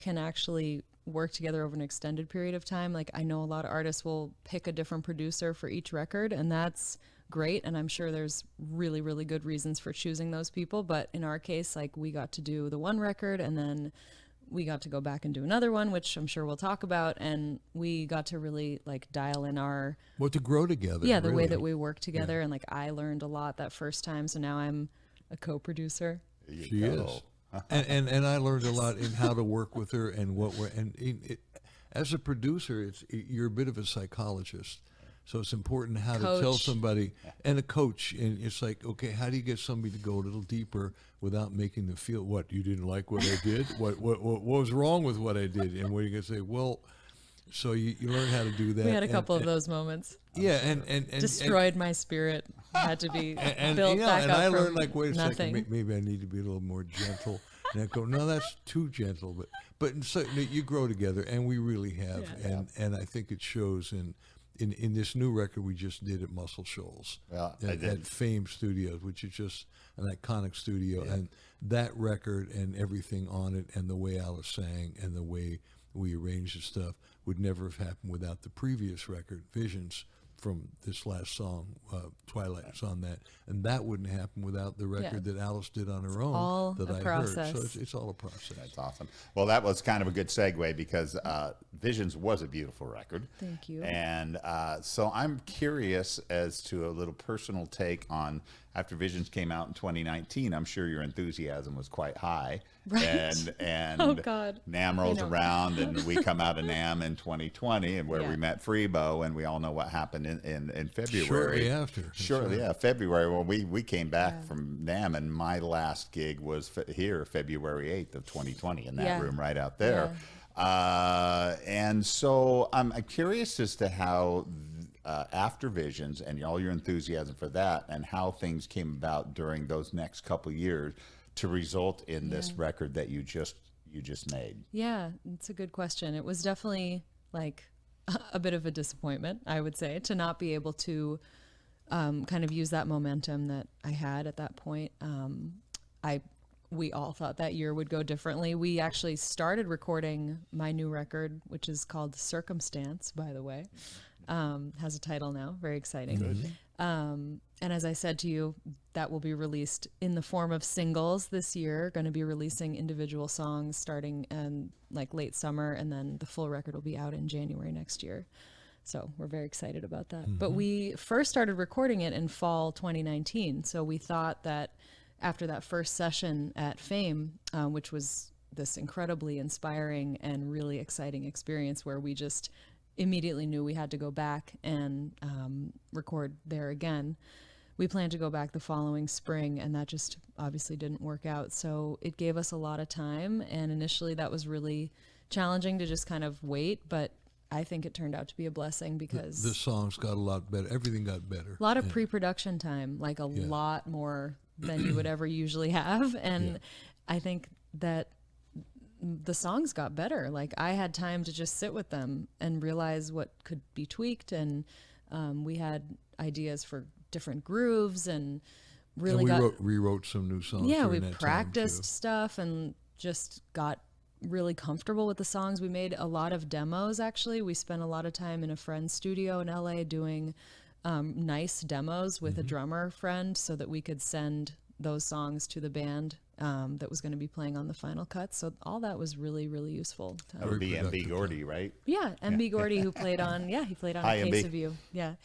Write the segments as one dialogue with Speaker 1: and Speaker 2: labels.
Speaker 1: can actually work together over an extended period of time. Like I know a lot of artists will pick a different producer for each record, and that's great. And I'm sure there's really, really good reasons for choosing those people. But in our case, like we got to do the one record and then we got to go back and do another one, which I'm sure we'll talk about. And we got to really like dial in our...
Speaker 2: Well, to grow together.
Speaker 1: Yeah, the way that we work together. And like I learned a lot that first time. So now I'm a co-producer.
Speaker 2: She is. and I learned a lot in how to work with her and what we're... as a producer, you're a bit of a psychologist. So it's important how to tell somebody, and a coach, and it's like, okay, how do you get somebody to go a little deeper without making them feel, what, you didn't like what I did? What was wrong with what I did? And what are you going to say? Well, so you learn how to do that.
Speaker 1: We had a couple of those moments.
Speaker 2: Yeah, and
Speaker 1: destroyed my spirit. Had to be built back up.
Speaker 2: And I
Speaker 1: from
Speaker 2: learned, like, wait a
Speaker 1: nothing.
Speaker 2: second, maybe I need to be a little more gentle. And I go, no, that's too gentle. But so you grow together, and we really have, and I think it shows in this new record we just did at Muscle Shoals, at Fame Studios, which is just an iconic studio, and that record and everything on it, and the way Alice sang, and the way we arranged the stuff would never have happened without the previous record, Visions, from this last song, Twilight's on that, and that wouldn't happen without the record that Alice did on her own that I heard. So it's all a process.
Speaker 3: That's awesome. Well, that was kind of a good segue because Visions was a beautiful record.
Speaker 1: Thank you.
Speaker 3: And so I'm curious as to a little personal take on, after Visions came out in 2019, I'm sure your enthusiasm was quite high.
Speaker 1: Right.
Speaker 3: And
Speaker 1: oh God.
Speaker 3: NAMM rolls around, and we come out of NAMM in 2020, and where we met Freebo, and we all know what happened in February.
Speaker 2: Shortly after.
Speaker 3: February. Well, we came back from NAMM, and my last gig was here February 8th of 2020 in that room right out there. And so I'm curious as to how after Visions and all your enthusiasm for that, and how things came about during those next couple years to result in this record that you just made.
Speaker 1: Yeah, it's a good question. It was definitely like a bit of a disappointment, I would say, to not be able to kind of use that momentum that I had at that point. We all thought that year would go differently. We actually started recording my new record, which is called Circumstance, by the way. Has a title now, very exciting. And as I said to you, that will be released in the form of singles this year. Going to be releasing individual songs starting in like late summer, and then the full record will be out in January next year. So we're very excited about that. But we first started recording it in fall 2019. So we thought that after that first session at Fame, which was this incredibly inspiring and really exciting experience where we just immediately knew we had to go back and record there again. We planned to go back the following spring, and that just obviously didn't work out. So it gave us a lot of time, and initially that was really challenging to just kind of wait, but I think it turned out to be a blessing because
Speaker 2: the songs got a lot better. Everything got better.
Speaker 1: A lot of pre-production time, like a lot more than you would ever usually have. And I think that the songs got better. Like I had time to just sit with them and realize what could be tweaked. And we had ideas for different grooves and really
Speaker 2: rewrote some new songs.
Speaker 1: Yeah, we practiced stuff and just got really comfortable with the songs. We made a lot of demos, actually. We spent a lot of time in a friend's studio in LA doing nice demos with a drummer friend so that we could send those songs to the band that was going to be playing on the final cut. So all that was really, really useful.
Speaker 3: That would be MB Gordy, right?
Speaker 1: Yeah, MB Gordy, who played on, he played on A Case of You. Yeah.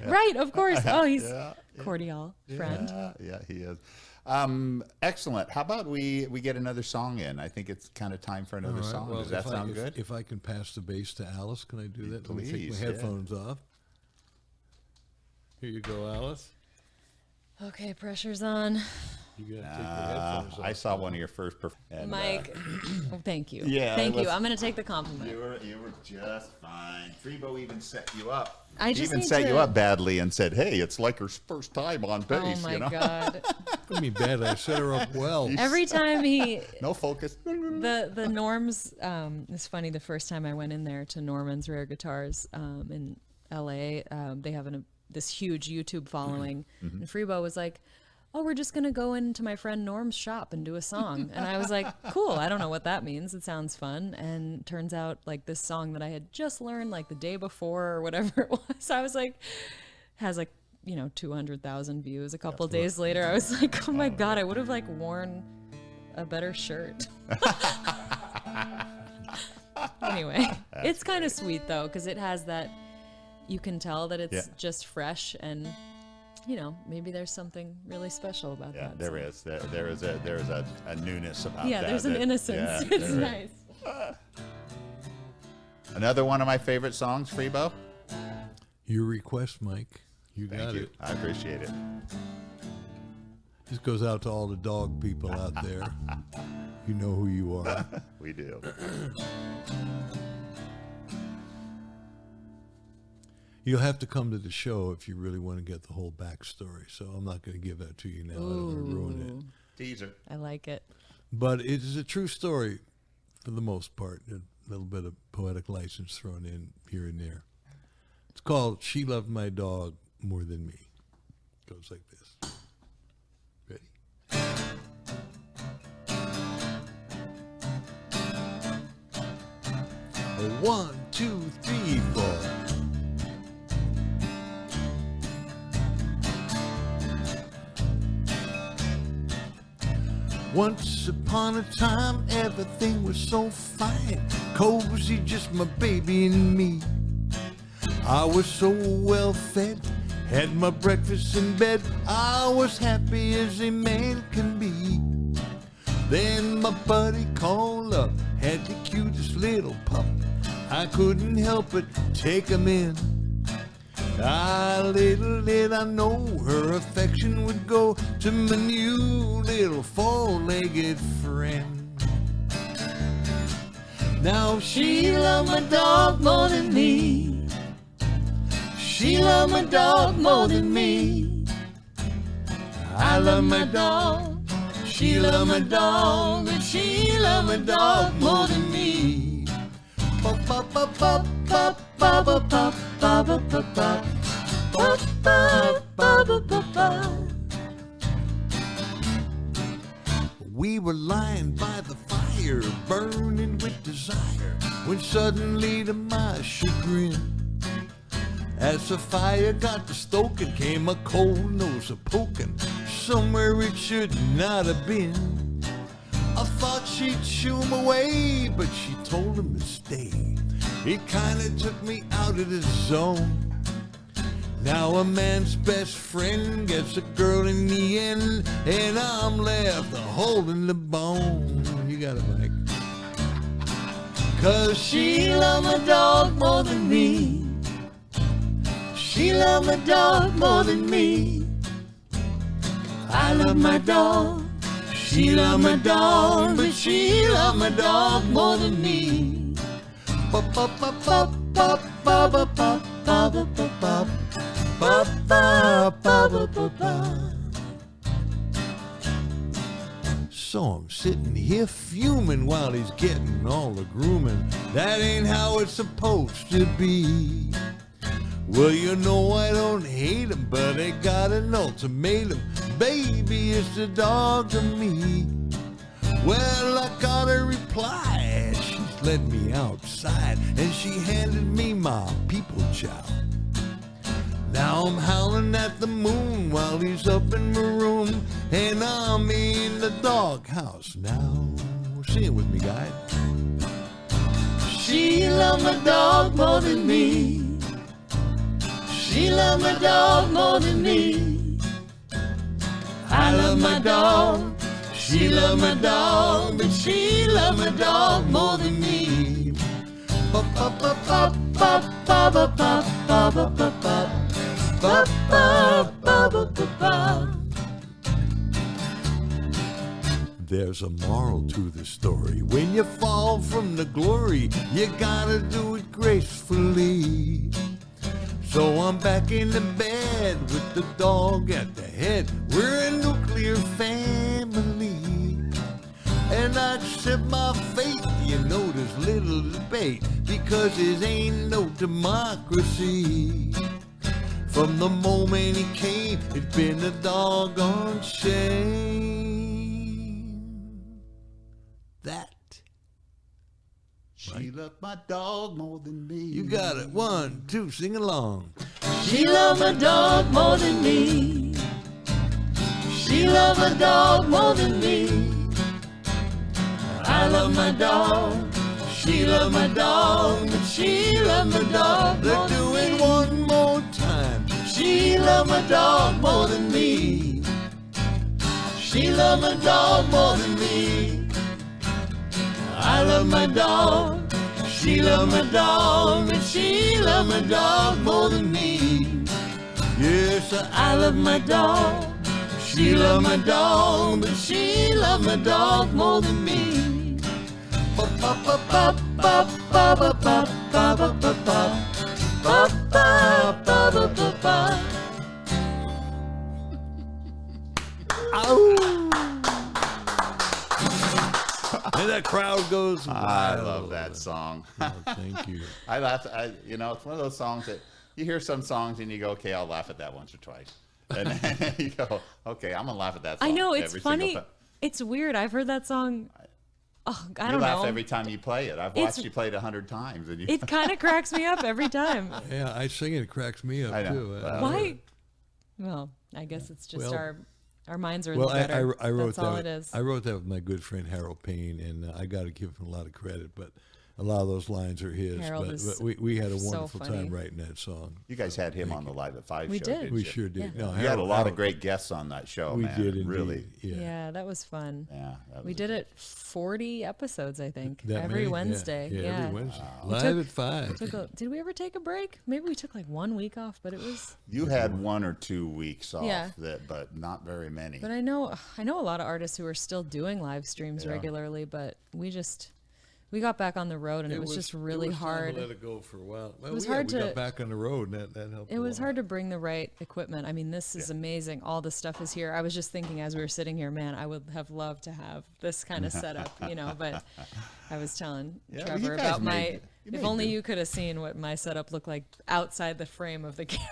Speaker 1: Right, of course. Oh, he's cordial friend.
Speaker 3: Yeah, he is. Excellent. How about we get another song in? I think it's kind of time for another song.
Speaker 2: Well,
Speaker 3: does that sound good?
Speaker 2: If I can pass the bass to Alice, can I do that?
Speaker 3: Please,
Speaker 2: Let me take my headphones off. Here you go, Alice.
Speaker 1: Okay, pressure's on.
Speaker 2: You gotta take your headphones off.
Speaker 3: I saw one of your first
Speaker 1: Mike, thank you.
Speaker 3: Yeah,
Speaker 1: thank you. I'm going to take the compliment.
Speaker 3: You were just fine. Freebo even set you up.
Speaker 1: I just
Speaker 3: even set you up badly and said, "Hey, it's like her first time on bass."
Speaker 1: Oh my God!
Speaker 2: What do you mean badly? I set her up well.
Speaker 1: Every time
Speaker 3: no focus.
Speaker 1: The Norms. It's funny. The first time I went in there to Norman's Rare Guitars in LA, they have this huge YouTube following, and Freebo was like, oh, we're just going to go into my friend Norm's shop and do a song. And I was like, cool. I don't know what that means. It sounds fun. And turns out like this song that I had just learned like the day before or whatever it was, I was like, has like, 200,000 views. A couple days later, I was like, oh my God, I would have like worn a better shirt. Anyway, it's kind of sweet though, because it has that, you can tell that it's just fresh and, maybe there's something really special about that.
Speaker 3: There is. There is a newness about that.
Speaker 1: Yeah, there's an innocence. It's nice.
Speaker 3: Another one of my favorite songs, Freebo.
Speaker 2: Your request, Mike. You got it.
Speaker 3: I appreciate it.
Speaker 2: This goes out to all the dog people out there. You know who you are.
Speaker 3: We do.
Speaker 2: You'll have to come to the show if you really want to get the whole backstory. So I'm not going to give that to you now. I don't want to ruin it.
Speaker 3: Teaser.
Speaker 1: I like it.
Speaker 2: But it is a true story for the most part. A little bit of poetic license thrown in here and there. It's called She Loved My Dog More Than Me. It goes like this. Ready? 1, 2, 3, 4. Once upon a time, everything was so fine, cozy, just my baby and me. I was so well fed, had my breakfast in bed. I was happy as a man can be. Then my buddy called up, had the cutest little pup. I couldn't help but take him in. Little did I know her affection would go to my new little four-legged friend. Now she loved my dog more than me. She loved my dog more than me. I love my dog. She loved my dog, but she loved my dog more than me. Pop, pop, pop, pop, pop, pop, pop, pop, pop, pop, pop, pop. We were lying by the fire, burning with desire, when suddenly to my chagrin, as the fire got to stoking, came a cold nose a-poking somewhere it should not have been. I thought she'd shoo him away, but she told him to stay. It kinda took me out of the zone. Now a man's best friend gets a girl in the end, and I'm left holding the bone. You got it, Mike. 'Cause she loved my dog more than me. She loved my dog more than me. I love my dog. She loved my dog, but she loved my dog more than me. Pop, pop, pop, pop, pop, pop, pop, pop, pop, pop, pop. Ba, ba, ba, ba, ba, ba. So I'm sitting here fuming while he's getting all the grooming. That ain't how it's supposed to be. Well, you know I don't hate him, but I got an ultimatum. Baby, it's the dog to me. Well, I got a reply. She's let me outside, and she handed me my people chow. Now I'm howling at the moon while he's up in my room, and I'm in the doghouse now. Sing it with me, guys. She loved my dog more than me. She loved my dog more than me. I love my dog. She loved my dog, but she loved my dog more than me. Pop, pop, pop, pop, pop, pop, pop, pop, pop, pop, pop, pop. Ba, ba, ba, ba, ba, ba. There's a moral to the story. When you fall from the glory, you gotta do it gracefully. So I'm back in the bed with the dog at the head. We're a nuclear family, and I accept my fate. You know there's little debate, because it ain't no democracy. From the moment he came, it's been a doggone shame. That.
Speaker 3: She loved my dog more than me.
Speaker 2: You got it. 1, 2, sing along.
Speaker 1: She loved my dog more than me. She loved my dog more than me. I love my dog. She loved my dog. But she loved my dog.
Speaker 2: Let's do it one more time.
Speaker 1: She loved my dog more than me. She loved my dog more than me. I love my dog. She loved my dog. And she loved my dog more than me.
Speaker 2: Yes,
Speaker 1: I love my dog. She loved my dog. But she loved my dog more than me. Ba ba ba ba ba ba ba ba ba ba ba ba ba ba ba ba.
Speaker 2: And that crowd goes wild.
Speaker 3: I love that song.
Speaker 2: Oh, thank you.
Speaker 3: I laugh. You know, it's one of those songs that you hear some songs and you go, okay, I'll laugh at that once or twice. And then you go, okay, I'm going to laugh at that song.
Speaker 1: I know, it's
Speaker 3: every
Speaker 1: funny.
Speaker 3: single time.
Speaker 1: It's weird. I've heard that song. Oh, I
Speaker 3: You
Speaker 1: don't
Speaker 3: laugh
Speaker 1: know.
Speaker 3: every time you play it. I've watched you play it 100 times. And you
Speaker 1: It kind of cracks me up every time.
Speaker 2: Yeah, I sing it. It cracks me up,
Speaker 3: I know.
Speaker 2: too.
Speaker 3: Well,
Speaker 1: Why? Well, I guess it's just
Speaker 2: Well-
Speaker 1: our minds are in
Speaker 2: Well,
Speaker 1: the gutter.
Speaker 2: I wrote
Speaker 1: That's
Speaker 2: that.
Speaker 1: all it is.
Speaker 2: I wrote that with my good friend Harold Payne, and I got to give him a lot of credit. But a lot of those lines are his.
Speaker 1: Harold
Speaker 2: But
Speaker 1: is
Speaker 2: we had a
Speaker 1: so
Speaker 2: wonderful
Speaker 1: funny.
Speaker 2: time writing that song.
Speaker 3: You guys had him on the Live at 5
Speaker 1: We
Speaker 3: show.
Speaker 1: did.
Speaker 3: didn't
Speaker 2: We
Speaker 3: you?
Speaker 2: sure did.
Speaker 1: Yeah.
Speaker 2: No,
Speaker 3: You had a
Speaker 2: Harold-
Speaker 3: lot
Speaker 2: Harold-
Speaker 3: of great guests on that show,
Speaker 2: We
Speaker 3: man.
Speaker 2: did indeed.
Speaker 3: Really.
Speaker 1: Yeah, that was fun.
Speaker 3: Yeah. that
Speaker 1: We
Speaker 3: was-
Speaker 1: did it 40 episodes, I think,
Speaker 2: That
Speaker 1: every
Speaker 2: many? Yeah.
Speaker 1: Wednesday.
Speaker 2: Yeah, every Wednesday.
Speaker 1: We
Speaker 2: Live
Speaker 1: took-
Speaker 2: at 5.
Speaker 1: Did we ever take a break? Maybe we took like 1 week off, but it was.
Speaker 3: You had 1 or 2 weeks off,
Speaker 1: Yeah.
Speaker 3: but not very many.
Speaker 1: But I know a lot of artists who are still doing live streams
Speaker 3: Yeah.
Speaker 1: regularly, but we got back on the road and it was just really
Speaker 2: it was time
Speaker 1: hard.
Speaker 2: to let it go for a while. Well,
Speaker 1: was
Speaker 2: yeah,
Speaker 1: hard
Speaker 2: we
Speaker 1: to-
Speaker 2: got back on the road, and that helped.
Speaker 1: It
Speaker 2: a
Speaker 1: was
Speaker 2: lot.
Speaker 1: hard to bring the right equipment. I mean, this is amazing. All this stuff is here. I was just thinking as we were sitting here, man, I would have loved to have this kind of setup, but I was telling
Speaker 3: Yeah, well,
Speaker 1: Trevor
Speaker 3: you guys
Speaker 1: about
Speaker 3: made- you
Speaker 1: if
Speaker 3: made
Speaker 1: only
Speaker 3: do.
Speaker 1: you could have seen what my setup looked like outside the frame of the camera.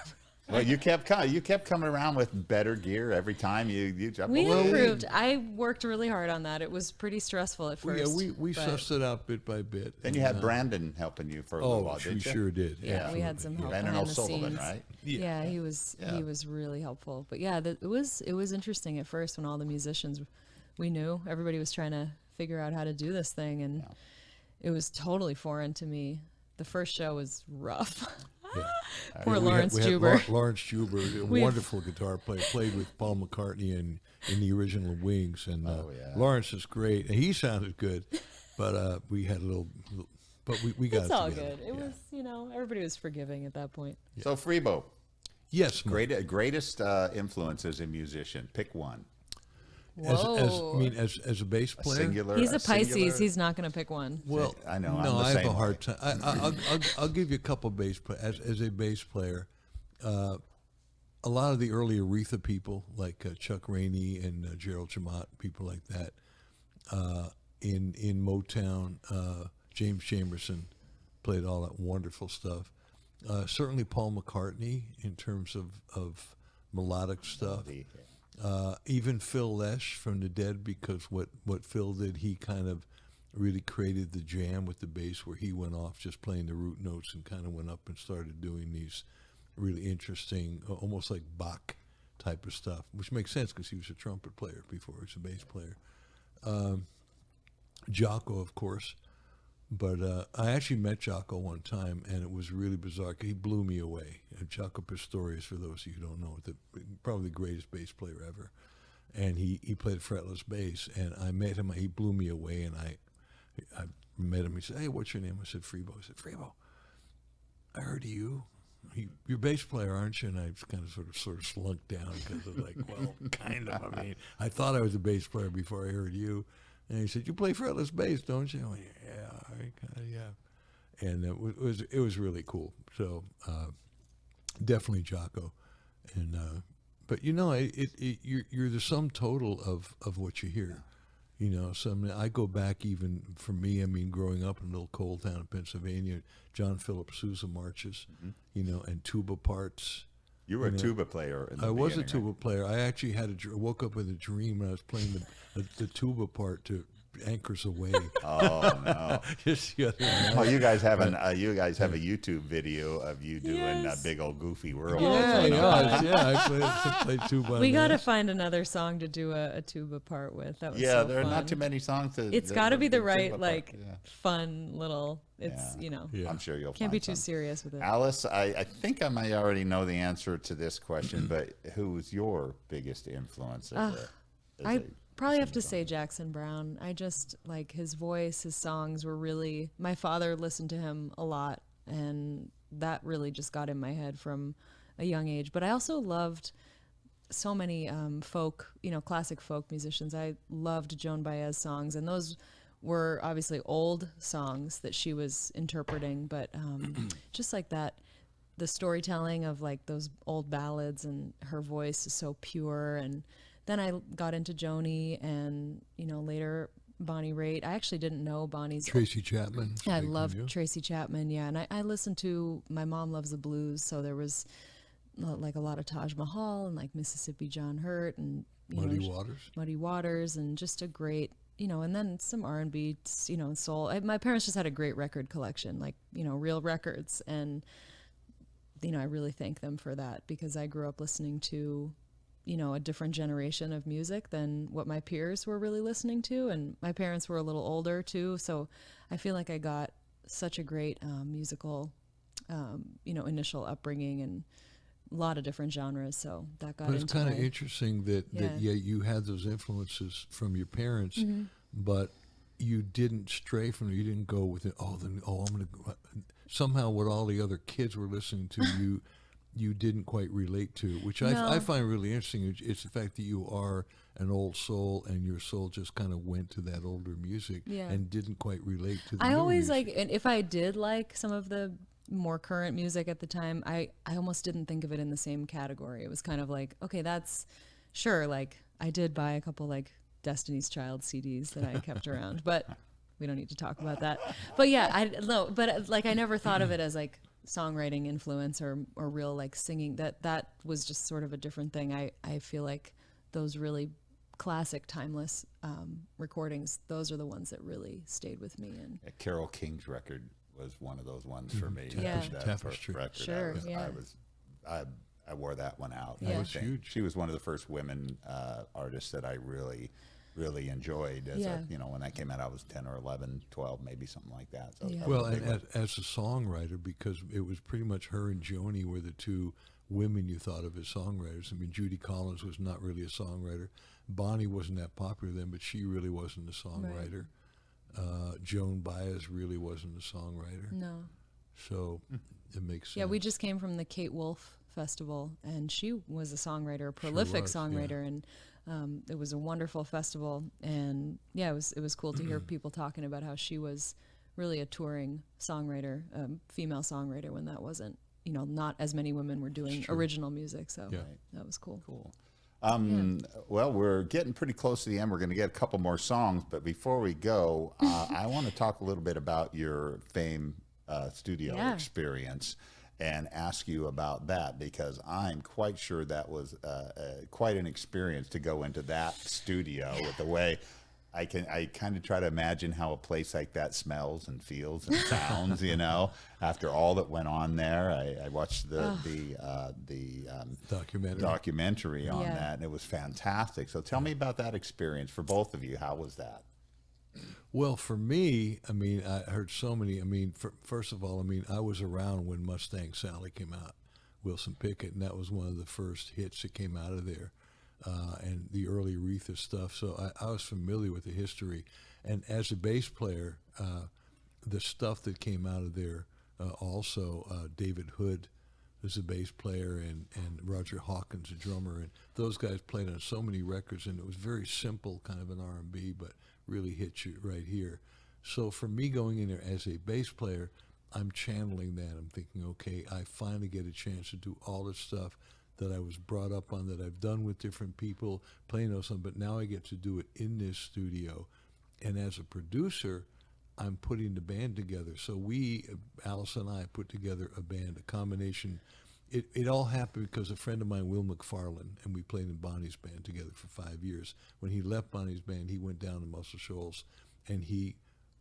Speaker 3: Well, you kept coming around with better gear every time you
Speaker 1: We
Speaker 3: well,
Speaker 1: improved. I worked really hard on that. It was pretty stressful at
Speaker 2: Well,
Speaker 1: first.
Speaker 2: yeah, we
Speaker 1: but
Speaker 2: sussed it out bit by bit.
Speaker 3: Then you had Brandon helping you for a little while,
Speaker 2: we
Speaker 3: didn't you?
Speaker 2: sure did.
Speaker 1: Yeah, we had some help
Speaker 3: Brandon
Speaker 1: behind the
Speaker 3: O'Sullivan,
Speaker 1: scenes.
Speaker 3: right?
Speaker 1: Yeah, he was really helpful. But yeah, it was interesting at first when all the musicians we knew, everybody was trying to figure out how to do this thing, and it was totally foreign to me. The first show was rough.
Speaker 2: Yeah.
Speaker 1: Poor Lawrence
Speaker 2: we had
Speaker 1: Juber.
Speaker 2: Lawrence Juber, a wonderful guitar player, played with Paul McCartney in the original Wings, and Lawrence is great, and he sounded good, but we had a little but we got
Speaker 1: It's
Speaker 2: it
Speaker 1: all
Speaker 2: together.
Speaker 1: good. It was, everybody was forgiving at that point.
Speaker 3: So Freebo,
Speaker 2: Yes,
Speaker 3: greatest influences in musician. Pick one.
Speaker 1: Whoa.
Speaker 2: As a bass player.
Speaker 3: Singular.
Speaker 1: He's a Pisces.
Speaker 3: singular-
Speaker 1: He's not going to pick one.
Speaker 2: Well,
Speaker 3: I know,
Speaker 2: No,
Speaker 3: I'm the
Speaker 2: I have
Speaker 3: same
Speaker 2: a hard
Speaker 3: way.
Speaker 2: time. I'll give you a couple bass as a bass player. A lot of the early Aretha people, like Chuck Rainey and Gerald Jamot, people like that, in Motown, James Jamerson played all that wonderful stuff. Certainly Paul McCartney in terms of melodic stuff. Even Phil Lesh from the Dead, because what Phil did, he kind of really created the jam with the bass, where he went off just playing the root notes and kind of went up and started doing these really interesting, almost like Bach type of stuff, which makes sense because he was a trumpet player before he was a bass player. Jocko, of course. But I actually met Jocko one time, and it was really bizarre. He blew me away. Jocko Pastorius, for those of you who don't know, probably the greatest bass player ever. And he played fretless bass, and I met him. He blew me away, and I met him. He said, "Hey, what's your name?" I said, "Freebo." I said, "Freebo, I heard of you. You're a bass player, aren't you?" And I kind of sort of slunk down because I was like, well, kind of. I mean, I thought I was a bass player before I heard you. And he said, "You play fretless bass, don't you?" I went, yeah. And it was really cool. So definitely Jocko. And but you're the sum total of what you hear. I go back even for me. I mean, growing up in a little coal town in Pennsylvania, John Philip Sousa marches, and tuba parts.
Speaker 3: You were a tuba player in the
Speaker 2: I was a
Speaker 3: beginning,
Speaker 2: tuba
Speaker 3: right?
Speaker 2: player. I actually woke up with a dream when I was playing the tuba part to Anchors Away.
Speaker 3: Oh no!
Speaker 2: Just the other night.
Speaker 3: Oh, you guys have a YouTube video of you doing Big Old Goofy World.
Speaker 2: I played tuba.
Speaker 1: We got to find another song to do a tuba part with. That was so
Speaker 3: there are
Speaker 1: fun.
Speaker 3: not too many songs.
Speaker 1: It's got to be the right, fun little. It's
Speaker 3: I'm sure you'll
Speaker 1: can't
Speaker 3: find
Speaker 1: be too
Speaker 3: some.
Speaker 1: serious with it.
Speaker 3: Alice, I think I might already know the answer to this question, but who's your biggest influence?
Speaker 1: I probably have to say Jackson Browne. I just like his voice, his songs were really, my father listened to him a lot, and that really just got in my head from a young age. But I also loved so many folk, classic folk musicians. I loved Joan Baez songs, and those were obviously old songs that she was interpreting, but just like that, the storytelling of like those old ballads, and her voice is so pure. And then I got into Joni, and later Bonnie Raitt. I actually didn't know Bonnie's.
Speaker 2: Tracy Chapman.
Speaker 1: Yeah, I loved Tracy Chapman. Yeah, and I listened to. My mom loves the blues, so there was like a lot of Taj Mahal and like Mississippi John Hurt and Muddy Waters, and just a great. And then some R&B, soul. My parents just had a great record collection, like real records, and I really thank them for that, because I grew up listening to. A different generation of music than what my peers were really listening to. And my parents were a little older too. So I feel like I got such a great musical, initial upbringing, and a lot of different genres. So that got into
Speaker 2: it's kind of interesting that you had those influences from your parents, but you didn't stray from it. You didn't go with it. I'm going to go. Somehow what all the other kids were listening to, you didn't quite relate to, which I find really interesting. It's the fact that you are an old soul, and your soul just kind of went to that older music and didn't quite relate to the
Speaker 1: I
Speaker 2: new
Speaker 1: always
Speaker 2: music.
Speaker 1: and if I did like some of the more current music at the time, I almost didn't think of it in the same category. It was kind of like, okay, that's sure. Like I did buy a couple like Destiny's Child CDs that I kept around, but we don't need to talk about that. But yeah, I never thought of it as like songwriting influence or real like singing. That was just sort of a different thing. I feel like those really classic timeless recordings, those are the ones that really stayed with me. And
Speaker 3: Carole King's record was one of those ones for me.
Speaker 2: Tapestry.
Speaker 3: Record.
Speaker 1: Sure,
Speaker 3: I wore that one out.
Speaker 1: Yeah.
Speaker 3: I
Speaker 2: was huge.
Speaker 3: She was one of the first women artists that I really enjoyed. When that came out, I was 10 or 11, 12, maybe something like that. So
Speaker 2: Well, and as a songwriter, because it was pretty much her and Joni were the two women you thought of as songwriters. I mean, Judy Collins was not really a songwriter. Bonnie wasn't that popular then, but she really wasn't a songwriter. Joan Baez really wasn't a songwriter.
Speaker 1: no.
Speaker 2: So it makes sense.
Speaker 1: Yeah, we just came from the Kate Wolf Festival, and she was a songwriter, a prolific songwriter, and it was a wonderful festival. And yeah, it was cool to hear people talking about how she was really a touring songwriter, female songwriter, when that wasn't, not as many women were doing original music. So that was cool.
Speaker 3: Cool. Well, we're getting pretty close to the end. We're going to get a couple more songs, but before we go, I want to talk a little bit about your Fame studio experience and ask you about that, because I'm quite sure that was quite an experience to go into that studio with the way I kind of try to imagine how a place like that smells and feels and sounds, after all that went on there. I watched the documentary on that, and it was fantastic. So tell me about that experience for both of you. How was that?
Speaker 2: Well, for me, I mean, I heard so many. I mean, first of all, I mean, I was around when Mustang Sally came out, Wilson Pickett, and that was one of the first hits that came out of there, and the early Aretha stuff. So I was familiar with the history. And as a bass player, the stuff that came out of there, also David Hood was a bass player, and Roger Hawkins, a drummer, and those guys played on so many records, and it was very simple, kind of an R&B, but really hits you right here. So for me going in there as a bass player, I'm channeling that. I'm thinking, okay, I finally get a chance to do all the stuff that I was brought up on, that I've done with different people, playing those songs, but now I get to do it in this studio. And as a producer, I'm putting the band together. So Alice and I put together a band, a combination it all happened because a friend of mine, Will McFarlane, and we played in Bonnie's band together for 5 years. When he left Bonnie's band, he went down to Muscle Shoals, and he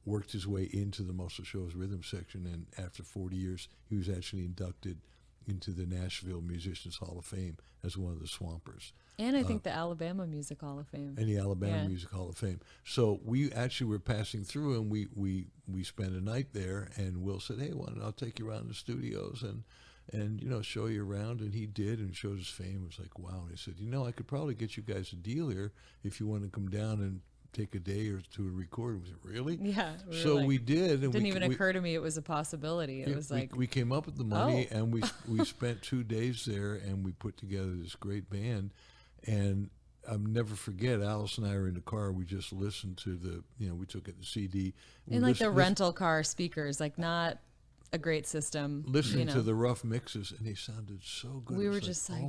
Speaker 2: worked his way into the Muscle Shoals rhythm section. And after 40 years, he was actually inducted into the Nashville Musicians Hall of Fame as one of the Swampers.
Speaker 1: And I think the Alabama Music Hall of Fame.
Speaker 2: And the Alabama Music Hall of Fame. So we actually were passing through, and we spent a night there, and Will said, hey, I'll take you around the studios and show you around. And he did, and showed his fame. It was like, wow. And he said, I could probably get you guys a deal here if you want to come down and take a day or two to record. We said, really?
Speaker 1: Yeah.
Speaker 2: So we did. And
Speaker 1: didn't even occur to me it was a possibility. It was like...
Speaker 2: We came up with the money, and we spent 2 days there, and we put together this great band. And I'll never forget, Alice and I were in the car. We just listened to we took it the CD.
Speaker 1: In like the rental car speakers, like not a great system.
Speaker 2: Listening to the rough mixes, and they sounded so good.
Speaker 1: We were just like,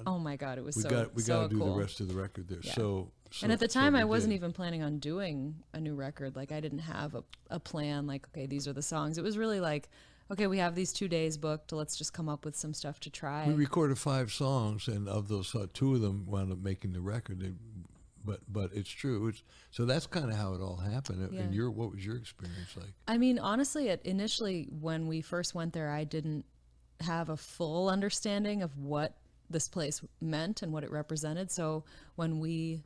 Speaker 2: oh my God,
Speaker 1: it was
Speaker 2: we
Speaker 1: so
Speaker 2: got to do
Speaker 1: cool.
Speaker 2: the rest of the record there.
Speaker 1: Yeah.
Speaker 2: So
Speaker 1: and at the time, I wasn't even planning on doing a new record. Like I didn't have a plan. Like, okay, these are the songs. It was really like, okay, we have these 2 days booked. Let's just come up with some stuff to try.
Speaker 2: We recorded 5 songs, and of those, 2 of them wound up making the record. But it's true. So that's kind of how it all happened.
Speaker 1: Yeah.
Speaker 2: And what was your experience like?
Speaker 1: I mean, honestly, initially when we first went there, I didn't have a full understanding of what this place meant and what it represented. So when we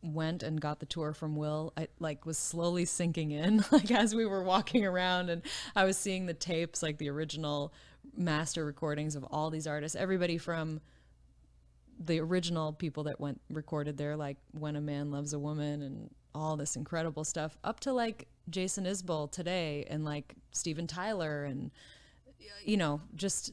Speaker 1: went and got the tour from Will, I was slowly sinking in, like as we were walking around, and I was seeing the tapes, like the original master recordings of all these artists, everybody from the original people that recorded there, like When a Man Loves a Woman and all this incredible stuff, up to like Jason Isbell today, and like Steven Tyler, and just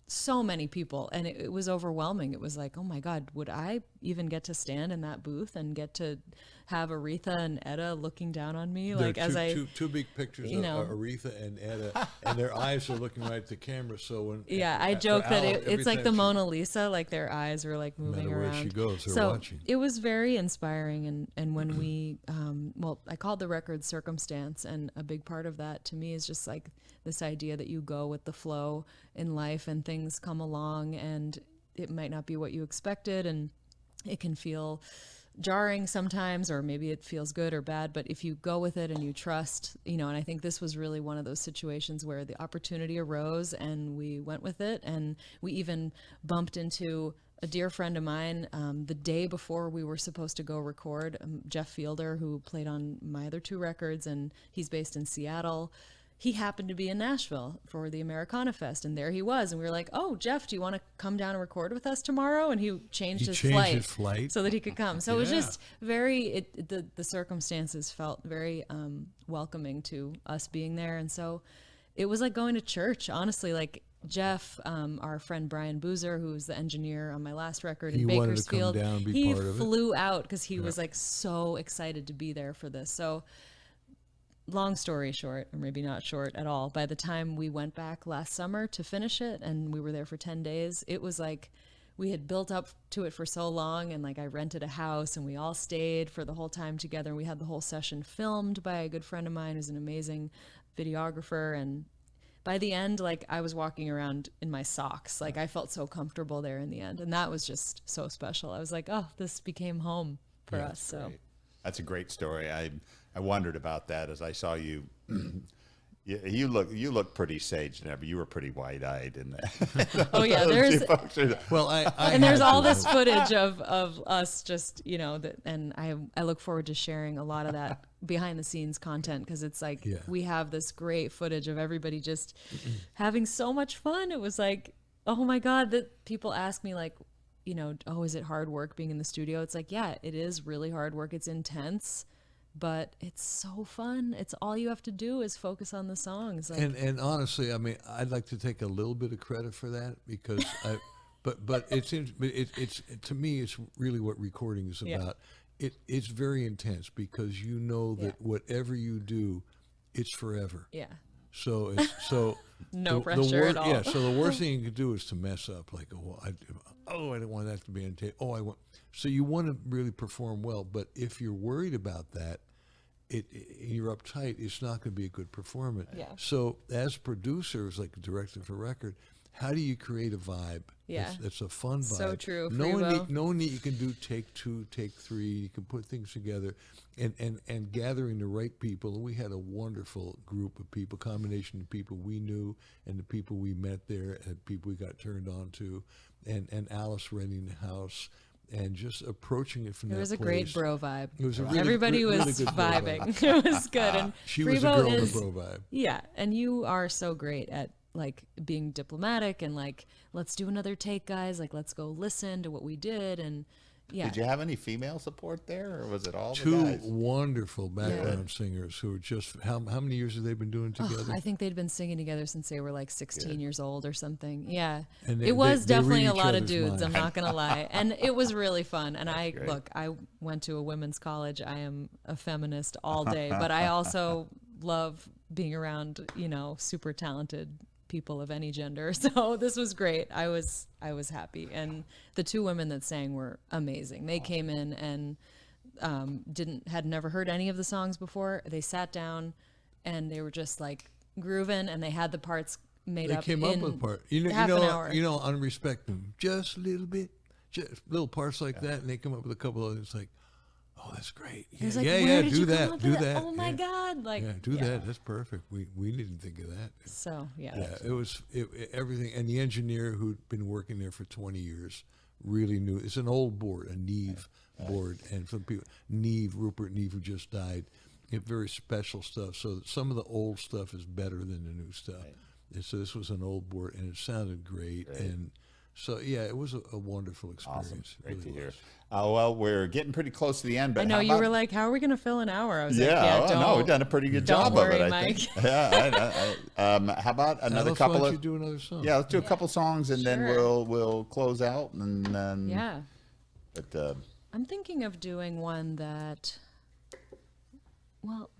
Speaker 1: so many people. And it was overwhelming. It was like, oh my God, would I even get to stand in that booth and get to have Aretha and Etta looking down on me?
Speaker 2: There
Speaker 1: like
Speaker 2: two big pictures of Aretha and Etta, and their eyes are looking right at the camera. So when
Speaker 1: I joke that it's like the Mona Lisa, like their eyes are like moving
Speaker 2: no matter
Speaker 1: around.
Speaker 2: where she goes, they're
Speaker 1: so
Speaker 2: watching.
Speaker 1: It was very inspiring. And when we, I called the record Circumstance, and a big part of that to me is just like this idea that you go with the flow in life, and things come along, and it might not be what you expected, and it can feel jarring sometimes, or maybe it feels good or bad, but if you go with it and you trust, and I think this was really one of those situations where the opportunity arose and we went with it. And we even bumped into a dear friend of mine the day before we were supposed to go record, Jeff Fielder, who played on my other 2 records, and he's based in Seattle. He happened to be in Nashville for the Americana Fest, and there he was. And we were like, oh, Jeff, do you want to come down and record with us tomorrow? And he changed his flight so that he could come. So it was just very, the circumstances felt very welcoming to us being there. And so it was like going to church, honestly. Like Jeff, our friend Brian Boozer, who's the engineer on my last record in Bakersfield, he flew out because he was like so excited to be there for this. So long story short, or maybe not short at all, by the time we went back last summer to finish it, and we were there for 10 days, it was like we had built up to it for so long. And like I rented a house, and we all stayed for the whole time together, and we had the whole session filmed by a good friend of mine who's an amazing videographer. And by the end, like I was walking around in my socks. Like I felt so comfortable there in the end, and that was just so special. I was like, oh, this became home for us. So
Speaker 3: great. That's a great story. I wondered about that as I saw you. You look pretty sage now, but you were pretty wide-eyed in that.
Speaker 1: Oh yeah, there's and there's all this footage of us just and I look forward to sharing a lot of that behind the scenes content, because it's like we have this great footage of everybody just having so much fun. It was like, oh my God, that people ask me like, oh, is it hard work being in the studio? It's like, yeah, it is really hard work. It's intense, but it's so fun. It's all you have to do is focus on the songs. Like,
Speaker 2: and honestly, I mean, I'd like to take a little bit of credit for that, because but it's to me, it's really what recording is about. It's very intense, because that whatever you do, it's forever.
Speaker 1: Yeah.
Speaker 2: So
Speaker 1: no pressure at all.
Speaker 2: Yeah. So the worst thing you can do is to mess up. Like, I didn't want that to be on tape. So you want to really perform well, but if you're worried about that, you're uptight, it's not going to be a good performance.
Speaker 1: Yeah.
Speaker 2: So as producers, like a director of a record, how do you create a vibe?
Speaker 1: Yeah.
Speaker 2: It's a fun vibe.
Speaker 1: So true,
Speaker 2: Knowing that you can do take 2, take 3, you can put things together, and gathering the right people. We had a wonderful group of people, combination of people we knew and the people we met there and people we got turned on to, and Alice renting the house. And just approaching it from that place.
Speaker 1: It was a great bro vibe.
Speaker 2: It was a really,
Speaker 1: Everybody was
Speaker 2: really good bro
Speaker 1: vibing.
Speaker 2: vibe.
Speaker 1: It was good. And
Speaker 2: She was a
Speaker 1: Freebo
Speaker 2: girl in
Speaker 1: is,
Speaker 2: the bro vibe.
Speaker 1: Yeah, and you are so great at like being diplomatic and like, let's do another take, guys. Like, let's go listen to what we did. And yeah.
Speaker 3: Did you have any female support there, or was it all the
Speaker 2: 2
Speaker 3: guys?
Speaker 2: wonderful background singers who are just, how many years have they been doing together?
Speaker 1: I think they'd been singing together since they were like 16 years old or something. Yeah.
Speaker 2: And
Speaker 1: It was
Speaker 2: they
Speaker 1: definitely
Speaker 2: read
Speaker 1: a
Speaker 2: each
Speaker 1: lot of
Speaker 2: other's
Speaker 1: dudes,
Speaker 2: minds.
Speaker 1: I'm not going to lie. And it was really fun. And
Speaker 3: great.
Speaker 1: I went to a women's college. I am a feminist all day, but I also love being around, super talented people of any gender. So this was great. I was happy. And the 2 women that sang were amazing. They came in and had never heard any of the songs before. They sat down and they were just like grooving, and they had the parts made up.
Speaker 2: They came up with part.
Speaker 1: half an hour.
Speaker 2: Unrespect them just a little bit, just little parts like that, and they come up with a couple of. It's like, oh, that's great.
Speaker 1: It was like,
Speaker 2: Yeah,
Speaker 1: where did
Speaker 2: do
Speaker 1: you come
Speaker 2: that,
Speaker 1: up
Speaker 2: do
Speaker 1: with
Speaker 2: that.
Speaker 1: Oh my God! Like,
Speaker 2: do that. That's perfect. We didn't think of that.
Speaker 1: So yeah.
Speaker 2: It was everything, and the engineer who'd been working there for 20 years really knew. It's an old board, a Neve board, and some people, Rupert Neve, who just died. Very special stuff. So some of the old stuff is better than the new stuff.
Speaker 3: Right.
Speaker 2: And so this was an old board, and it sounded great. And so yeah, it was a wonderful experience.
Speaker 3: Awesome. Great
Speaker 2: Really
Speaker 3: to hear.
Speaker 2: was.
Speaker 3: Well, we're getting pretty close to the end, but
Speaker 1: I know you were like, "How are we going to fill an hour?" I was like,
Speaker 3: yeah,
Speaker 1: "Yeah,
Speaker 3: no, we've done a pretty good job
Speaker 1: worry,
Speaker 3: of it, I
Speaker 1: Mike."
Speaker 3: think. Yeah, how about another
Speaker 2: Alice,
Speaker 3: couple
Speaker 2: why don't
Speaker 3: of?
Speaker 2: you do another song?
Speaker 3: Yeah, let's do a couple songs, and then
Speaker 1: Sure.
Speaker 3: we'll close out, and then
Speaker 1: Yeah.
Speaker 3: But
Speaker 1: I'm thinking of doing one that. Well,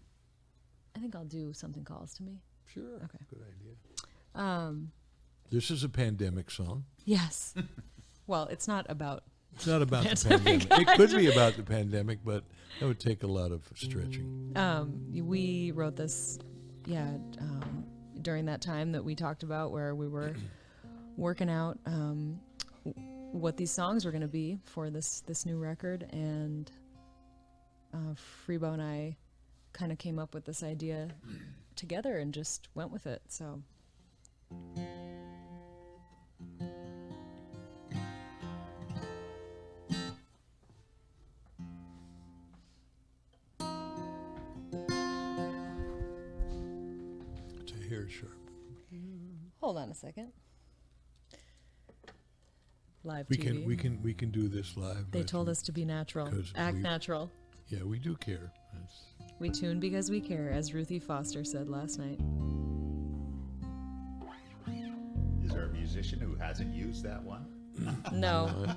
Speaker 1: I think I'll do Something Calls to Me.
Speaker 2: Sure.
Speaker 1: Okay.
Speaker 2: Good idea. This is a pandemic song.
Speaker 1: Yes. Well, it's not about.
Speaker 2: It's not about the pandemic. It could be about the pandemic, but that would take a lot of stretching.
Speaker 1: We wrote this, during that time that we talked about, where we were working out what these songs were going to be for this new record, and Freebo and I kind of came up with this idea together and just went with it. So.
Speaker 2: It's a hair sharp.
Speaker 1: Hold on a second. Live
Speaker 2: We
Speaker 1: TV.
Speaker 2: can do this live.
Speaker 1: They told us to be natural.
Speaker 2: 'Cause
Speaker 1: Act
Speaker 2: we-
Speaker 1: natural.
Speaker 2: Yeah, we do care.
Speaker 1: We tune because we care, as Ruthie Foster said last night.
Speaker 3: is there a musician who hasn't used that one?
Speaker 1: No.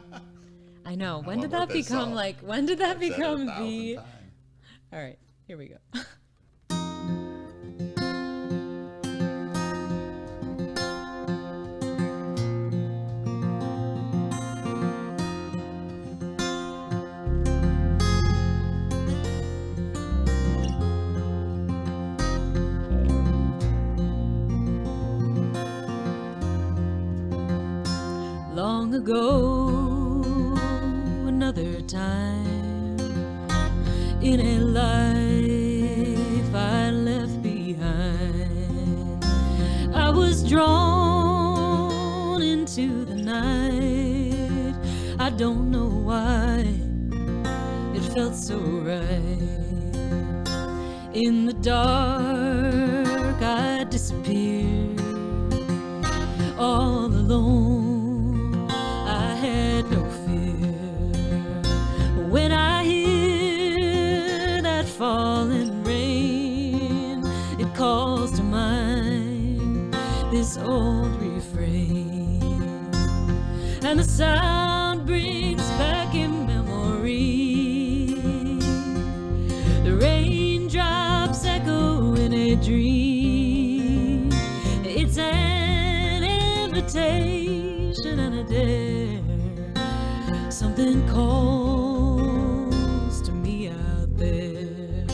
Speaker 1: I know. When did
Speaker 3: love
Speaker 1: that
Speaker 3: this
Speaker 1: become
Speaker 3: song.
Speaker 1: like, when did that
Speaker 3: I've said it
Speaker 1: become
Speaker 3: 1,000
Speaker 1: the.
Speaker 3: times.
Speaker 1: All right, here we go. Long ago, another time, in a life I left behind, I was drawn into the night. I don't know why, it felt so right. In the dark I disappeared, all alone. I had no fear. When I hear that falling rain, it calls to mind this old refrain, and the sound brings back in memory the raindrops echo in a dream. It's an invitation and a dare. Something calls to me out there.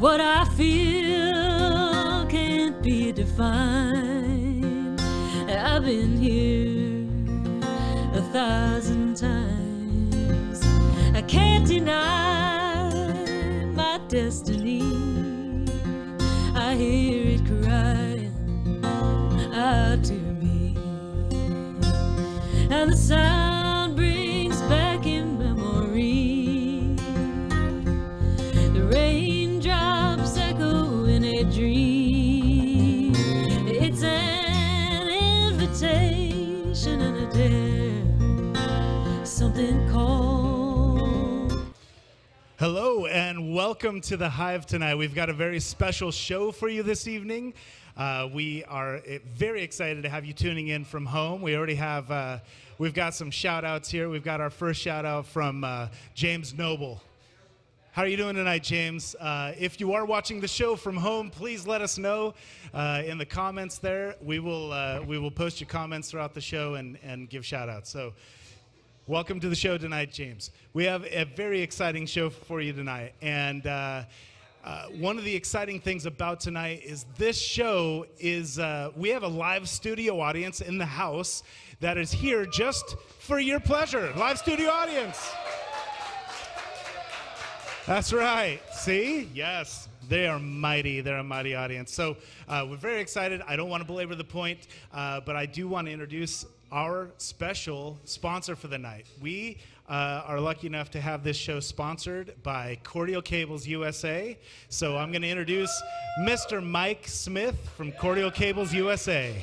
Speaker 4: What I feel can't be defined. I've been here 1,000 times. I can't deny my destiny. I hear it crying out to me, and the sound brings back in memory the raindrops echo in a dream. It's an invitation and a dare, something called.
Speaker 5: Hello and welcome to the Hive tonight. We've got a very special show for you this evening. We are very excited to have you tuning in from home. We already have, we've got some shout outs here. We've got our first shout out from James Noble. How are you doing tonight, James? If you are watching the show from home, please let us know in the comments there. We will post your comments throughout the show and give shout outs. So welcome to the show tonight, James. We have a very exciting show for you tonight. And one of the exciting things about tonight is this show is, we have a live studio audience in the house that is here just for your pleasure. Live studio audience. That's right. See? Yes. They are mighty. They're a mighty audience. So we're very excited. I don't want to belabor the point, but I do want to introduce our special sponsor for the night. We are lucky enough to have this show sponsored by Cordial Cables USA. So I'm going to introduce Mr. Mike Smith from Cordial Cables USA.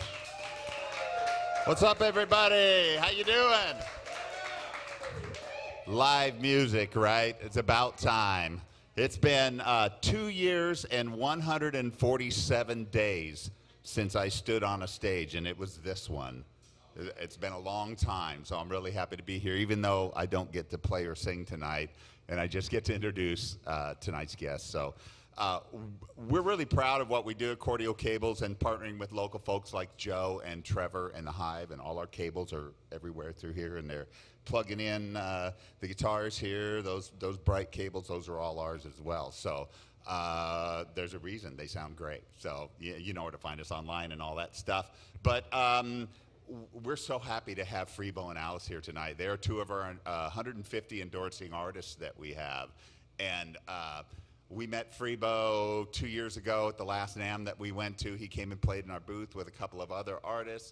Speaker 3: What's up, everybody? How you doing? Live music, right? It's about time. It's been 2 years and 147 days since I stood on a stage, and it was this one. It's been a long time, so I'm really happy to be here, even though I don't get to play or sing tonight, and I just get to introduce tonight's guest. So we're really proud of what we do at Cordial Cables and partnering with local folks like Joe and Trever and the Hive, and all our cables are everywhere through here, and they're plugging in the guitars here. Those bright cables, those are all ours as well. So there's a reason they sound great. So you know where to find us online and all that stuff. But we're so happy to have Freebo and Alice here tonight. They are two of our 150 endorsing artists that we have. And we met Freebo 2 years ago at the last NAMM that we went to. He came and played in our booth with a couple of other artists.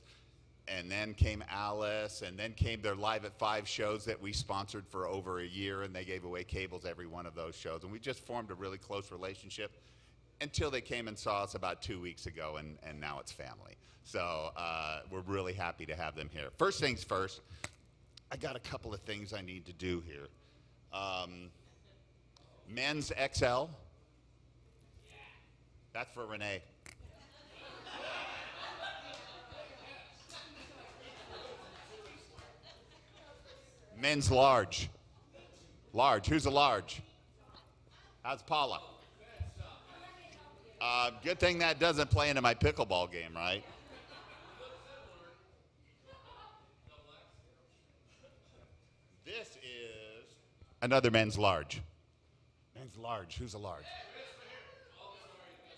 Speaker 3: And then came Alice, and then came their Live at 5 shows that we sponsored for over a year, and they gave away cables every one of those shows. And we just formed a really close relationship until they came and saw us about 2 weeks ago, and now it's family. So we're really happy to have them here. First things first, I got a couple of things I need to do here. Men's XL. That's for Renee. Men's large. Large. Who's a large? How's Paula? Good thing that doesn't play into my pickleball game, right? This is another men's large. Men's large. Who's a large?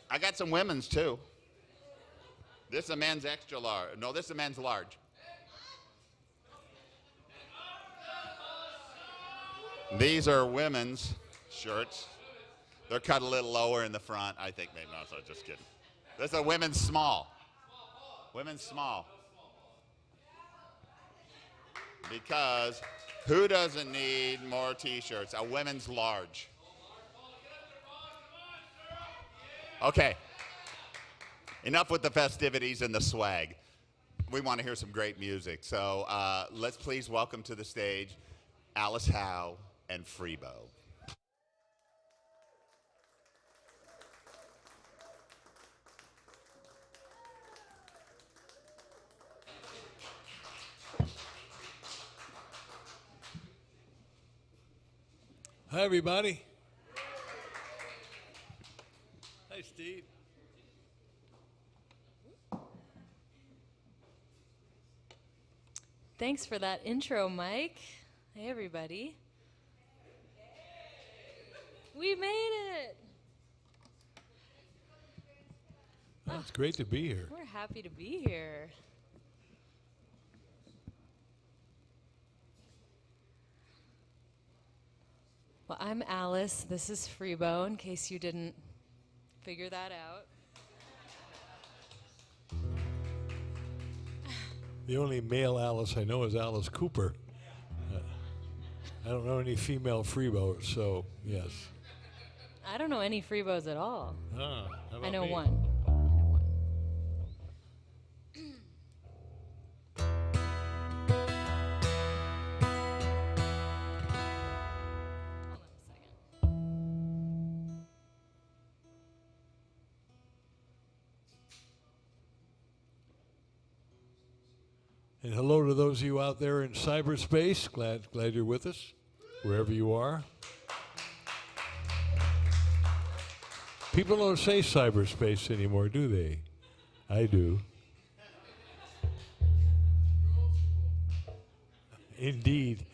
Speaker 3: I got some women's too. This is a men's extra large. No, this is a men's large. These are women's shirts. They're cut a little lower in the front. I think maybe not, so just kidding. This is a women's small. Women's small. Because who doesn't need more t-shirts? A women's large. Okay. Enough with the festivities and the swag. We want to hear some great music. So let's please welcome to the stage Alice, Howe and Freebo.
Speaker 6: Hi, everybody. Hi, Steve.
Speaker 1: Thanks for that intro, Mike. Hey, everybody. We made it.
Speaker 6: It's great to be here.
Speaker 1: We're happy to be here. Well, I'm Alice. This is Freebo, in case you didn't figure that out.
Speaker 6: The only male Alice I know is Alice Cooper. I don't know any female Freebo, so yes.
Speaker 1: I don't know any Freebos at all.
Speaker 6: Ah, how about
Speaker 1: I know
Speaker 6: me?
Speaker 1: one.
Speaker 6: And hello to those of you out there in cyberspace. Glad you're with us, wherever you are. People don't say cyberspace anymore, do they? I do. Indeed.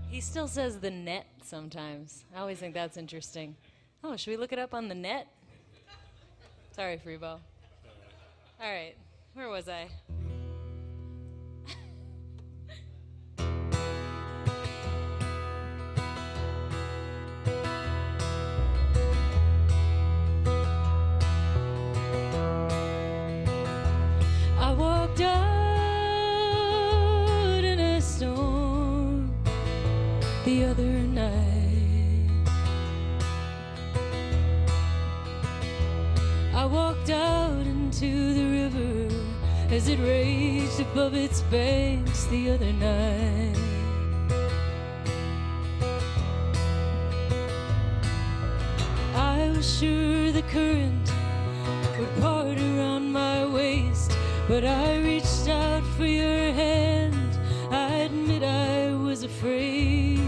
Speaker 1: He still says the net sometimes. I always think that's interesting. Oh, should we look it up on the net? Sorry, Freebo. All right, where was I?
Speaker 4: I walked out in a storm the other night. I walked out into the river as it raged above its banks the other night. I was sure the current would part around my waist, but I reached out for your hand. I admit I was afraid.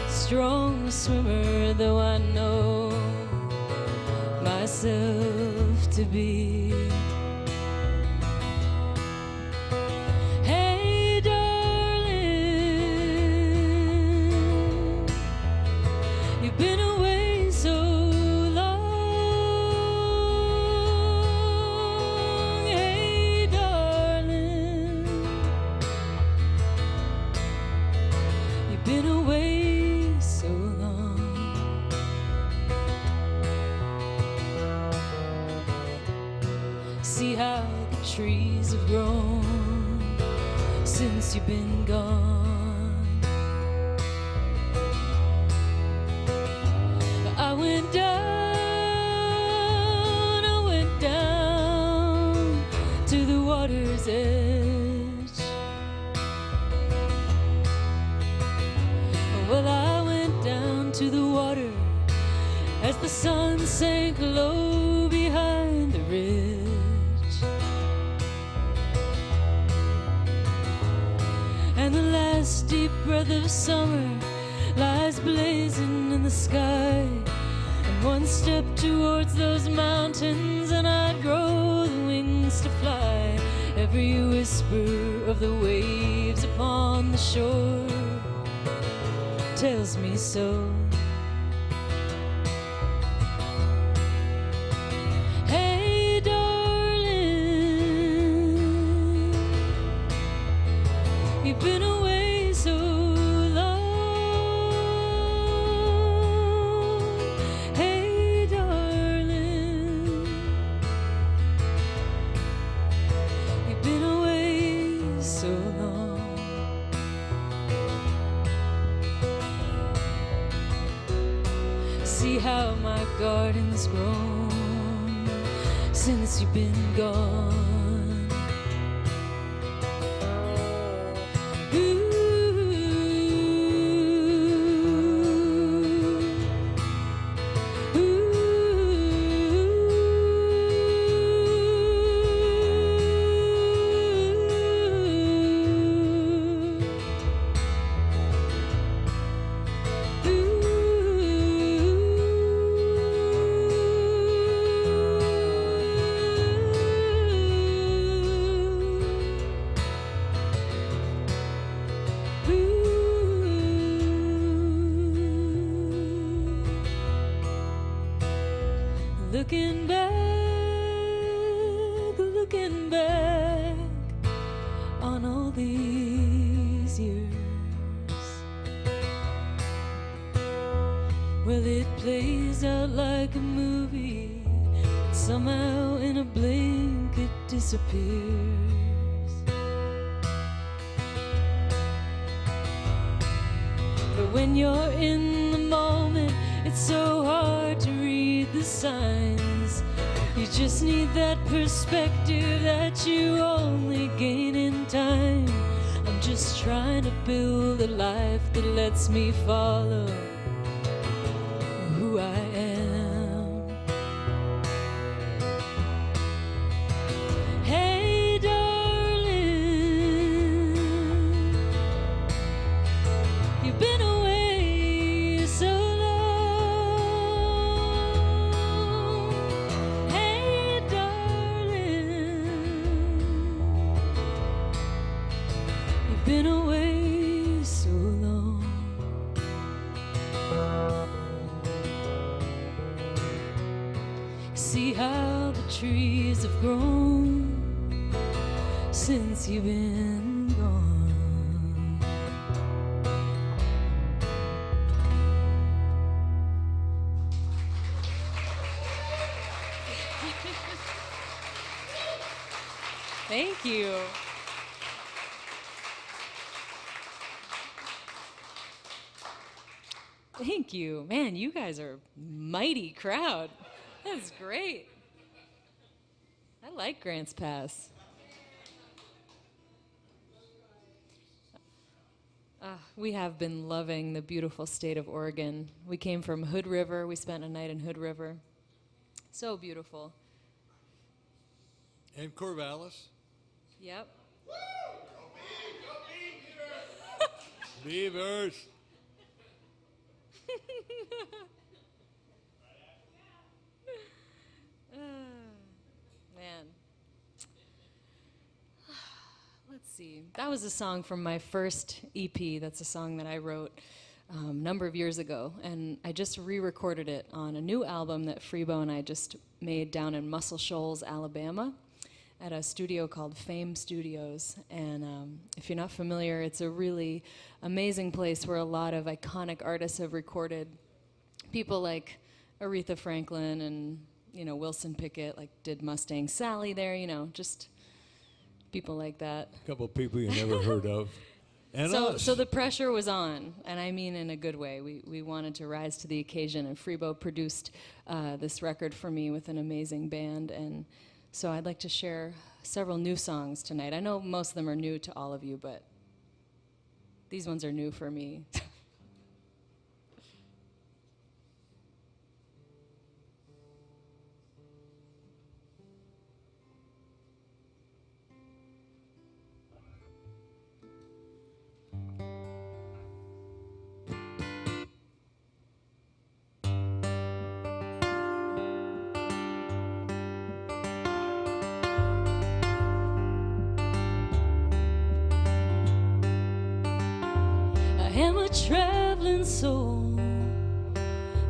Speaker 4: Strong swimmer though I know myself to be. Hey darling, you've been away so long. Hey darling, you've been away so long. See how the trees have grown since you've been gone. I went down to the water's edge. Well, I went down to the water as the sun sank low behind the ridge. And the last deep breath of summer lies blazing in the sky. And one step towards those mountains and I'd grow the wings to fly. Every whisper of the waves upon the shore tells me so. Hey darling, you've been away so long. Hey darling, you've been away so long. See how my garden's grown since you've been gone. looking back on all these years. Well, it plays out like a movie, somehow in a blink it disappears. But when you're in the moment, it's so hard to read the signs. You just need that perspective that you only gain in time. I'm just trying to build a life that lets me follow who I am. Hey, darling, you've been away so long. Hey, darling, you've been away so long. See how the trees have grown since you've been gone.
Speaker 1: Thank you. Thank you. Man, you guys are a mighty crowd. That's great. I like Grants Pass. We have been loving the beautiful state of Oregon. We came from Hood River. We spent a night in Hood River. So beautiful.
Speaker 6: And Corvallis.
Speaker 1: Yep.
Speaker 6: Beavers.
Speaker 1: Man. Let's see. That was a song from my first EP. That's a song that I wrote a number of years ago. And I just re-recorded it on a new album that Freebo and I just made down in Muscle Shoals, Alabama, at a studio called Fame Studios. And if you're not familiar, it's a really amazing place where a lot of iconic artists have recorded. People like Aretha Franklin and, you know, Wilson Pickett, like did Mustang Sally there, you know, just people like that.
Speaker 6: A couple of people you never heard of. And us.
Speaker 1: So the pressure was on, and I mean in a good way. We wanted to rise to the occasion, and Freebo produced this record for me with an amazing band, and so I'd like to share several new songs tonight. I know most of them are new to all of you, but these ones are new for me. Traveling soul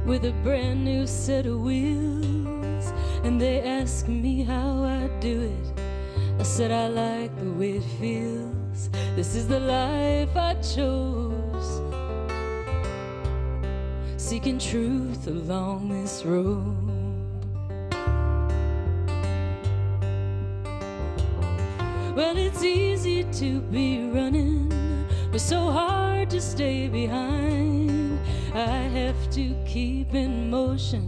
Speaker 1: with a brand new set of wheels, and they ask me how I do it. I said I like the way it feels. This is the life I chose, seeking truth along this road. Well, it's easy to be running, but so hard to stay behind. I have to keep in motion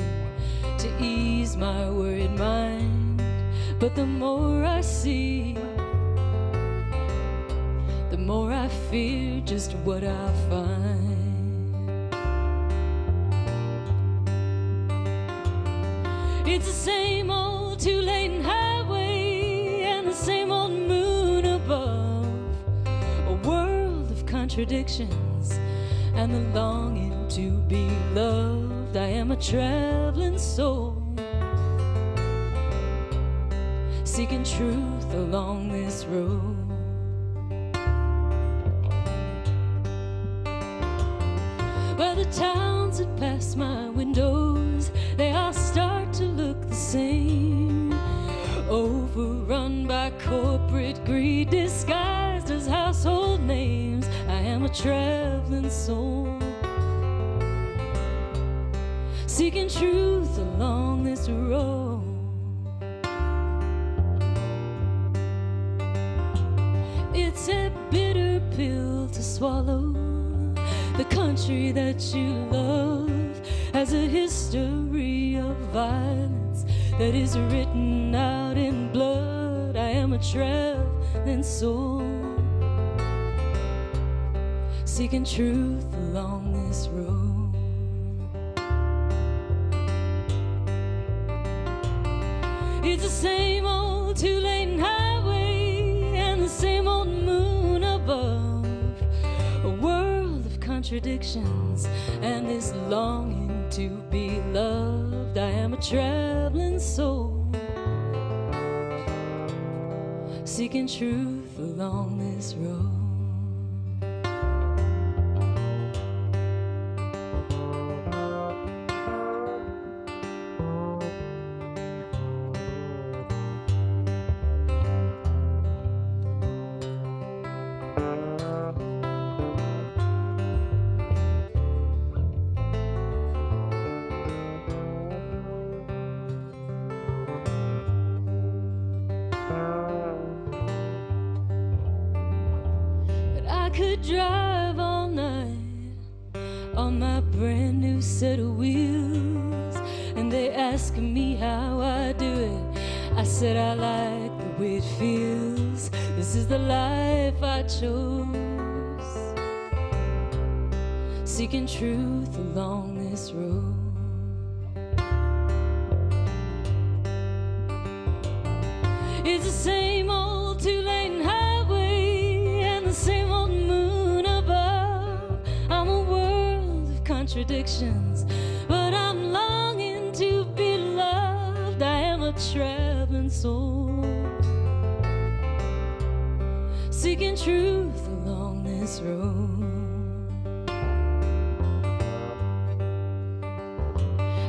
Speaker 1: to ease my worried mind. But the more I see, the more I fear just what I'll find. It's the same old two-lane highway and the same old moon above, a world of contradictions and the longing to be loved. I am a traveling soul, seeking truth along this road. Well, the towns that pass my windows, they all start to look the
Speaker 4: corporate greed disguised as household names. I am a traveling soul, seeking truth along this road. It's a bitter pill to swallow. The country that you love has a history of violence that is written out in blood. I am a traveling soul, seeking truth along this road. It's the same old two-lane highway and the same old moon above. A world of contradictions and this longing to be loved. I am a traveling soul, seeking truth along this road. Drive all night on my brand new set of wheels, and they ask me how I do it. I said I like the way it feels. This is the life I chose, seeking truth along this road. It's the same old two-lane highway and the same old moon above. I'm a world of contradictions, but I'm longing to be loved. I am a traveling soul, seeking truth along this road.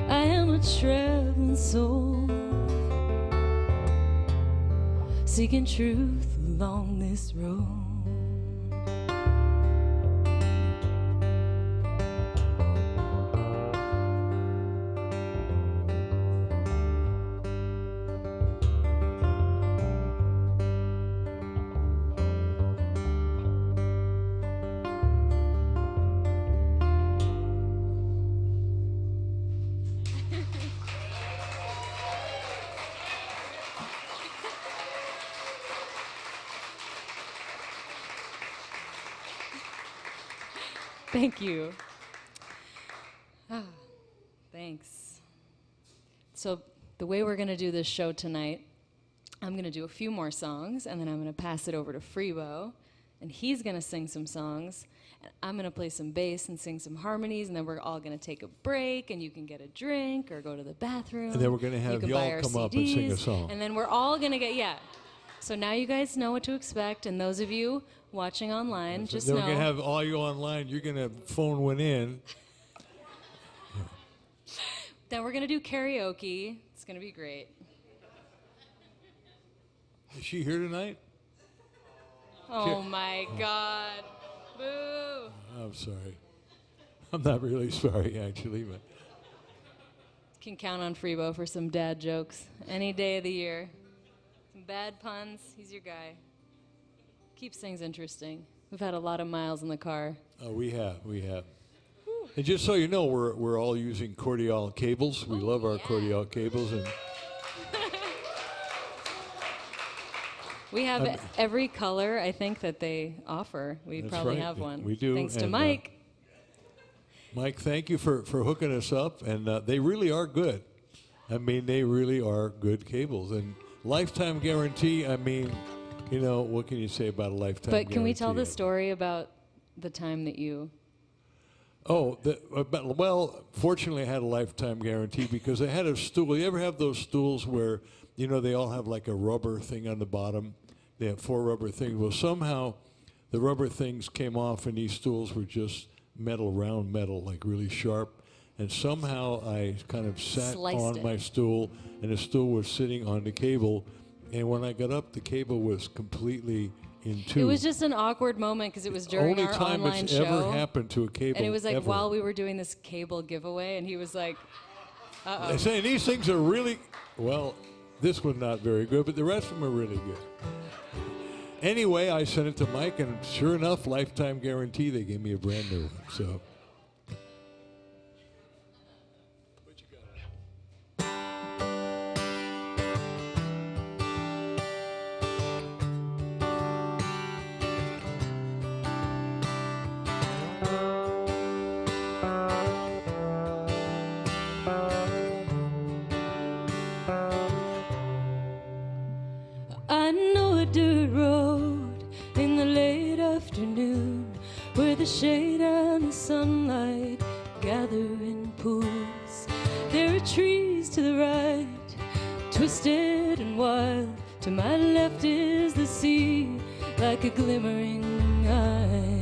Speaker 4: I am a traveling soul, seeking truth along this road. Thank you. Thanks. So the way we're going to do this show tonight, I'm going to do a few more songs, and then I'm going to pass it over to Freebo, and he's going to sing some songs, and I'm going to play some bass and sing some harmonies, and then we're all going to take a break, and you can get a drink or go to the bathroom.
Speaker 6: And then we're going to have y'all come up and sing a song.
Speaker 4: And then we're all going to get, yeah. So now you guys know what to expect, and those of you watching online, just know.
Speaker 6: Then we're going to have all you online, you're going to phone one in.
Speaker 4: Then we're going to do karaoke. It's going to be great.
Speaker 6: Is she here tonight?
Speaker 4: Oh my God. Boo.
Speaker 6: I'm sorry. I'm not really sorry, actually, but.
Speaker 4: Can count on Freebo for some dad jokes any day of the year. Some bad puns. He's your guy. Keeps things interesting. We've had a lot of miles in the car.
Speaker 6: Oh, we have. And just so you know, we're all using cordial cables. We love our cordial cables, and
Speaker 4: we have every color I think that they offer. We probably have one.
Speaker 6: We do.
Speaker 4: Thanks to Mike.
Speaker 6: Mike, thank you for hooking us up, and they really are good. I mean, they really are good cables, and lifetime guarantee. I mean, you know, what can you say about a lifetime guarantee?
Speaker 4: But can we tell the story about the time that you...
Speaker 6: Oh, well, fortunately I had a lifetime guarantee because I had a stool. You ever have those stools where, you know, they all have like a rubber thing on the bottom? They have 4 rubber things. Well, somehow the rubber things came off and these stools were just metal, round metal, like really sharp. And somehow I kind of sat on my stool, and the stool was sitting on the cable, And when I got up, the cable was completely in two.
Speaker 4: It was just an awkward moment because it was during
Speaker 6: Only
Speaker 4: our
Speaker 6: time
Speaker 4: online
Speaker 6: it's
Speaker 4: show.
Speaker 6: ever happened to a cable.
Speaker 4: And it was like
Speaker 6: ever.
Speaker 4: while we were doing this cable giveaway, and he was like, uh-oh.
Speaker 6: They say these things are really, well, this was not very good, but the rest of them are really good. Anyway, I sent it to Mike, and sure enough, lifetime guarantee, they gave me a brand new one. So. What you got?
Speaker 4: I know a dirt road in the late afternoon where the shade and the sunlight gather in pools. There are trees to the right, twisted and wild. To my left is the sea like a glimmering eye.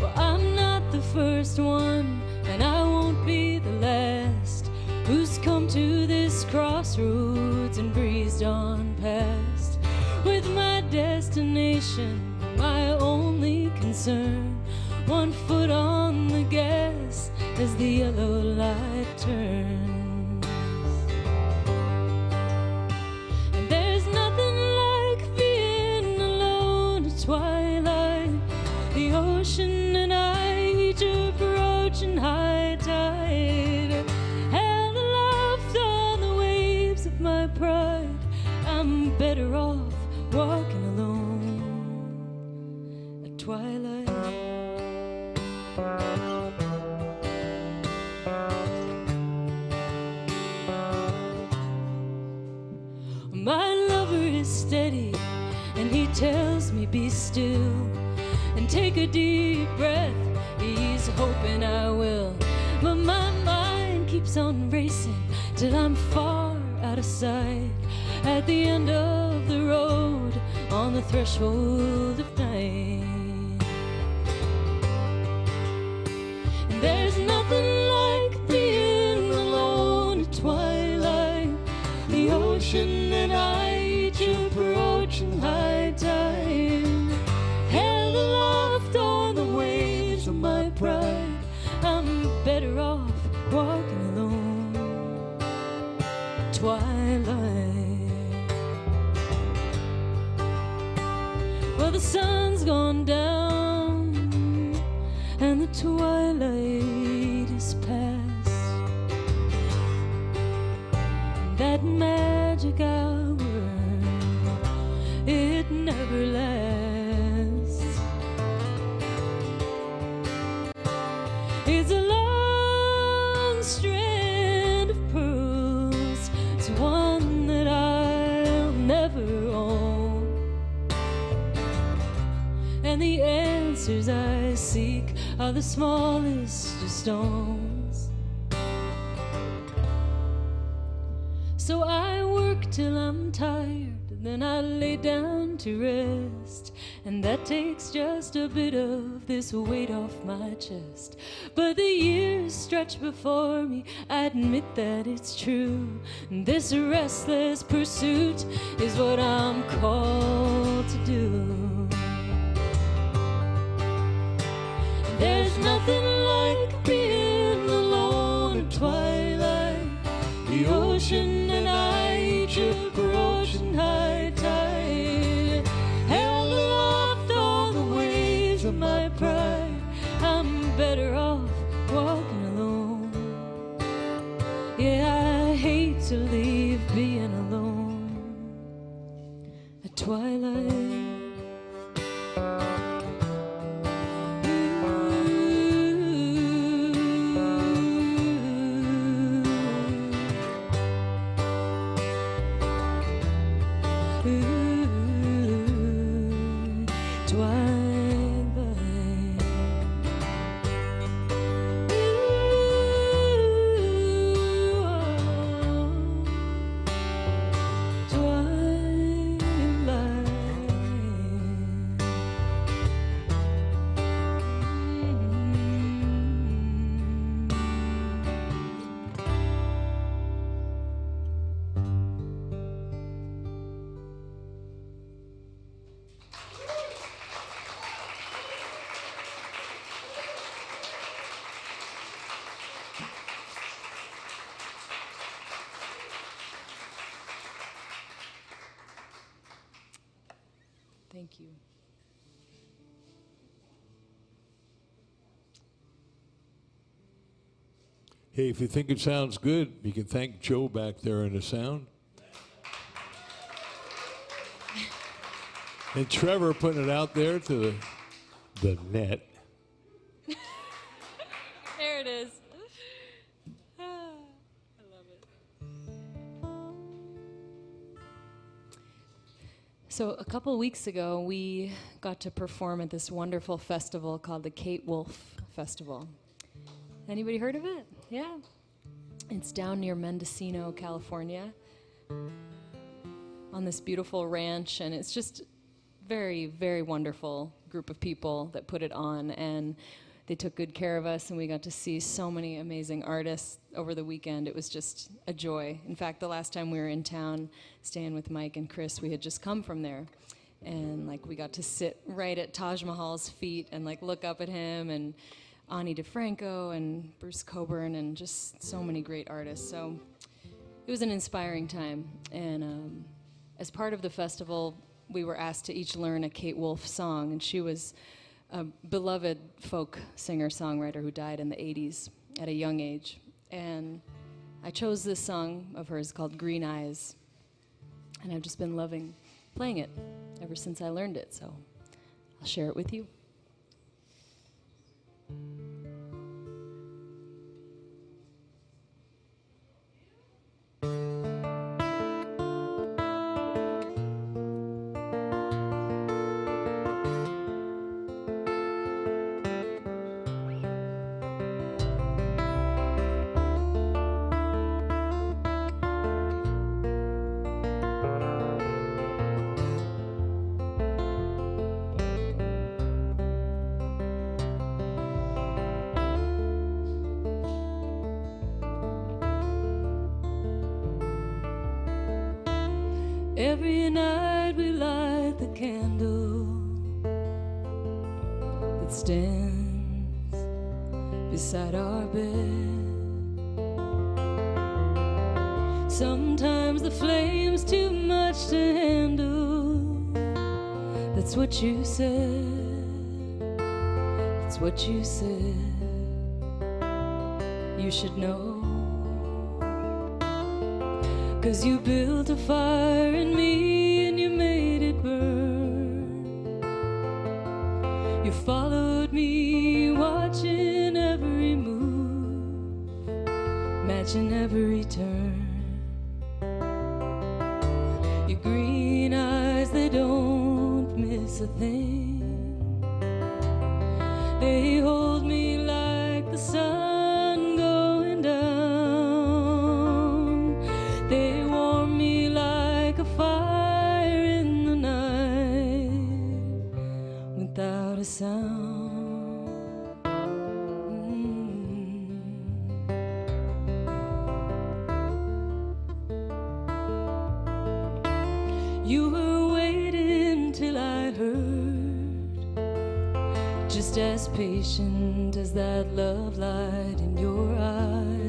Speaker 4: Well, I'm not the first one, and I won't be the last who's come to this crossroads and breezed on past, with my destination my only concern. One foot on the gas as the yellow light turns. And there's nothing like being alone at twilight. The ocean and I each approaching high tide. Held aloft on the waves of my pride. I'm better off walking alone at twilight. My lover is steady, and he tells me be still and take a deep breath. He's hoping I will, but my mind keeps on racing till I'm far out of sight, at the end of the road, on the threshold of night. And there's nothing like being alone at twilight. The ocean and I each approaching high tide. Held aloft on the waves of my pride. I'm better off walking alone at twilight. Well, the sun's gone down and the twilight is past. That magic hour, it never lasts. It's a long strand of pearls. It's one that I'll never own. And the answers I seek are the smallest of stones. So I work till I'm tired, then I lay down to rest, and that takes just a bit of this weight off my chest. But the years stretch before me, I admit that it's true. This restless pursuit is what I'm called to do. There's nothing like being alone at twilight. The ocean and I each approaching high tide. Held aloft on the waves of my pride. I'm better off walking alone. Yeah, I hate to leave being alone at twilight.
Speaker 6: Hey, if you think it sounds good, you can thank Joe back there in the sound. And Trever putting it out there to the net.
Speaker 4: There it is. I love it. So a couple of weeks ago, we got to perform at this wonderful festival called the Kate Wolf Festival. Anybody heard of it? Yeah. It's down near Mendocino, California, on this beautiful ranch, and it's just very, very wonderful group of people that put it on, and they took good care of us, and we got to see so many amazing artists over the weekend. It was just a joy. In fact, the last time we were in town staying with Mike and Chris, we had just come from there, and like we got to sit right at Taj Mahal's feet and like look up at him, and Ani DeFranco and Bruce Coburn and just so many great artists. So it was an inspiring time, and as part of the festival, we were asked to each learn a Kate Wolf song, and she was a beloved folk singer-songwriter who died in the 80s at a young age. And I chose this song of hers called Green Eyes, and I've just been loving playing it ever since I learned it, so I'll share it with you. Every night we light the candle that stands beside our bed. Sometimes the flame's too much to handle. That's what you said. That's what you said. You should know. 'Cause you built a fire in me and you made it burn. You followed me, watching every move, matching every turn. Your green eyes, they don't miss a thing. They hold me like the sun going down. They warm me like a fire in the night without a sound. You were waiting till I heard, just as patient as that love light in your eyes.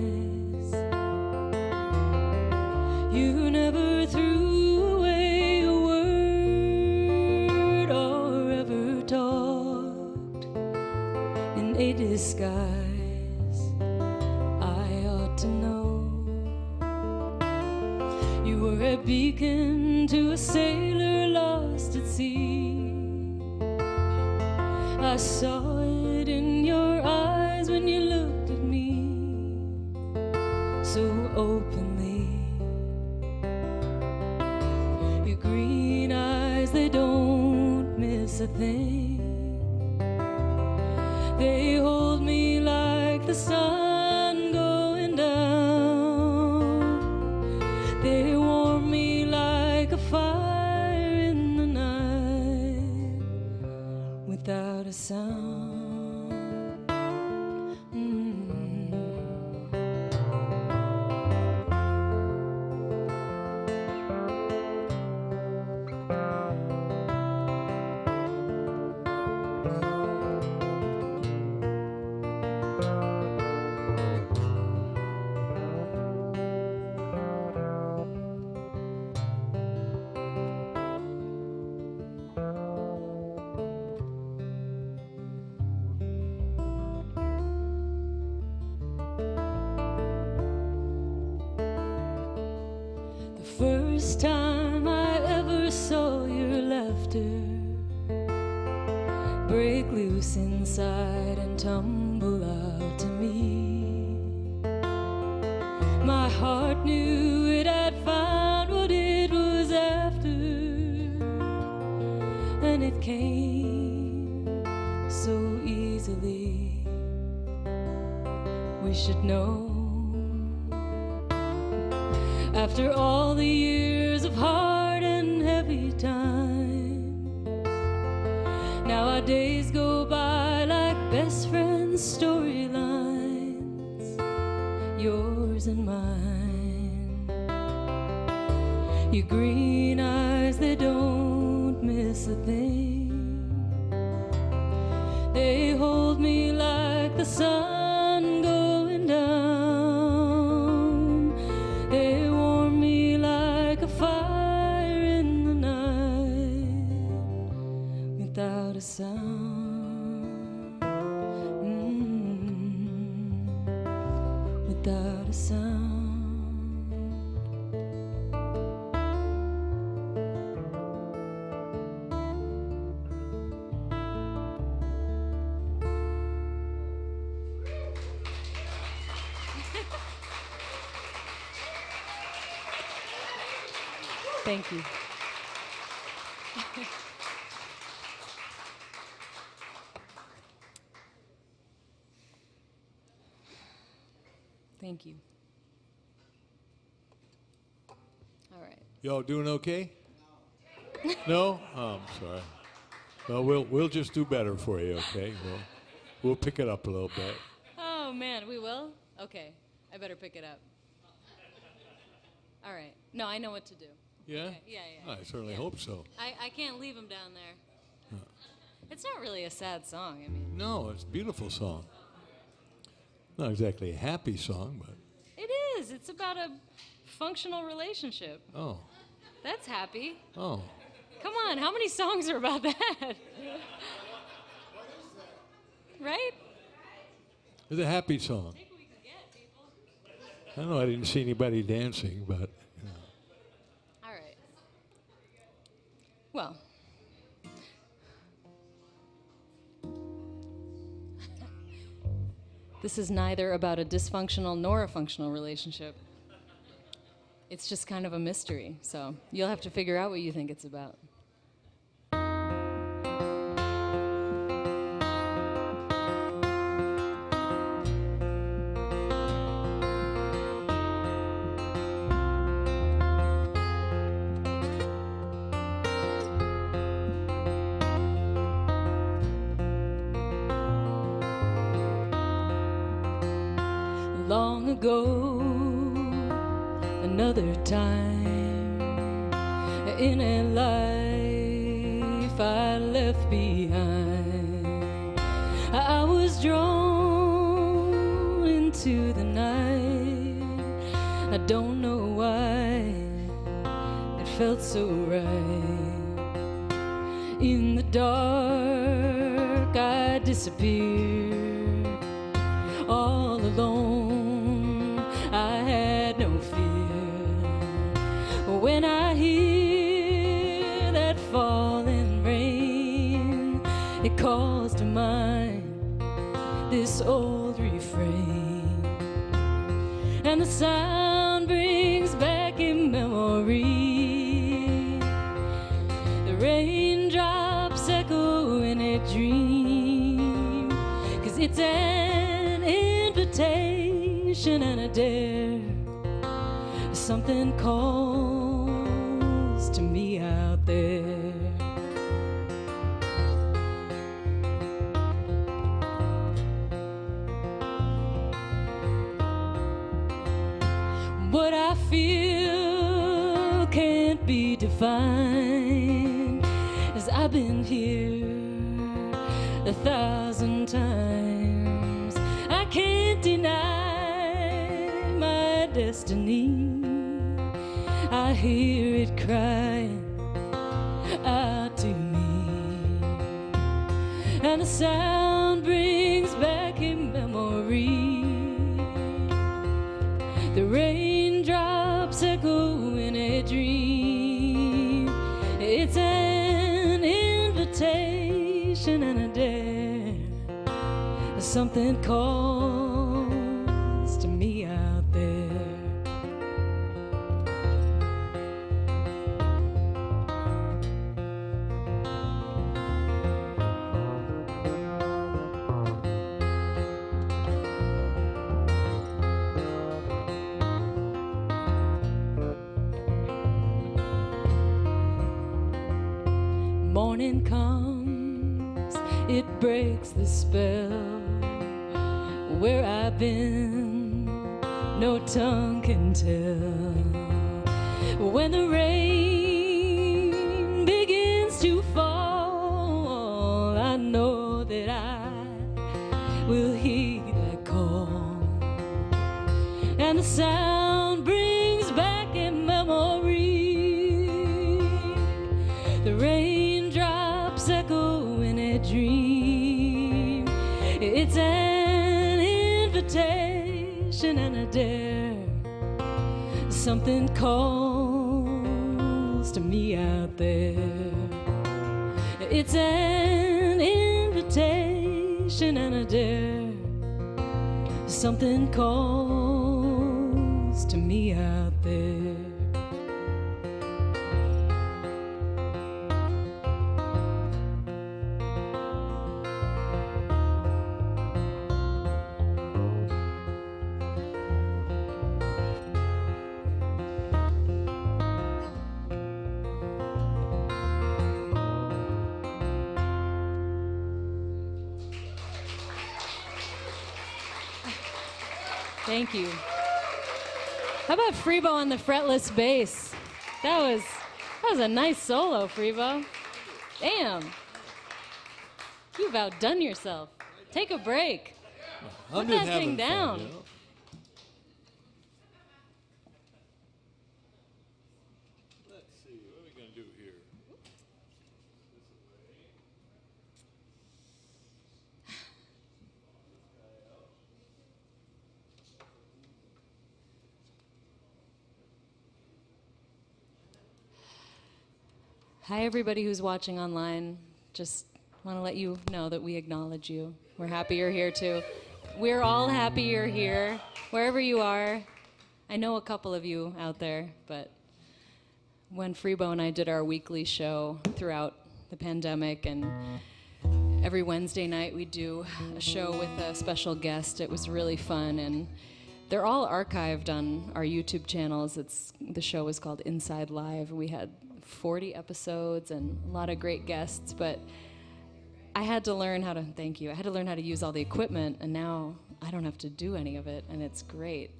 Speaker 4: You never threw away a word or ever talked in a disguise. I ought to know. You were a beacon to a sailor lost at sea. I saw it in your eyes when you looked at me so openly. Your green eyes, they don't miss a thing. They hold me like the sun going down. They warm me like a fire in the night without a sound. first time I ever saw your laughter break loose inside and tumble out to me, my heart knew it had found what it was after, and it came so easily. We should know, after all the years of hard and heavy times, now our days go by like best friends' storylines, yours and mine. Your green eyes, they don't miss a thing. They hold me like the sun going down. They warm me like a fire in the night without a sound. Without a sound. Thank you. Thank you. All right.
Speaker 6: Y'all doing okay? No? Oh, I'm sorry. Well, we'll just do better for you, okay? We'll pick it up a little bit.
Speaker 4: Oh, man, we will? Okay. I better pick it up. All right. No, I know what to do.
Speaker 6: Yeah?
Speaker 4: Okay. Yeah.
Speaker 6: I certainly hope so.
Speaker 4: I can't leave him down there. It's not really a sad song. I mean,
Speaker 6: No, it's a beautiful song. Not exactly a happy song, but
Speaker 4: it is. It's about a functional relationship.
Speaker 6: oh,
Speaker 4: That's happy.
Speaker 6: oh.
Speaker 4: Come on, how many songs are about that? Right?
Speaker 6: It's a happy song.
Speaker 4: Take what we can get, people.
Speaker 6: I know I didn't see anybody dancing, but you know.
Speaker 4: All right. Well. This is neither about a dysfunctional nor a functional relationship. It's just kind of a mystery, so you'll have to figure out what you think it's about. Long ago, another time in a life I left behind, I was drawn into the night. I don't know why it felt so right. In the dark I disappeared, all alone, I had no fear. When I hear that falling rain, it calls to mind this old refrain, and the sound brings back a memory. The raindrops echo in a dream, 'cause it's an invitation and a dare. Something calls to me out there. What I feel can't be defined, as I've been here 1,000 times. I can't deny my destiny. I hear it crying out to me, and the sound brings back a memory. The raindrops echo in a dream. invitation and a dare. Something calls to me out there. Morning comes, it breaks the spell. Where I've been, no tongue can tell. When the rain begins to fall, I know that I will heed that call. And the sound brings back a memory. The raindrops echo in a dream. It's an invitation and a dare. Something calls to me out there. It's an invitation and a dare. Something calls to me out there. Thank you. How about Freebo on the fretless bass? That was a nice solo, Freebo. Damn. You've outdone yourself. Take a break. Put that thing down.
Speaker 6: Fun, you know? Let's see, what are we going to do here?
Speaker 4: Hi, everybody who's watching online. Just want to let you know that we acknowledge you. We're happy you're here, too. We're all happy you're here, wherever you are. I know a couple of you out there, but when Freebo and I did our weekly show throughout the pandemic, and every Wednesday night we do a show with a special guest, it was really fun, and they're all archived on our YouTube channels. The show is called Inside Live. We had 40 episodes and a lot of great guests, but I had to learn how to, thank you, I had to learn how to use all the equipment, and now I don't have to do any of it, and it's great.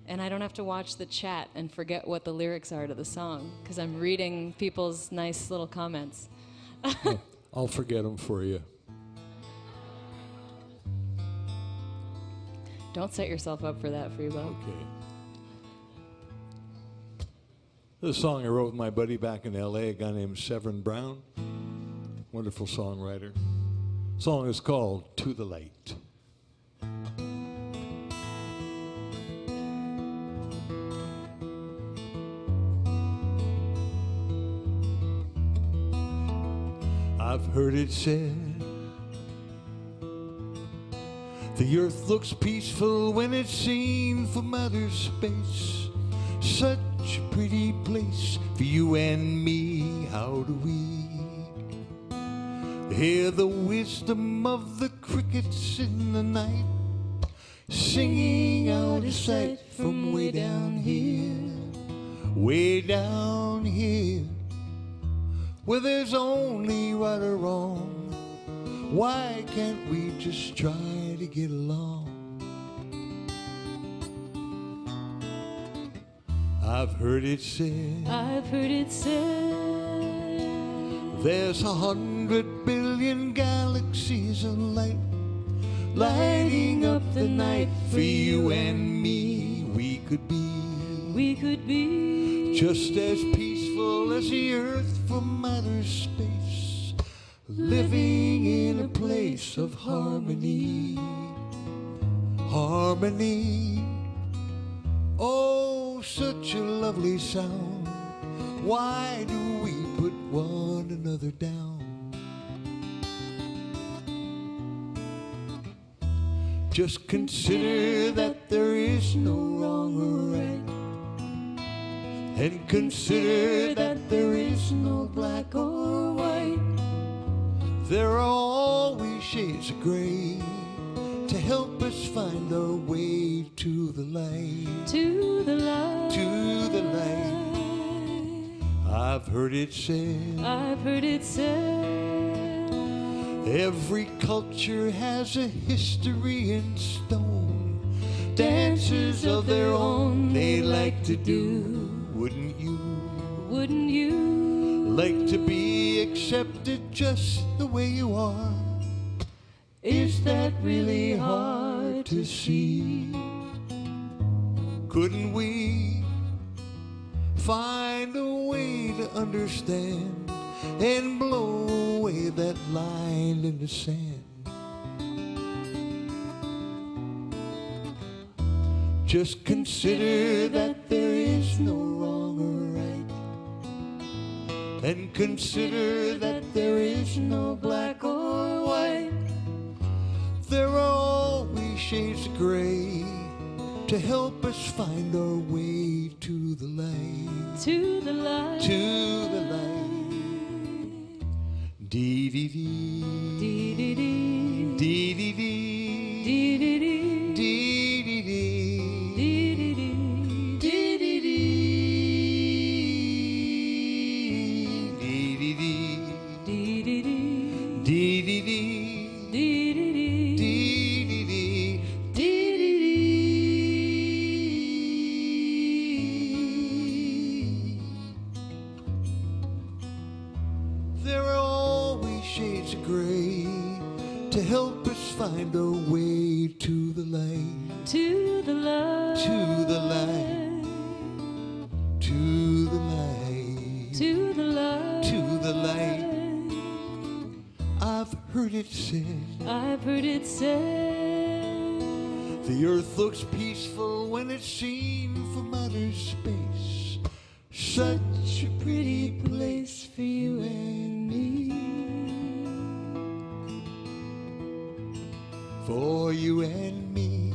Speaker 4: And I don't have to watch the chat and forget what the lyrics are to the song, because I'm reading people's nice little comments.
Speaker 6: I'll forget them for you.
Speaker 4: Don't set yourself up for that, Freebo.
Speaker 6: Okay. This is a song I wrote with my buddy back in L.A., a guy named Severin Brown. Wonderful songwriter. The song is called To the Light. I've heard it said the earth looks peaceful when it's seen from outer space. Such a pretty place for you and me. How do we hear the wisdom of the crickets in the night, singing out of sight from way down here, way down here, where there's only right or wrong? Why can't we just try to get along? I've heard it said there's 100 billion galaxies of light, lighting up the night for you and me. We could be just as peaceful as the earth from outer space, living in a place of harmony. Harmony. Oh, such a lovely sound. Why do we put one another down? Just consider that there is no wrong or right. And consider that there is no black or white. There are always shades of gray to help us find our way to the light.
Speaker 4: To the light.
Speaker 6: To the light. I've heard it said.
Speaker 4: I've heard it said.
Speaker 6: Every culture has a history in stone. Dances of their own they like to do. Wouldn't you?
Speaker 4: Wouldn't you?
Speaker 6: Like to be accepted just the way you are?
Speaker 4: Is that really hard to see?
Speaker 6: Couldn't we find a way to understand and blow away that line in the sand? Just consider that there is no wrong or right. And consider that there is no black or white. There are always shades of gray to help us find our way to the light.
Speaker 4: To the light.
Speaker 6: To the light. Dee dee dee.
Speaker 4: Dee dee dee.
Speaker 6: Dee dee dee.
Speaker 4: Dee dee dee.
Speaker 6: Dee dee dee.
Speaker 4: Dee dee dee. Dee dee dee.
Speaker 6: Dee dee dee.
Speaker 4: Dee dee dee.
Speaker 6: Dee dee dee.
Speaker 4: Dee dee dee.
Speaker 6: There are always shades of gray to help us find our way to the light.
Speaker 4: To the light.
Speaker 6: To the light. To the light.
Speaker 4: To the light.
Speaker 6: To the light. I've heard it said.
Speaker 4: I've heard it said.
Speaker 6: The earth looks peaceful when it's seen from outer space. Such a pretty place for you and me. For you and me.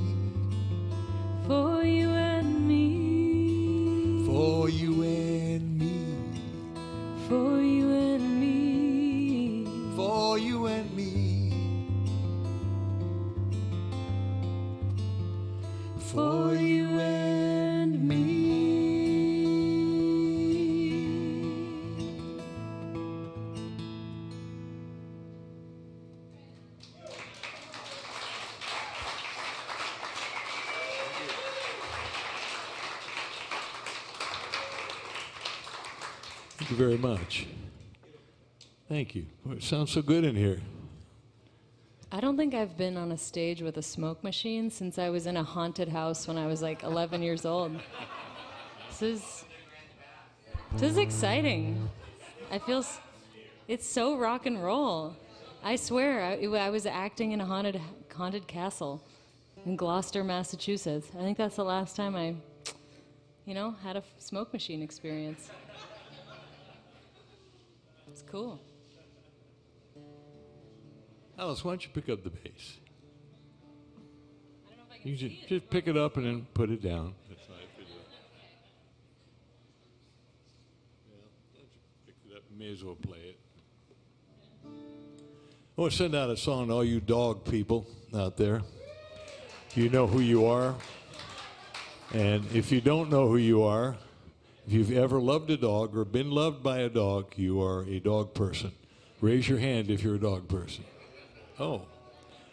Speaker 4: For you and me.
Speaker 6: For you and me.
Speaker 4: For you and me.
Speaker 6: For you and me. For you and me. Thank you very much. Thank you. Boy, it sounds so good in here.
Speaker 1: I don't think I've been on a stage with a smoke machine since I was in a haunted house when I was like 11 years old. This is exciting. I feel it's so rock and roll. I swear, I was acting in a haunted castle in Gloucester, Massachusetts. I think that's the last time I, had a smoke machine experience. It's cool.
Speaker 6: Alice, why don't you pick up the bass?
Speaker 1: I don't know if I can
Speaker 6: You
Speaker 1: see it.
Speaker 6: just pick it up and then put it down. That's fine. Pick it up. May as well play it. I want to send out a song to all you dog people out there. You know who you are. And if you don't know who you are, if you've ever loved a dog or been loved by a dog, you are a dog person. Raise your hand if you're a dog person. Oh,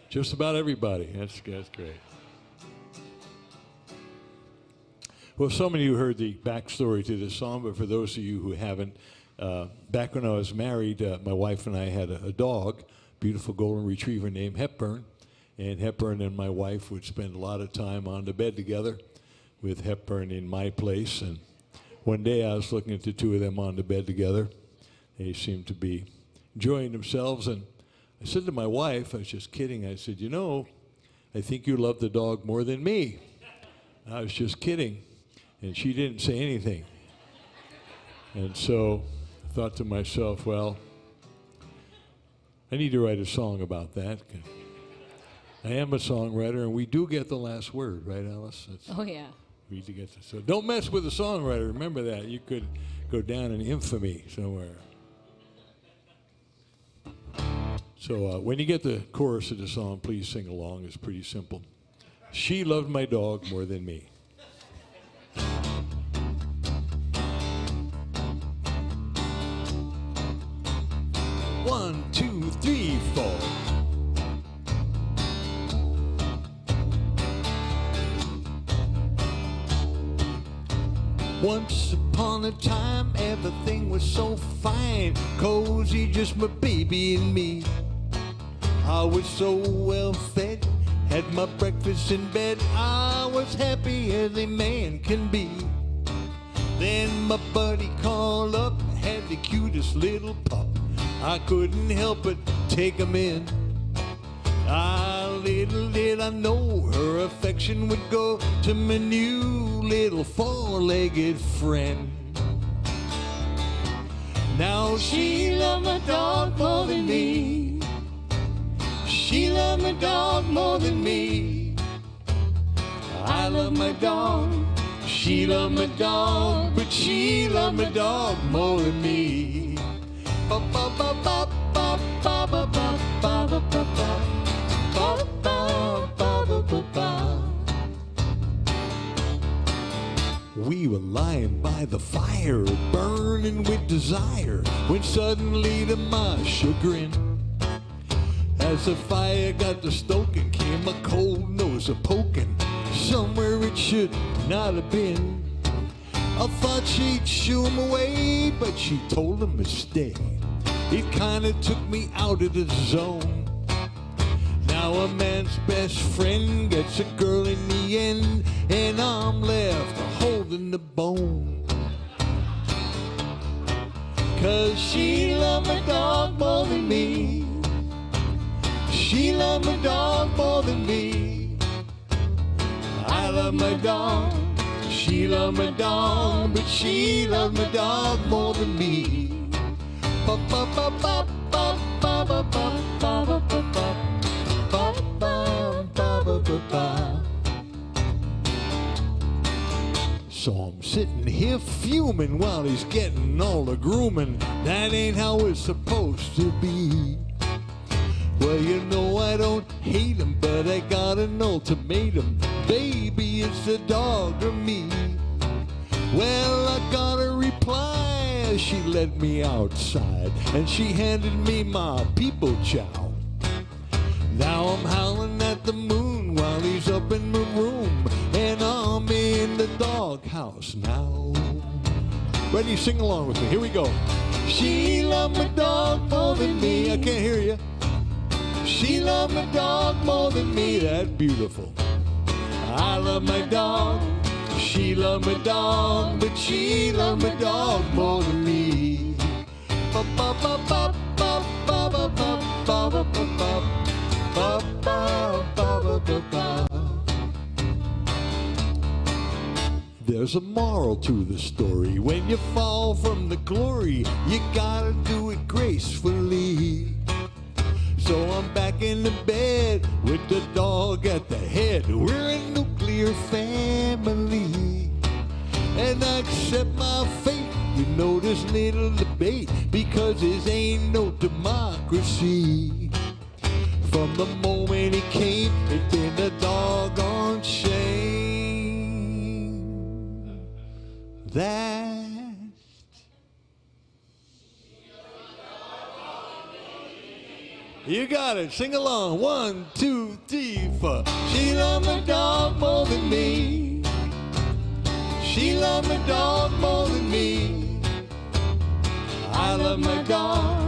Speaker 6: just about everybody. That's great. Well, some of you heard the backstory to this song, but for those of you who haven't, back when I was married, my wife and I had a dog, beautiful golden retriever named Hepburn. And Hepburn and my wife would spend a lot of time on the bed together with Hepburn in my place. And one day I was looking at the two of them on the bed together. They seemed to be enjoying themselves. And I said to my wife, I was just kidding, I said, I think you love the dog more than me. I was just kidding. And she didn't say anything. And so I thought to myself, well, I need to write a song about that. I am a songwriter, and we do get the last word, right, Alice?
Speaker 4: Oh, yeah.
Speaker 6: We do get this. So don't mess with the songwriter. Remember that. You could go down in infamy somewhere. So when you get the chorus of the song, please sing along. It's pretty simple. She loved my dog more than me. 1, 2, 3, 4. Once upon a time, everything was so fine, cozy, just my baby and me. I was so well fed, had my breakfast in bed. I was happy as a man can be. Then my buddy called up, had the cutest little pup. I couldn't help but take him in. Little did I know her affection would go to my new little four-legged friend. Now she loved my dog more than me. She loved my dog more than me. I love my dog. She loved my dog, but she loved my dog more than me. Ba ba ba ba ba ba ba ba ba ba ba ba. We were lying by the fire, burning with desire, when suddenly to my chagrin, as the fire got to stoking, came a cold nose a poking somewhere it should not have been. I thought she'd shoo him away, but she told him to stay. It kinda took me out of the zone. Now a man's best friend gets a girl in the end, and I'm left holding the bone. 'Cause she loved my dog more than me. She loved my dog more than me. I love my dog. She loved my dog, but she loved my dog more than me. Ba ba ba ba ba ba ba ba ba ba ba ba. So I'm sitting here fuming while he's getting all the grooming. That ain't how it's supposed to be. Well, you know I don't hate him, but I got an ultimatum. Baby, it's the dog or me. Well, I got a reply as she led me outside, and she handed me my people chow. Now I'm howling at the moon while he's up in my room, and I'm in the doghouse now. Ready? Sing along with me. Here we go. She loved my dog more than me. I can't hear you. She loved my dog more than me. That's beautiful. I love my dog. She loved my dog, but she loved my dog more than me. Ba ba ba ba ba ba ba ba ba ba ba ba. Ba, ba, ba, ba, ba, ba. There's a moral to the story. When you fall from the glory, you gotta do it gracefully. So I'm back in the bed with the dog at the head. We're a nuclear family, and I accept my fate. You know this little debate, because this ain't no democracy. From the moment he came, it's been a doggone shame that you got it. Sing along. 1, 2, 3, 4. She loved my dog more than me. She loved my dog more than me. I love my dog.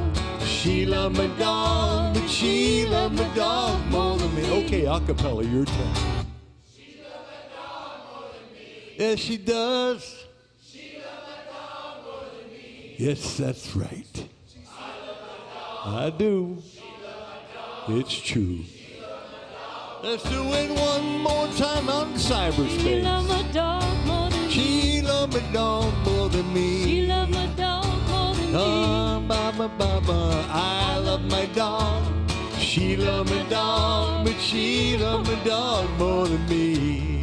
Speaker 6: She loved my dog, but she loved my dog more than me. Okay, acapella, your turn. She loved my dog more than me. Yes, she does. She loved my dog more than me. Yes, that's right. I love my dog. I do. She loved my dog. It's true. She loved my dog. Let's do it one more time on cyberspace.
Speaker 4: She loved my dog more than me.
Speaker 6: She loved my dog more than me.
Speaker 4: She loved my dog more than me.
Speaker 6: Ba, ba, ba, ba. I love my dog. She loved my dog, but she loved my dog more than me.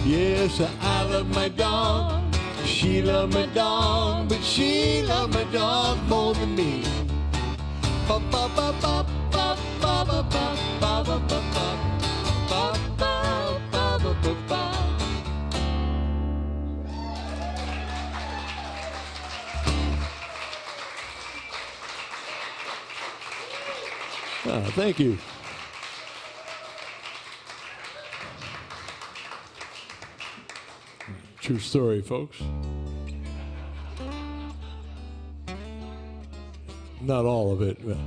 Speaker 6: Yes, I love my dog. She loved my dog, but she loved my dog more than me. Ba ba ba ba ba ba ba ba ba ba ba ba ba ba ba ba ba. Thank you. True story, folks. Not all of it. But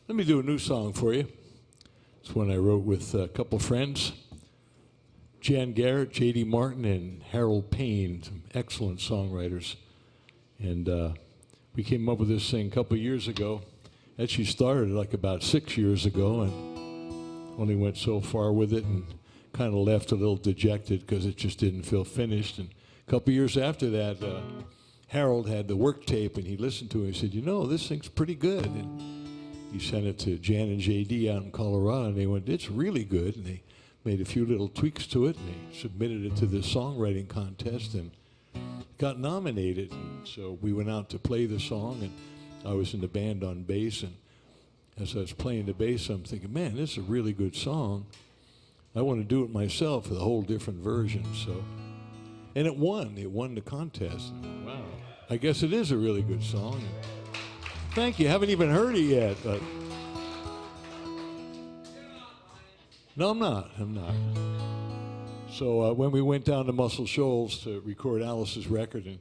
Speaker 6: let me do a new song for you. It's one I wrote with a couple friends. Jan Garrett, J.D. Martin, and Harold Payne, some excellent songwriters. And we came up with this thing a couple years ago. Actually started like about 6 years ago and only went so far with it and kind of left a little dejected because it just didn't feel finished. And a couple years after that, Harold had the work tape and he listened to it and he said, you know, this thing's pretty good. And he sent it to Jan and J.D. out in Colorado and they went, it's really good. And they made a few little tweaks to it, and they submitted it to the songwriting contest and got nominated. And so we went out to play the song, and I was in the band on bass, and as I was playing the bass, I'm thinking, man, this is a really good song. I want to do it myself with a whole different version. So, and it won the contest. Wow, I guess it is a really good song. Thank you. Haven't even heard it yet, but no, I'm not. So when we went down to Muscle Shoals to record Alice's record, and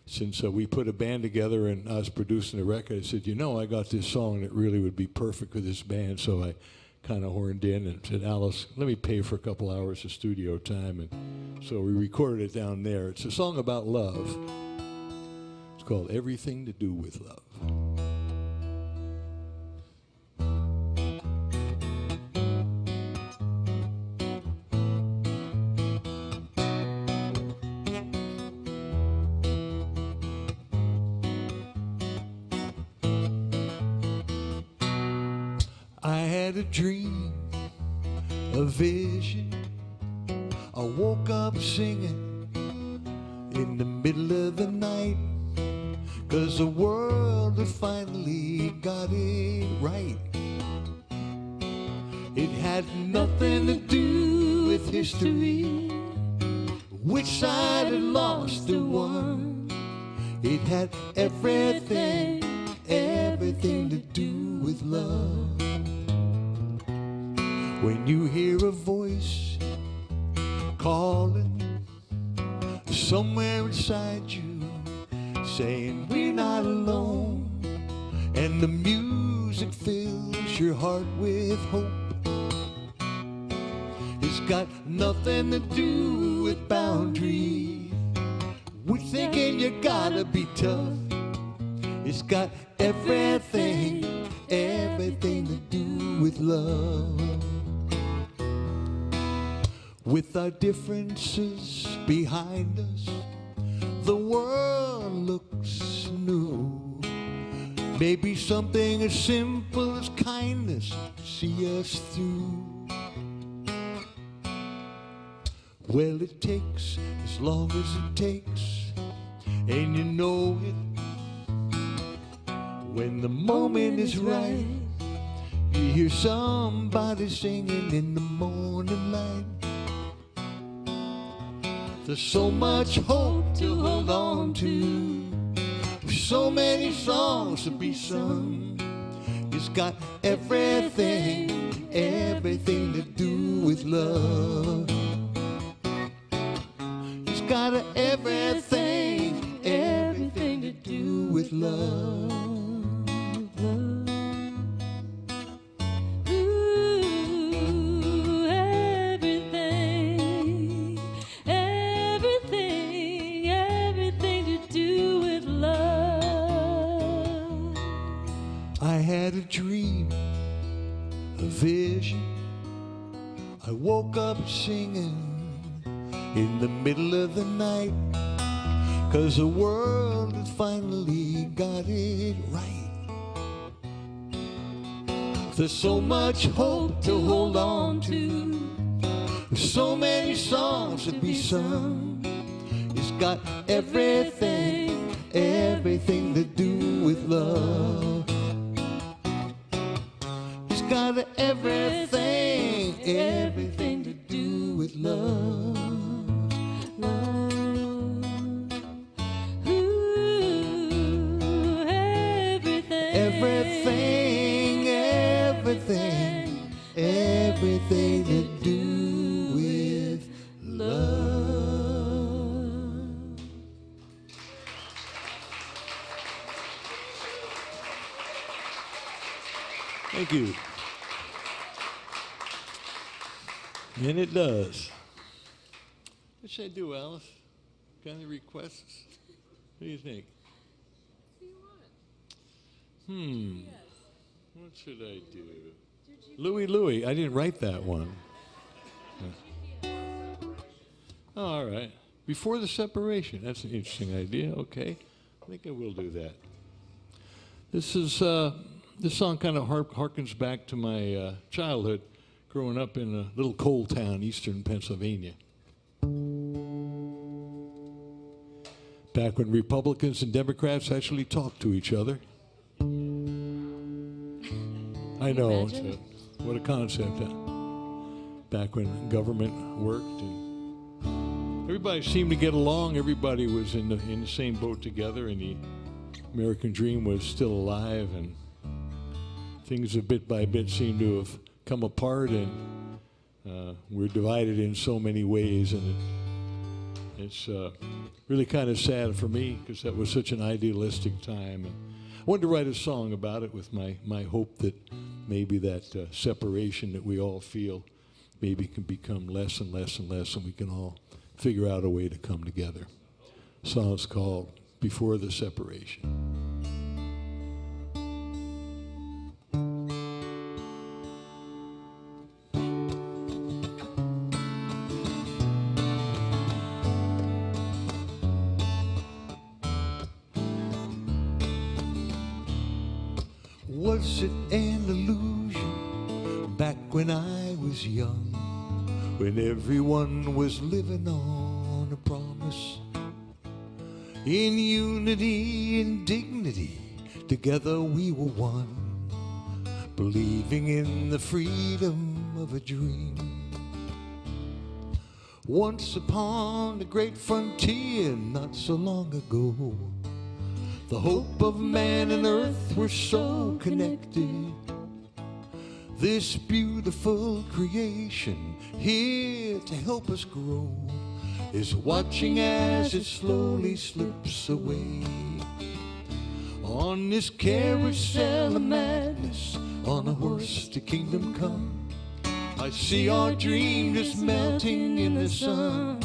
Speaker 6: since we put a band together and I was producing the record, I said, you know, I got this song that really would be perfect with this band. So I kind of horned in and said, Alice, let me pay for a couple hours of studio time. And so we recorded it down there. It's a song about love. It's called Everything to Do with Love. A dream, a vision. I woke up singing in the middle of the night, 'cause the world had finally got it right. It had nothing to do with history, which side had lost or won. It had everything to do with love. When you hear a voice calling somewhere inside you, saying we're not alone, and the music fills your heart with hope, it's got nothing to do with boundaries, with thinking you gotta be tough. It's got everything to do with love. With our differences behind us, the world looks new. Maybe something as simple as kindness to see us through. Well, it takes as long as it takes, and you know it. When the moment is right, you hear somebody singing in the morning light. There's so much hope to hold on to, so many songs to be sung. It's got everything to do with love. It's got everything to do with love. A dream, a vision. I woke up singing in the middle of the night, 'cause the world had finally got it right. There's so much hope to hold on to, there's so many songs to be sung. It's got everything, everything to do with love. It's got everything, everything to do with love. Everything, everything, everything to do with love. Thank you. And it does. What should I do, Alice? Got any requests? What do you think? What should I do? Louie. I didn't write that one. Oh, all right. Before the separation. That's an interesting idea. Okay. I think I will do that. This is this song kind of harkens back to my childhood, growing up in a little coal town, eastern Pennsylvania. Back when Republicans and Democrats actually talked to each other. I know, what a concept. Back when government worked and everybody seemed to get along, everybody was in the same boat together, and the American dream was still alive, and things bit by bit seem to have come apart, and we're divided in so many ways, and it's really kind of sad for me because that was such an idealistic time. And I wanted to write a song about it with my hope that maybe that separation that we all feel maybe can become less and less and less, and we can all figure out a way to come together. The song's called Before the Separation. Was it an illusion back when I was young, when everyone was living on a promise? In unity and dignity, together we were one, believing in the freedom of a dream. Once upon the great frontier, not so long ago, the hope of man and earth were so connected. This beautiful creation here to help us grow is watching as it slowly slips away. On this carousel of madness, on a horse to kingdom come, I see our dream just melting in the sun.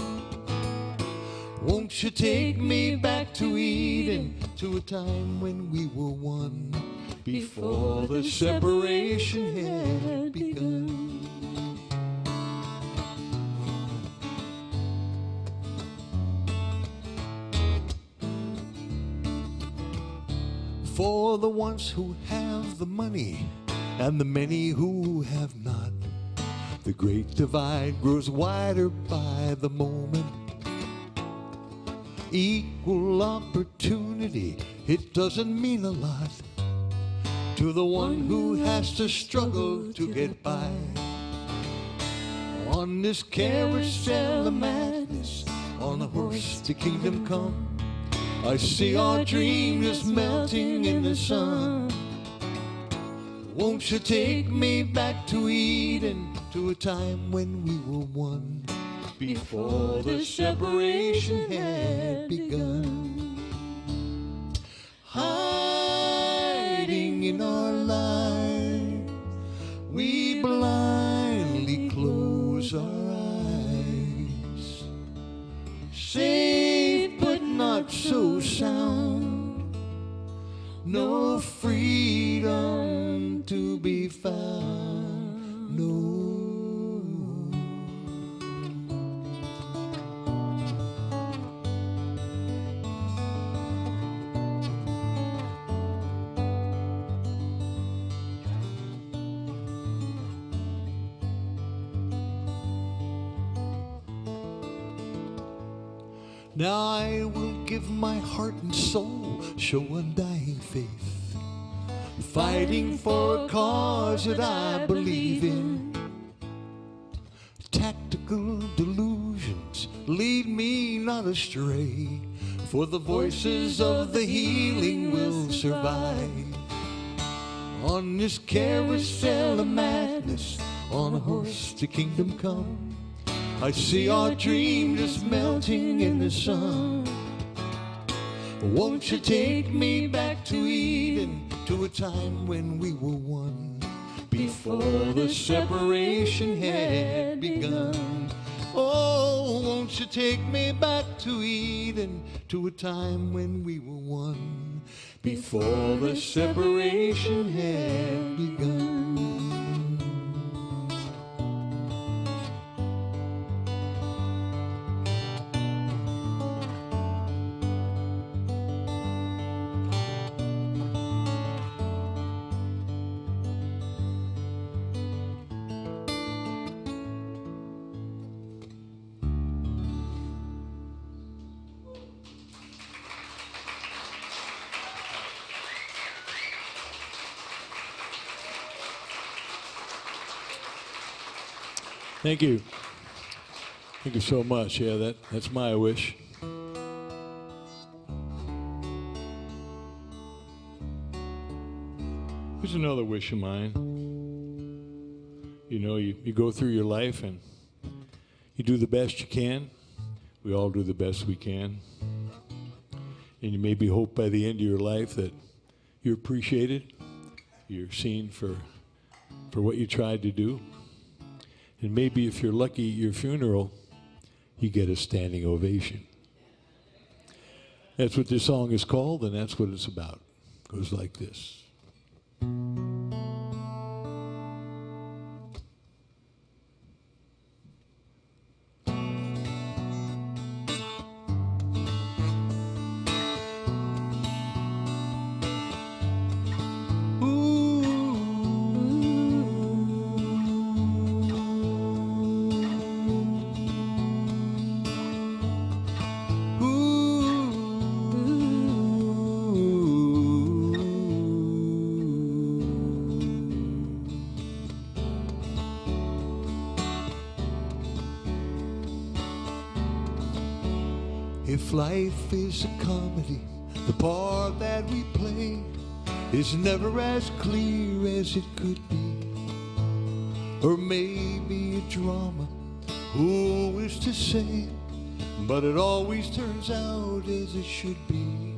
Speaker 6: Won't you take me back to Eden, to a time when we were one, before the separation had begun? For the ones who have the money and the many who have not, the great divide grows wider by the moment. Equal opportunity, it doesn't mean a lot to the one who has to struggle to get by. On this carousel of madness, on a horse to kingdom come, I see our dream just melting in the sun. Won't you take me back to Eden, to a time when we were one, before the separation had begun? Hiding in our lives, we blindly close our eyes. Safe but not so sound, no freedom to be found, no. Now I will give my heart and soul, show undying faith, fighting for a cause that I believe in. Tactical delusions lead me not astray, for the voices of the healing will survive. On this carousel of madness, on a horse to kingdom come, I see our dream just melting in the sun. Won't you take me back to Eden, to a time when we were one, before the separation had begun? Oh, won't you take me back to Eden, to a time when we were one, before the separation had begun? Thank you. Thank you so much. Yeah, that's my wish. Here's another wish of mine. You know, you go through your life and you do the best you can. We all do the best we can. And you maybe hope by the end of your life that you're appreciated, you're seen for what you tried to do. And maybe if you're lucky at your funeral, you get a standing ovation. That's what this song is called, and that's what it's about. It goes like this. If life is a comedy, the part that we play is never as clear as it could be. Or maybe a drama, who is to say? But it always turns out as it should be.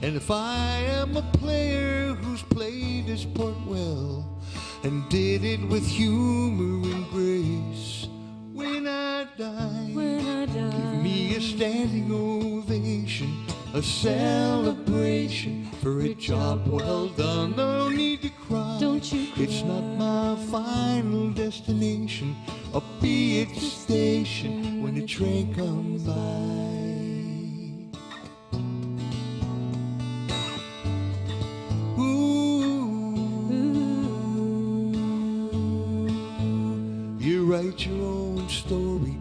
Speaker 6: And if I am a player who's played his part well and did it with humor and grace, when I die, give me a standing ovation, a celebration for a job well done. No need to cry,
Speaker 4: Don't you cry.
Speaker 6: It's not my final destination. I'll be at the station when the train comes by. You write your own story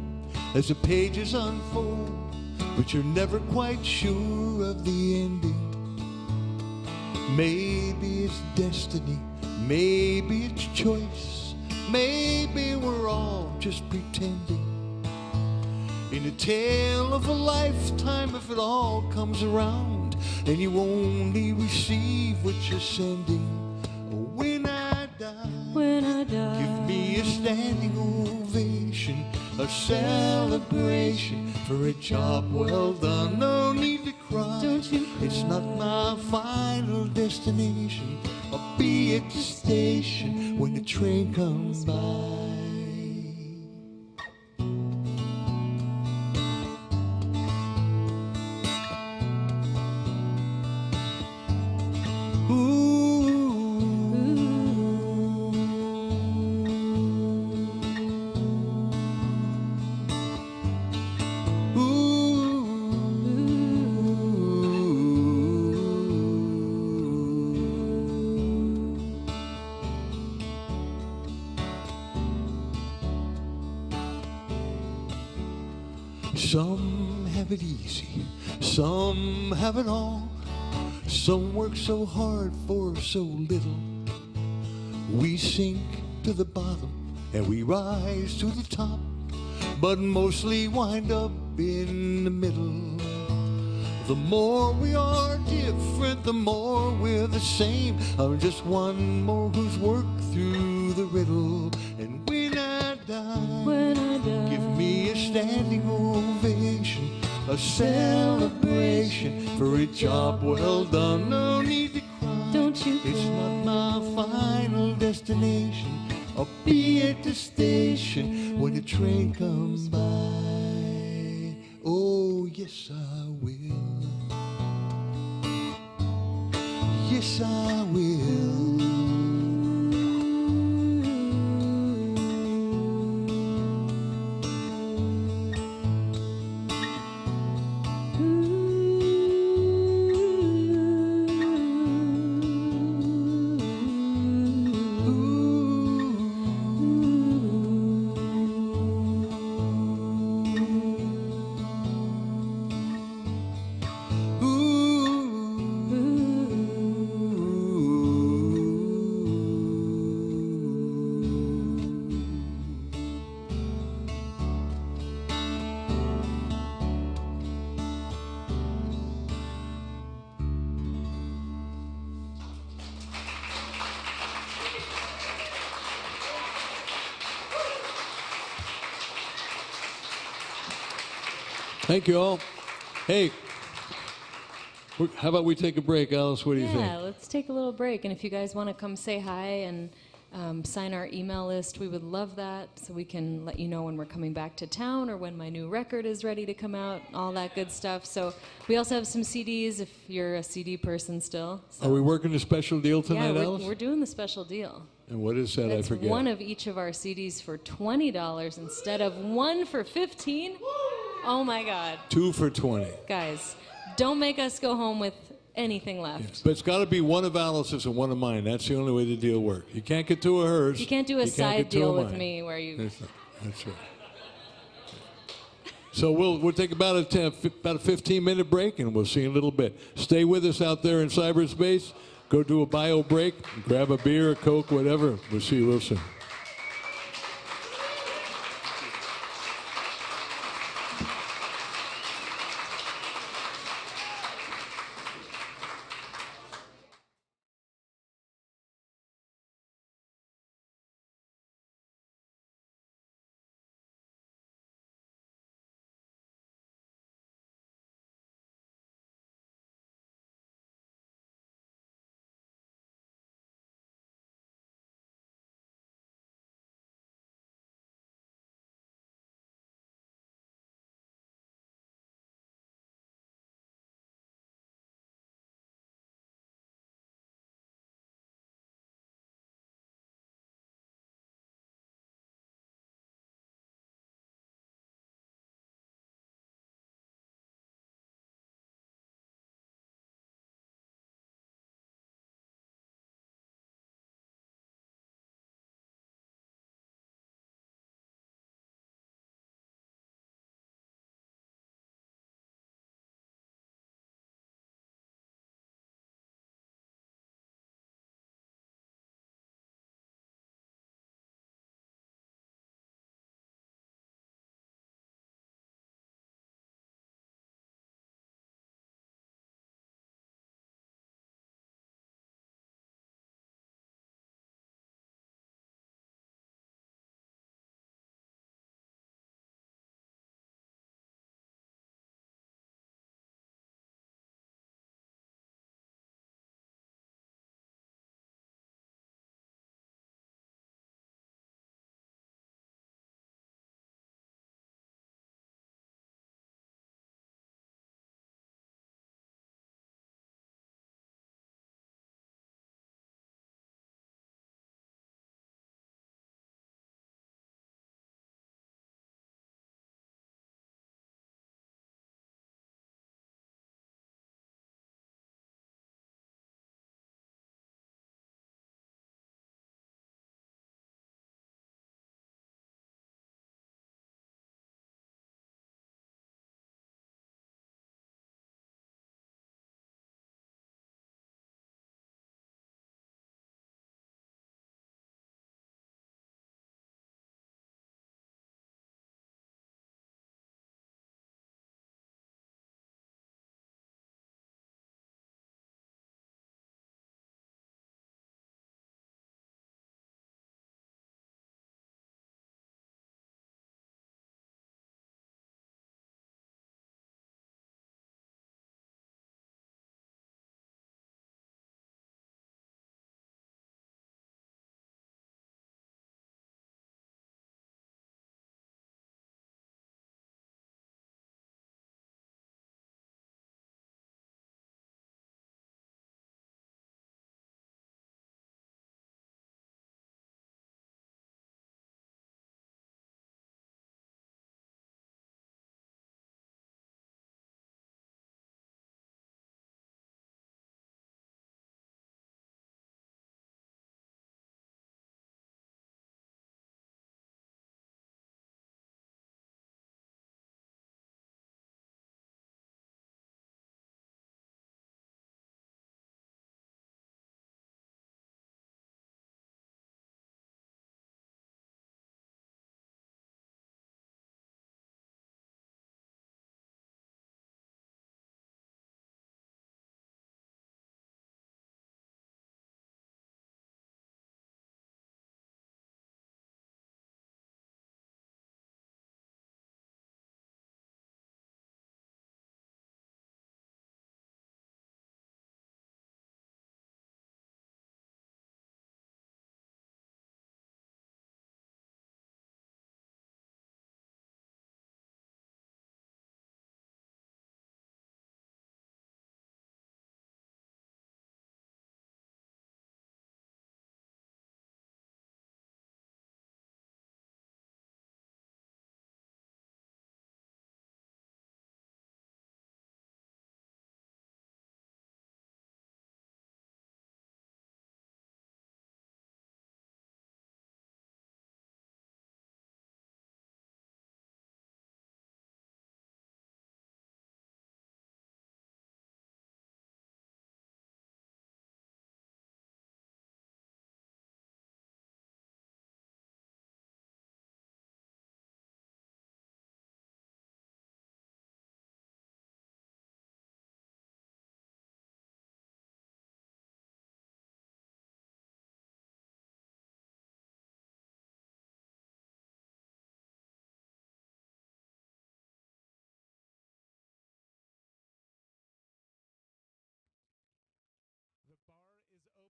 Speaker 6: as the pages unfold, but you're never quite sure of the ending. Maybe it's destiny, maybe it's choice, maybe we're all just pretending. In a tale of a lifetime, if it all comes around and you only receive what you're sending. When I die, give me a standing ovation, a celebration for a job well done. No need to cry,
Speaker 4: Don't you cry.
Speaker 6: It's not my final destination. I'll be at the station when the train comes by. Some have it easy, some have it all. Some work so hard for so little. We sink to the bottom and we rise to the top, but mostly wind up in the middle. The more we are different, the more we're the same. I'm just one more who's worked through the riddle. And when I die, give me a standing ovation, a celebration for a job well done. No need to cry,
Speaker 4: Don't you
Speaker 6: it's
Speaker 4: cry.
Speaker 6: not my final destination. I'll be at the station when the train comes by. Oh, yes, I will. Yes, I will. Thank you all. Hey, how about we take a break, Alice? What do you think?
Speaker 4: Yeah, let's take a little break. And if you guys want to come say hi and sign our email list, we would love that, so we can let you know when we're coming back to town or when my new record is ready to come out, all that good stuff. So we also have some CDs if you're a CD person still. So.
Speaker 6: Are we working a special deal tonight,
Speaker 4: yeah,
Speaker 6: Alice?
Speaker 4: we're doing the special deal.
Speaker 6: And what is that?
Speaker 4: That's
Speaker 6: I forget.
Speaker 4: one of each of our CDs for $20 instead of one for $15. Oh my God.
Speaker 6: 2 for 20.
Speaker 4: Guys, don't make us go home with anything left.
Speaker 6: Yes. But it's got to be one of Alice's and one of mine. That's the only way the deal works. You can't get 2 of hers.
Speaker 4: You can't do a side
Speaker 6: get 2
Speaker 4: deal
Speaker 6: of
Speaker 4: with
Speaker 6: mine.
Speaker 4: me where you...
Speaker 6: That's right. So we'll take about a 15-minute break, and we'll see you in a little bit. Stay with us out there in cyberspace. Go do a bio break, grab a beer, a Coke, whatever. We'll see you real soon.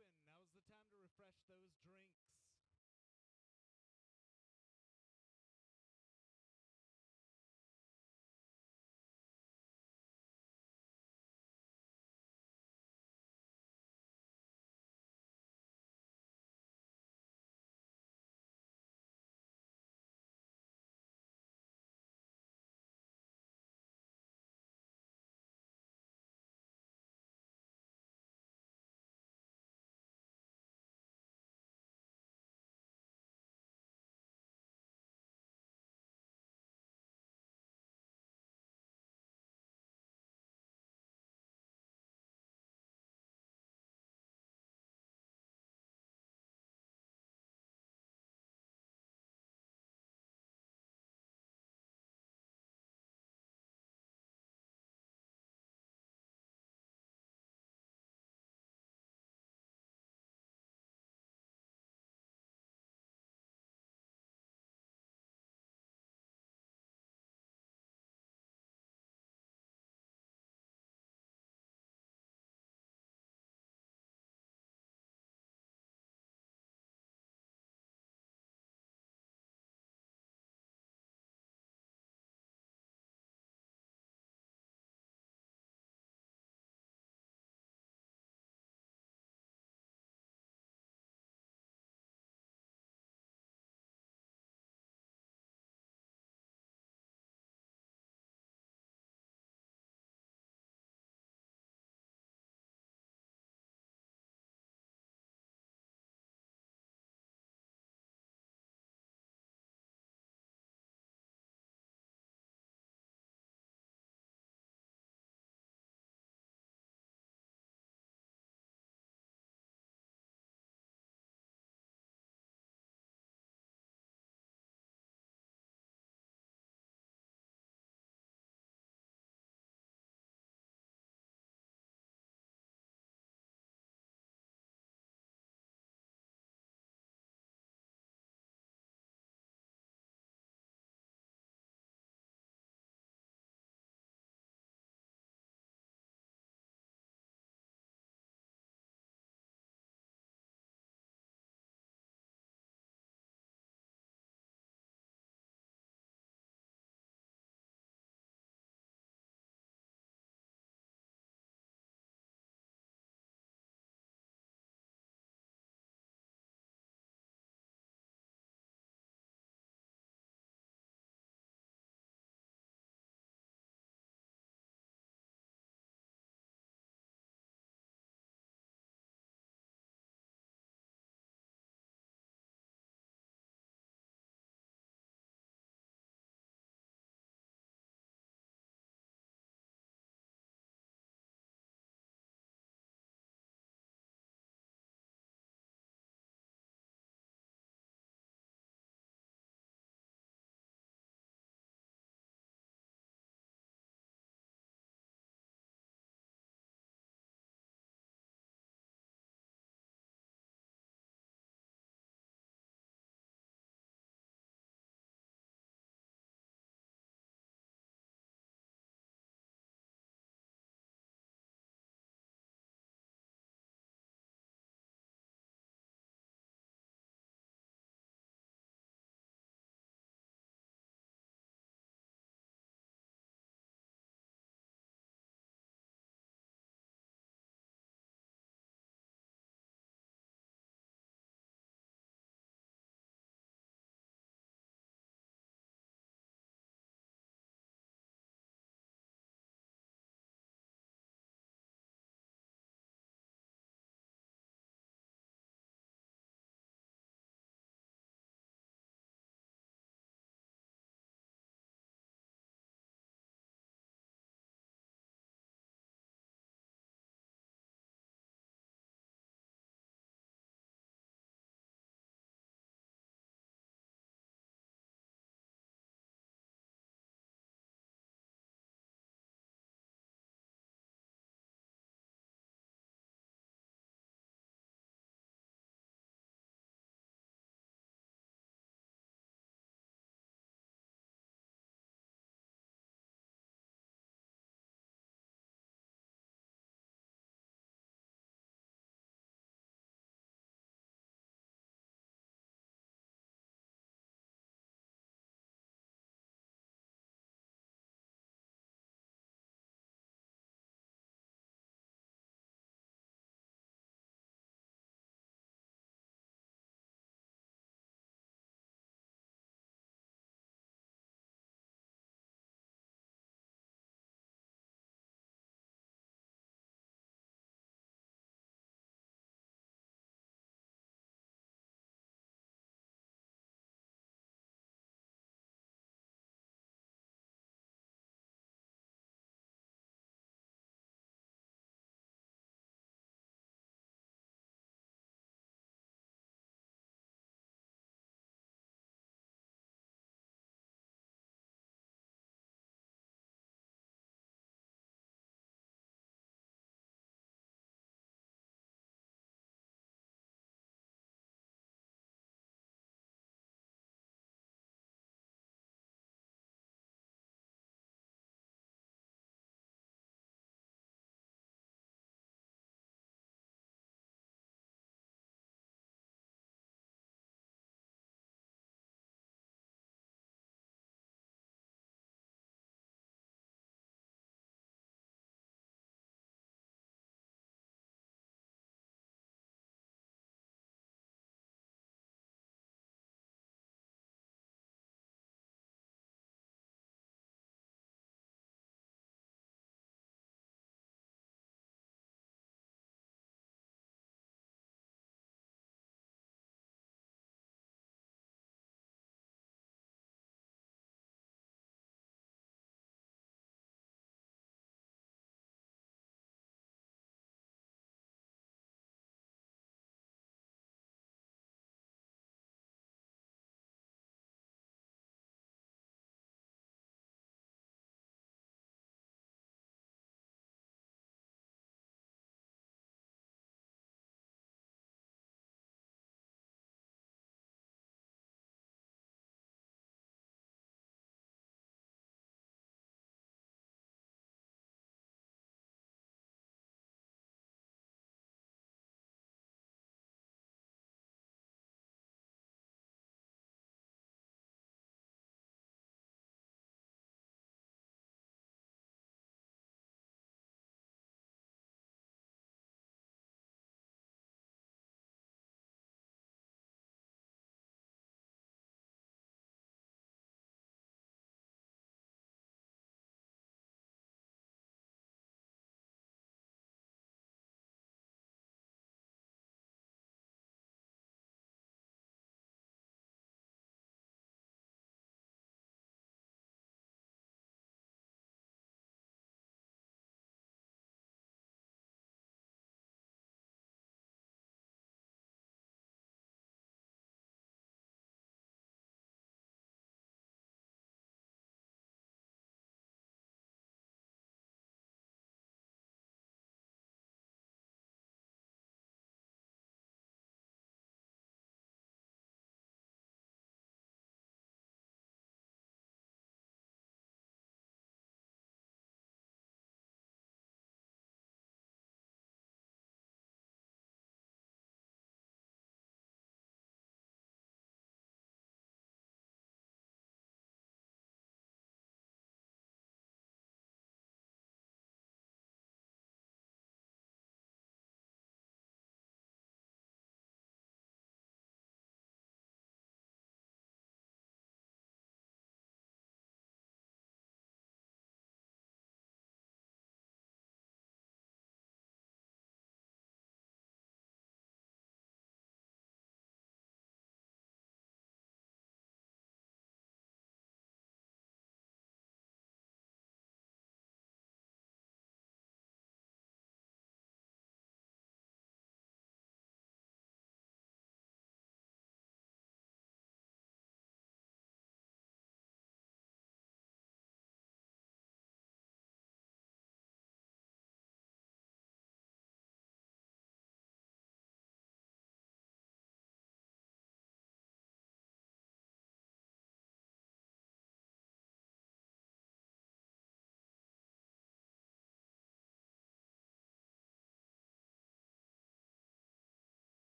Speaker 5: open. Now's the time to refresh those drinks.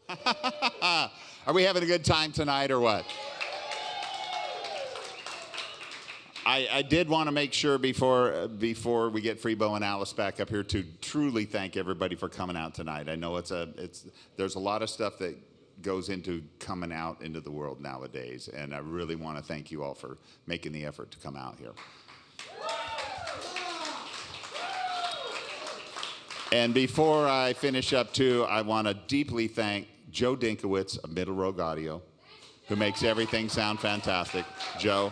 Speaker 3: Are we having a good time tonight or what? I did want to make sure before we get Freebo and Alice back up here to truly thank everybody for coming out tonight. I know there's a lot of stuff that goes into coming out into the world nowadays, and I really want to thank you all for making the effort to come out here. And before I finish up too, I want to deeply thank Joe Dinkowitz of Middle Rogue Audio, who makes everything sound fantastic. Joe.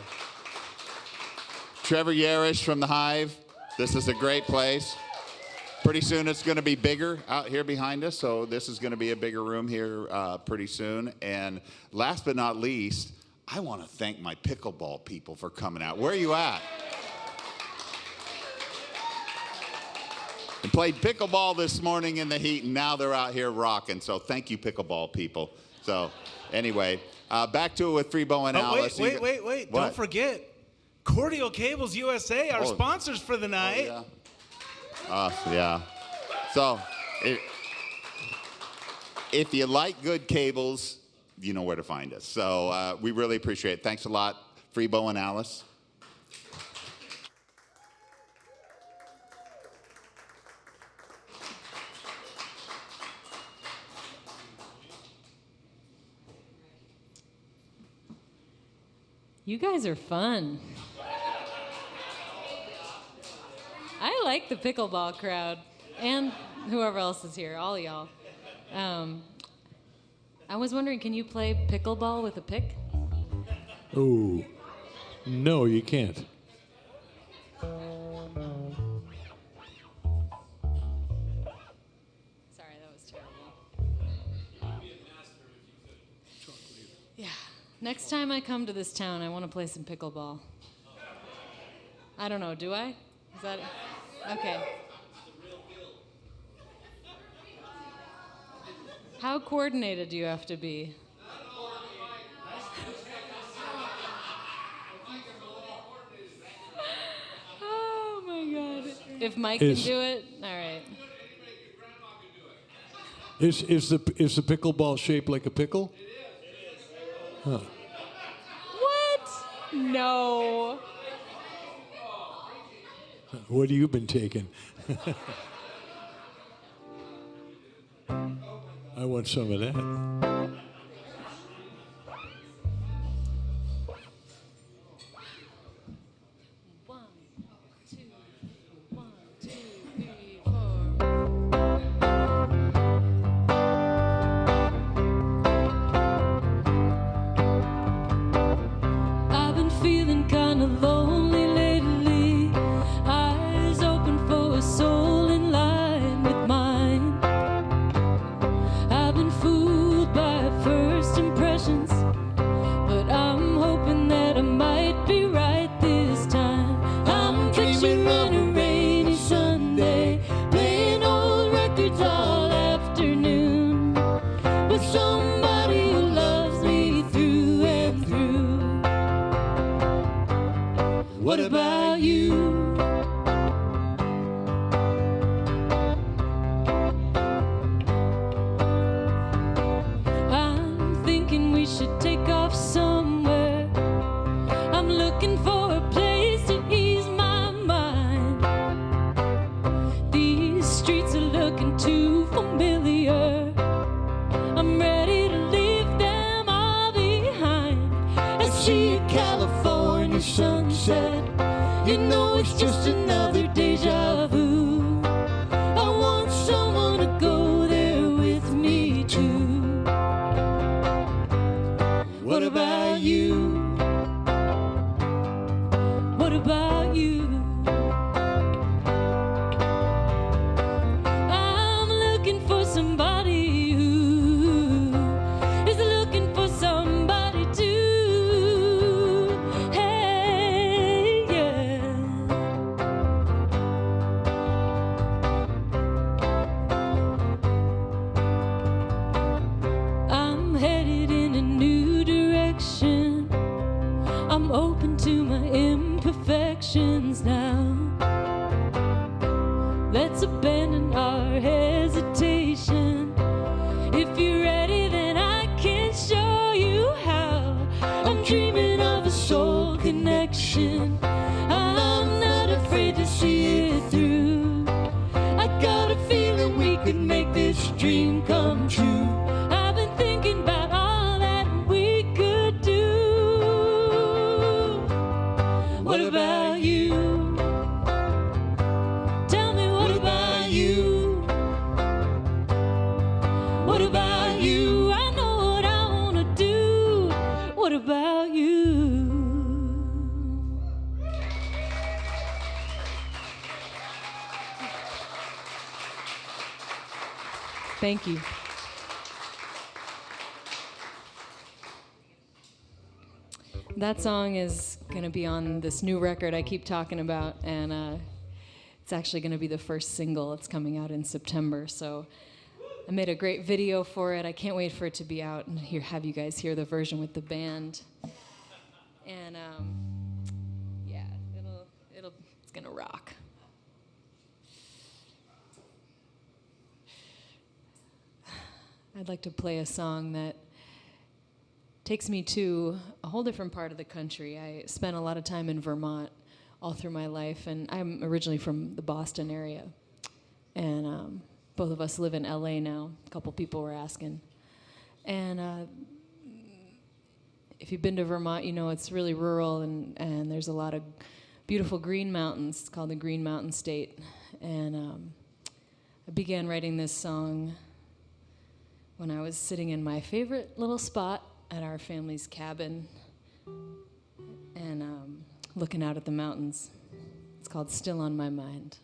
Speaker 3: Trever Yarrish from the Hive. This is a great place. Pretty soon it's going to be bigger out here behind us, so this is going to be a bigger room here pretty soon. And last but not least, I want to thank my pickleball people for coming out. Where are you at? And played pickleball this morning in the heat, and now they're out here rocking. So thank you, pickleball people. So anyway, back to it with Freebo and Alice.
Speaker 5: Wait. Don't forget. Cordial Cables USA, our sponsors for the night.
Speaker 3: Yeah. So, if you like good cables, you know where to find us. So, we really appreciate it. Thanks a lot, Freebo and Alice.
Speaker 4: You guys are fun. I like the pickleball crowd and whoever else is here, all y'all. I was wondering, can you play pickleball with a pick?
Speaker 6: Oh, no, you can't.
Speaker 4: Sorry, that was terrible. Yeah. Next time I come to this town, I want to play some pickleball. I don't know, do I? Is that okay? How coordinated do you have to be? Oh my God! If Mike can do it, all right.
Speaker 6: Is the pickleball shaped like a pickle? Huh.
Speaker 4: What? No.
Speaker 6: What have you been taking? I want some of that.
Speaker 4: One, two, 3, 4. I've been feeling kind of lonely lately. Eyes open for a soul in line with mine. I've been fooled by first impressions, but I'm hoping that I might be right this time. I'm dreaming on a rainy Sunday, playing old records all afternoon, with somebody who loves me through and through. What about you? I'm thinking we should take off somewhere. I'm looking for a place to ease my mind. These streets are looking too familiar. I'm ready to leave them all behind. I see a California sunset. You know it's just another deja vu. I want someone to go there with me too. What about you? What about you? I'm looking for somebody who is looking for somebody too. Hey, yeah. I'm headed in a new direction. I'm open to my imperfections now. Let's abandon our hesitation. If you're ready, passion. I'm not afraid to see it through. I got a feeling we could make this dream come true. I've been thinking about all that we could do. What about you? Tell me, what about you? What about you? I know what I want to do. What about you?
Speaker 1: Thank you. That song is going to be on this new record I keep talking about, and it's actually going to be the first single. It's coming out in September, so I made a great video for it. I can't wait for it to be out and have you guys hear the version with the band. And yeah, it's going to rock. I'd like to play a song that takes me to a whole different part of the country. I spent a lot of time in Vermont all through my life, and I'm originally from the Boston area. And both of us live in LA now. A couple people were asking. And if you've been to Vermont, you know it's really rural, and there's a lot of beautiful green mountains. It's called the Green Mountain State. And I began writing this song when I was sitting in my favorite little spot at our family's cabin and looking out at the mountains. It's called Still on My Mind.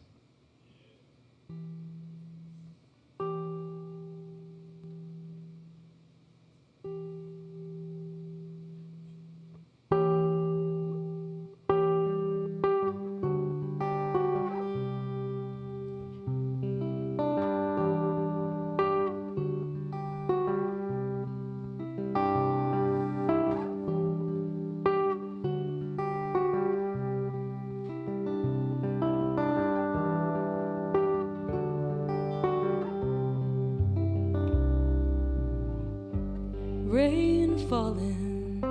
Speaker 4: Rain falling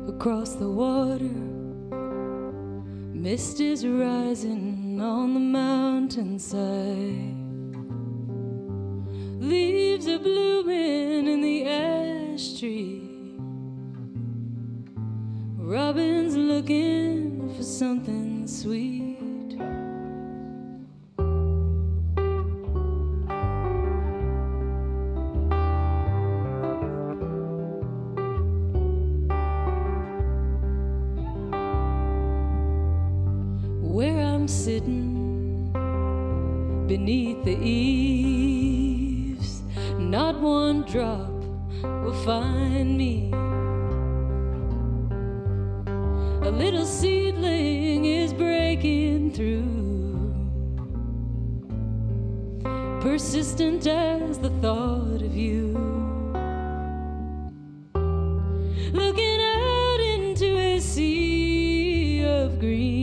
Speaker 4: across the water, mist is rising on the mountainside, leaves are blooming in the ash tree, robin's looking for something sweet. Sitting beneath the eaves, not one drop will find me. A little seedling is breaking through, persistent as the thought of you. Looking out into a sea of green,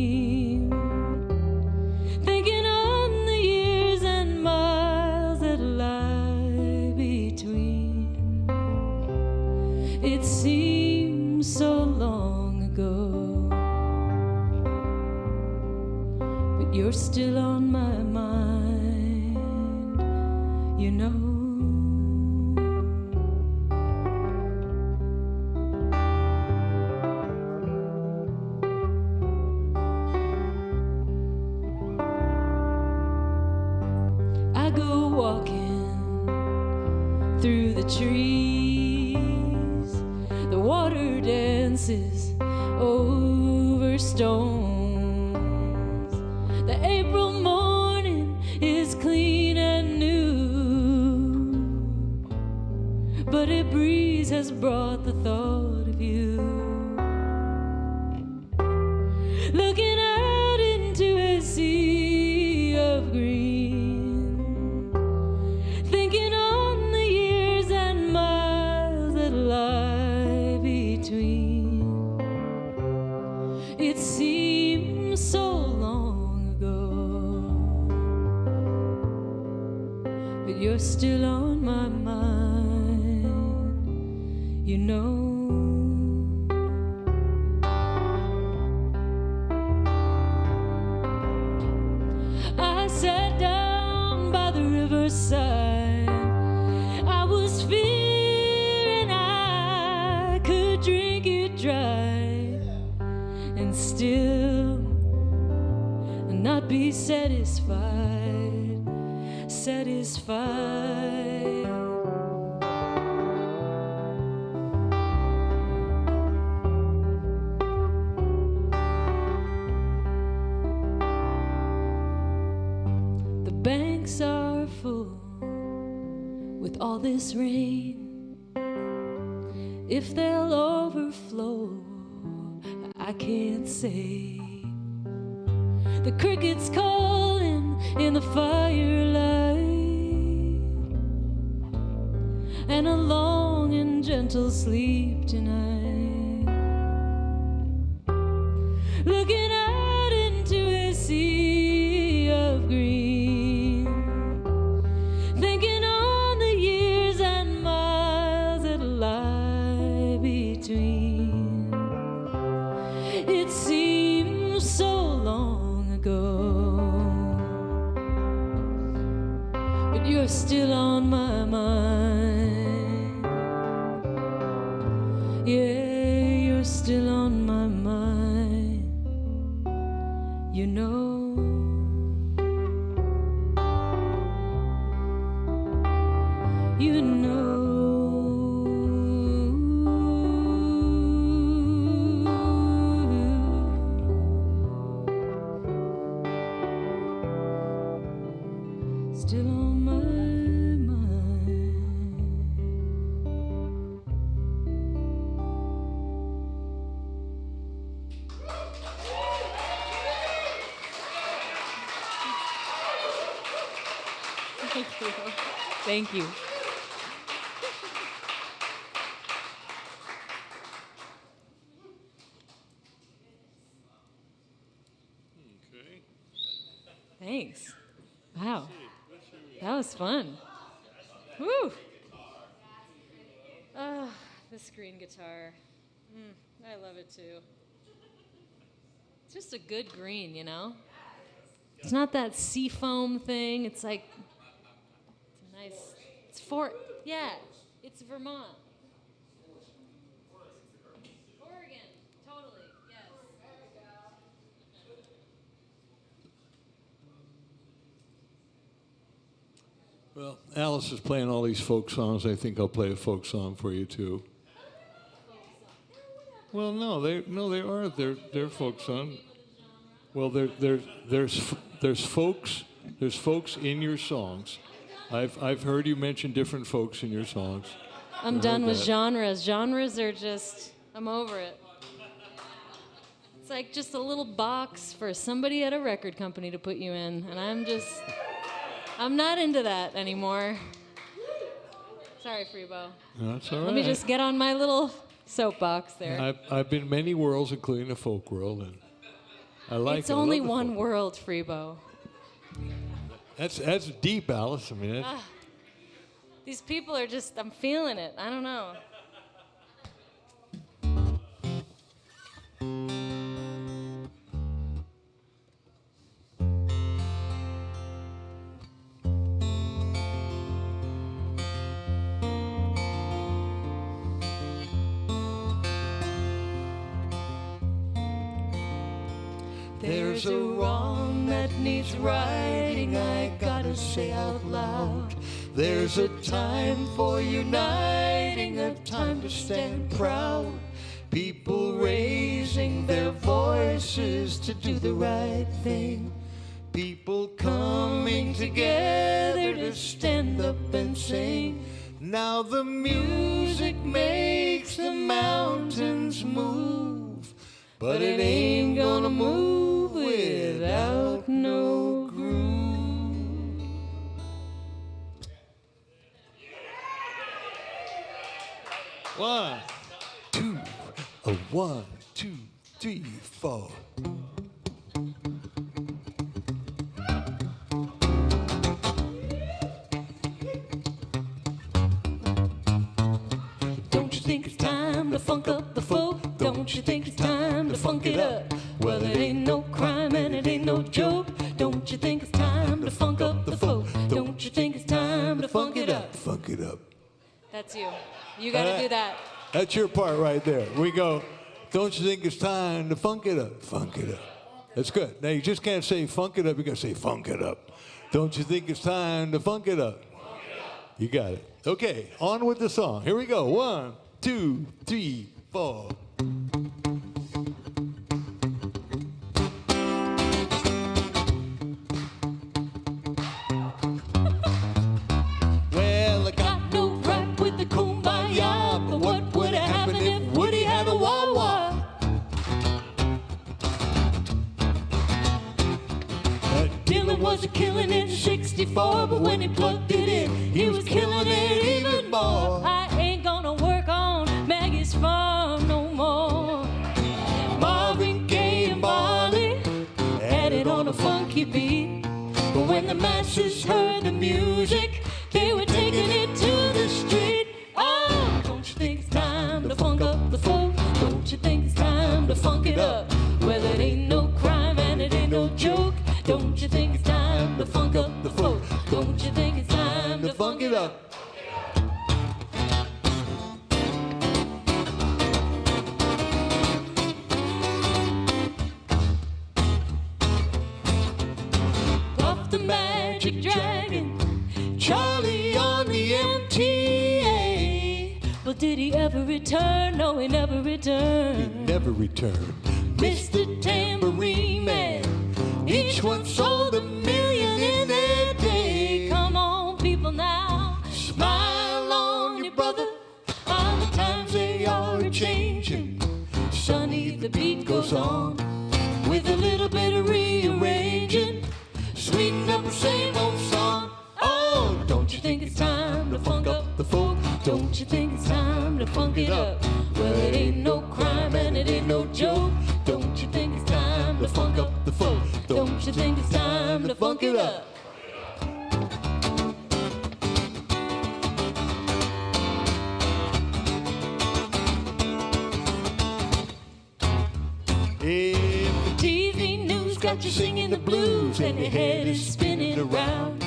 Speaker 4: it seems so long ago, but you're still on my mind, you know. I go walking through the trees, the water dances over stones. The April morning is clean and new, but a breeze has brought the thought of you. Looking out into a sea of green, thinking on the years and miles that lie between. It seems so long ago, but you're still on my mind, you know. side. I was fearing I could drink it dry and still not be satisfied. The banks are full with all this rain. If they'll overflow, I can't say. The crickets calling in the firelight, and a long and gentle sleep tonight. Looking out into a sea of green, thinking on the years and miles that lie between. It seems so long ago, but you're still on my mind. Yeah, you're still on my mind. You know. You know. Still on my mind. Thank you. Thank you. Thanks. Wow. That was fun. Woo! Ah, this green guitar. I love it too. It's just a good green, you know? It's not that seafoam thing. It's like, it's a nice, it's Vermont. Oregon, totally, yes.
Speaker 6: Well, Alice is playing all these folk songs. I think I'll play a folk song for you too. Well, no, they aren't. They're folk songs. Well, there's folks in your songs. I've heard you mention different folks in your songs.
Speaker 4: I'm done with genres. Genres are just, I'm over it. It's like just a little box for somebody at a record company to put you in, and I'm not into that anymore. Sorry, Freebo.
Speaker 6: No, that's all right.
Speaker 4: Let me just get on my little soapbox there.
Speaker 6: I've been many worlds, including the folk world, and I like it.
Speaker 4: It's only one world, Freebo.
Speaker 6: That's deep, Alice. I mean,
Speaker 4: These people are just, I'm feeling it. I don't know. There's a wrong that needs righting, I gotta say out loud. There's a time for uniting, a time to stand proud. People raising their voices to do the right thing. People coming together to stand up and sing. Now the music makes the mountains move, but it ain't gonna move without no groove.
Speaker 6: One, two, a 1, 2, 3, 4.
Speaker 4: Don't you think it's time to funk up the folk? Don't you think it's time to funk it up? Well, it ain't no crime and it ain't no joke. Don't you think it's time to funk up the folk? Don't you think it's time you. You got to do that.
Speaker 6: That's your part right there. We go, don't you think it's time to funk it up? Funk it up. That's good. Now, you just can't say funk it up. You got to say funk it up. Don't you think it's time to funk it up? You got it. Okay, on with the song. Here we go. 1, 2, 3, 4.
Speaker 4: Well, I got no rap with the kumbaya, but what would have happened if Woody had a wah-wah? Dylan wasn't killing it in 64, but when he plugged it in, he was killing it even more. I ain't gonna work on Maggie's farm no more. Marvin Gaye and Barley had it on a funky beat, but when the masses heard the music, they were taking it to the street. Oh, don't you think it's time to funk up the folk? Don't you think it's time to funk it up? Well, it ain't no crime and it ain't no joke. Don't you think it's time to funk up the folk? Don't you think it's time to funk it up? Puff the Magic Dragon, Charlie on the MTA. But did he ever return? No, he never returned.
Speaker 6: Never return.
Speaker 4: Mr. Tambourine Man, each one sold $1 million in their day. Come on, people now, smile on your brother. All the times they are a-changing. Sonny, the beat goes on with a little bit of rearranging. Sweeten up the same old song. Oh, don't you think it's time to funk up the folk? Don't you think it's time to funk it up? Well, it ain't no crime and it ain't no joke. Don't you think it's time to funk up the folk? Don't you think it's time to funk it up? If the TV news got you singing the blues and your head is spinning around,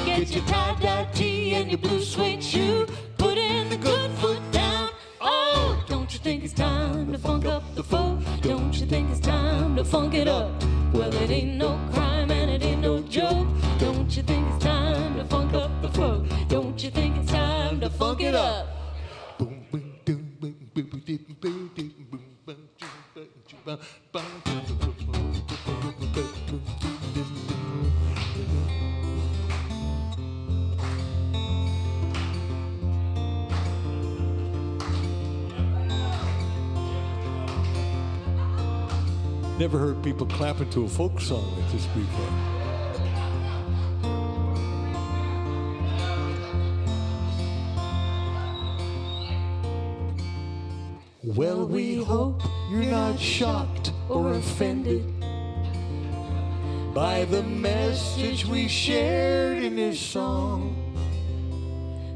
Speaker 4: get your tie-dye tee and your blue suede shoe, put in the good foot down. Oh, don't you think it's time to funk up the folk? Don't you think it's time to funk it up? Well, it ain't no crime and it ain't no joke. Don't you think it's time to funk up the folk? Don't you think it's time to funk it up?
Speaker 6: Never heard people clapping to a folk song like this before.
Speaker 4: Well, we hope you're not shocked or offended by the message we shared in this song.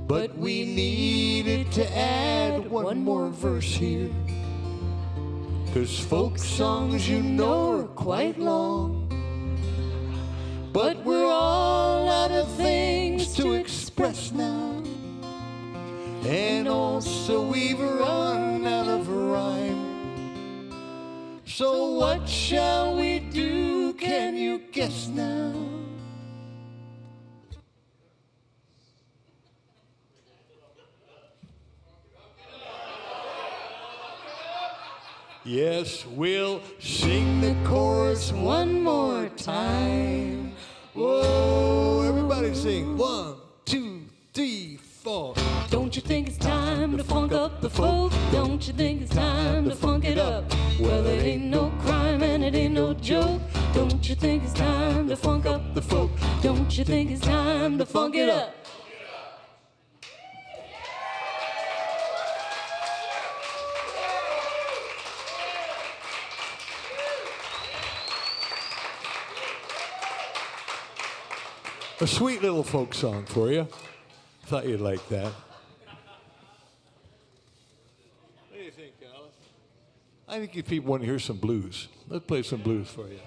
Speaker 4: But we needed to add one more verse here, 'cause folk songs, you know, are quite long. But we're all out of things to express now. And also we've run out of rhyme. So what shall we do? Can you guess now?
Speaker 6: Yes, we'll
Speaker 4: Sing the chorus one more time.
Speaker 6: Whoa, everybody sing. 1, 2, 3, 4.
Speaker 4: Don't you think it's time to funk up the folk? Don't you think it's time to funk it up? Well, it ain't no crime and it ain't no joke. Don't you think it's time to funk up the folk? Don't you think it's time to funk it up?
Speaker 6: A sweet little folk song for you. Thought you'd like that. What do you think, Alice? I think if people want to hear some blues, let's play some blues for you.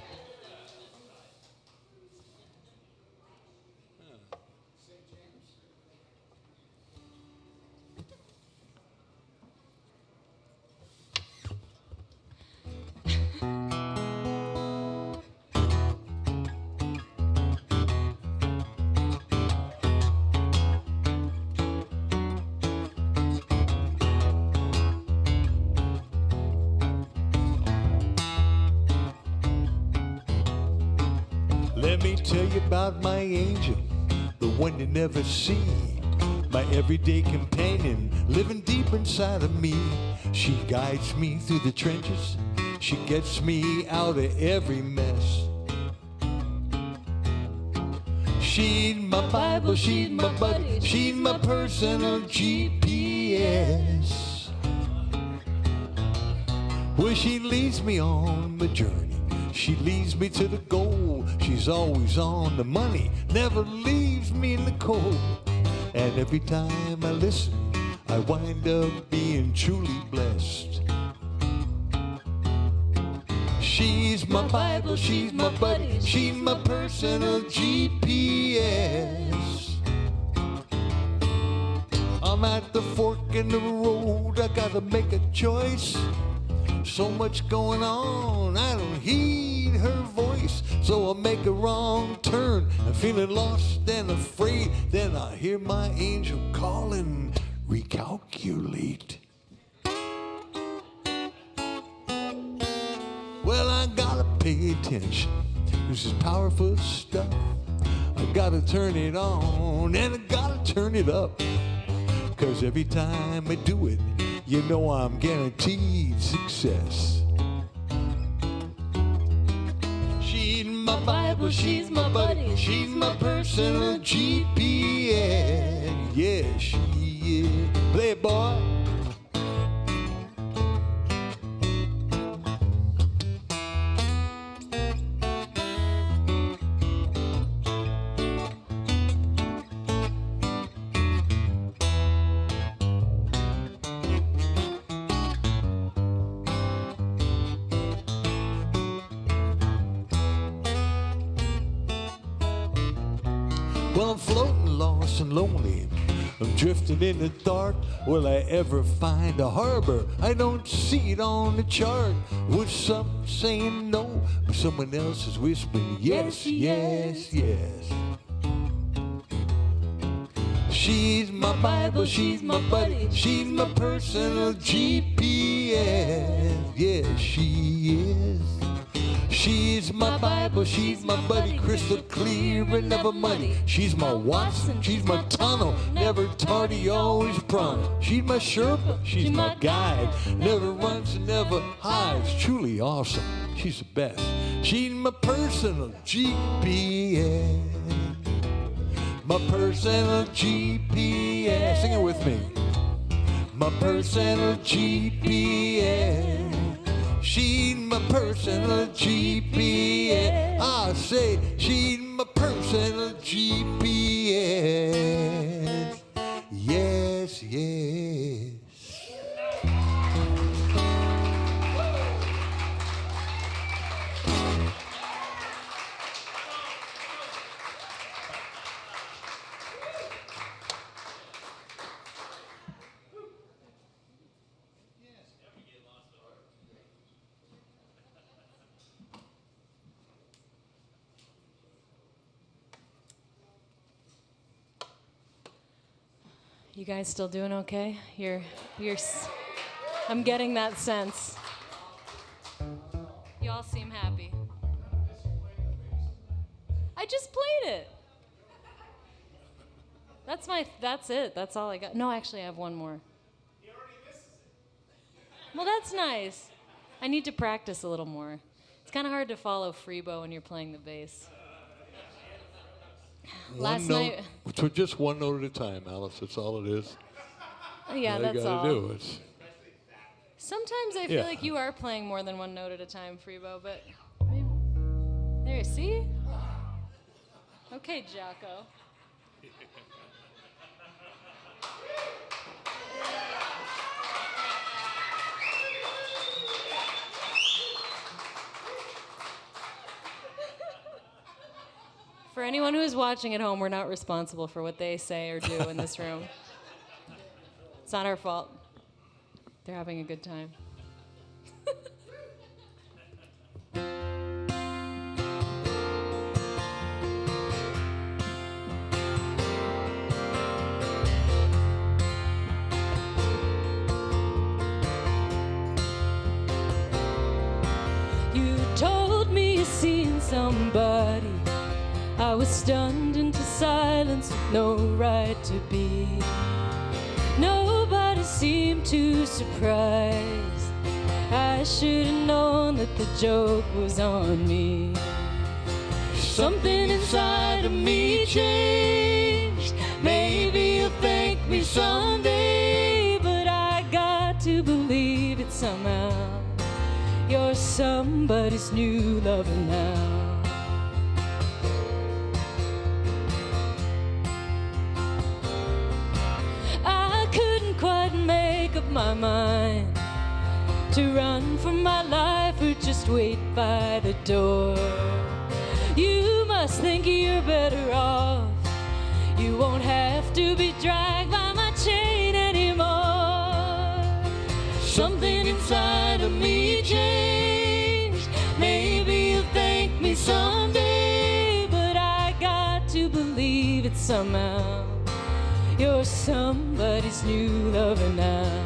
Speaker 6: Let me tell you about my angel, the one you never see. My everyday companion, living deep inside of me. She guides me through the trenches. She gets me out of every mess. She's my Bible, she's my buddy, she's my personal GPS. Well, she leads me on my journey. She leads me to the goal. She's always on the money, never leaves me in the cold. And every time I listen, I wind up being truly blessed. She's my Bible, she's my buddy, she's my personal GPS. I'm at the fork in the road, I gotta make a choice. So much going on, I don't heed her voice. So I make a wrong turn, I'm feeling lost and afraid. Then I hear my angel calling, recalculate. Well, I gotta pay attention, this is powerful stuff. I gotta turn it on and I gotta turn it up. 'Cause every time I do it, you know I'm guaranteed success. She's my Bible, she's my buddy, she's my personal GPS. Yeah, she is. Play it, boy. Well, I'm floating lost and lonely. I'm drifting in the dark. Will I ever find a harbor? I don't see it on the chart. With some saying no, but someone else is whispering yes, yes, yes. She's my Bible, she's my buddy, she's my personal GPS. Yeah, she is. She's my Bible, she's my buddy, crystal clear and never muddy. She's my Watson, she's my tunnel, never tardy, always pronto. She's my Sherpa, she's my guide, never runs and never hides. Truly awesome, she's the best. She's my personal GPS. My personal GPS. Sing it with me. My personal GPS. She's my personal GPS. I say she's my personal GPS. Yes, yes.
Speaker 4: You guys still doing okay? I'm getting that sense. You all seem happy. I just played it. That's it. That's all I got. No, actually, I have one more. He already misses it. Well, that's nice. I need to practice a little more. It's kind of hard to follow Freebo when you're playing the bass. Last night,
Speaker 6: just one note at a time, Alice. That's all it is.
Speaker 4: Yeah, that's all.
Speaker 6: Do.
Speaker 4: Sometimes I feel like you are playing more than one note at a time, Freebo, but maybe. There, see? Okay, Jocko. For anyone who is watching at home, we're not responsible for what they say or do in this room. It's not our fault. They're having a good time.
Speaker 7: You told me you seen somebody
Speaker 4: I was stunned into silence with no right to be. Nobody seemed too surprised. I should have known that the joke was on me. Something inside of me changed. Maybe you'll thank me someday, but I got to believe it somehow. You're somebody's new lover now. I couldn't quite make up my mind to run from my life or just wait by the door. You must think you're better off. You won't have to be dragged by my chain anymore. Something inside of me changed. Maybe you'll thank me someday, but I got to believe it somehow. You're somebody's new lover now.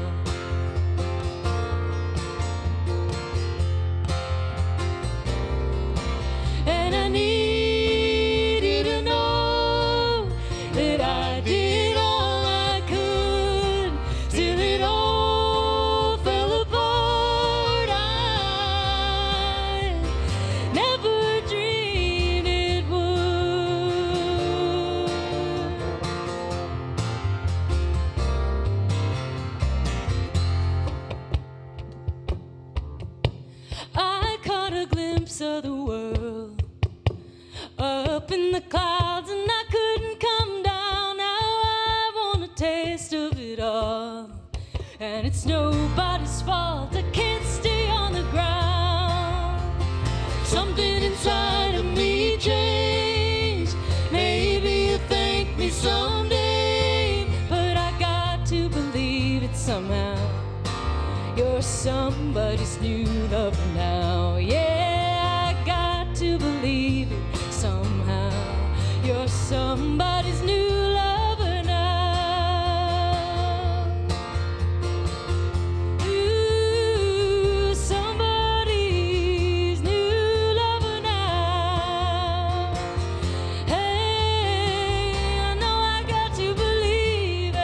Speaker 4: And I need you to know that I did all I could till it all fell apart. I never dreamed it would. I caught a glimpse of the world up in the clouds, and I couldn't come down. Now I want a taste of it all, and it's nobody's fault. I can't stay on the ground. Something inside of me changed. Maybe you'll thank me someday, but I got to believe it somehow. You're somebody's new lover now. Yeah, I got to believe it somehow. You're somebody's new lover now. Ooh, somebody's new lover now. Hey, I know I got to believe it.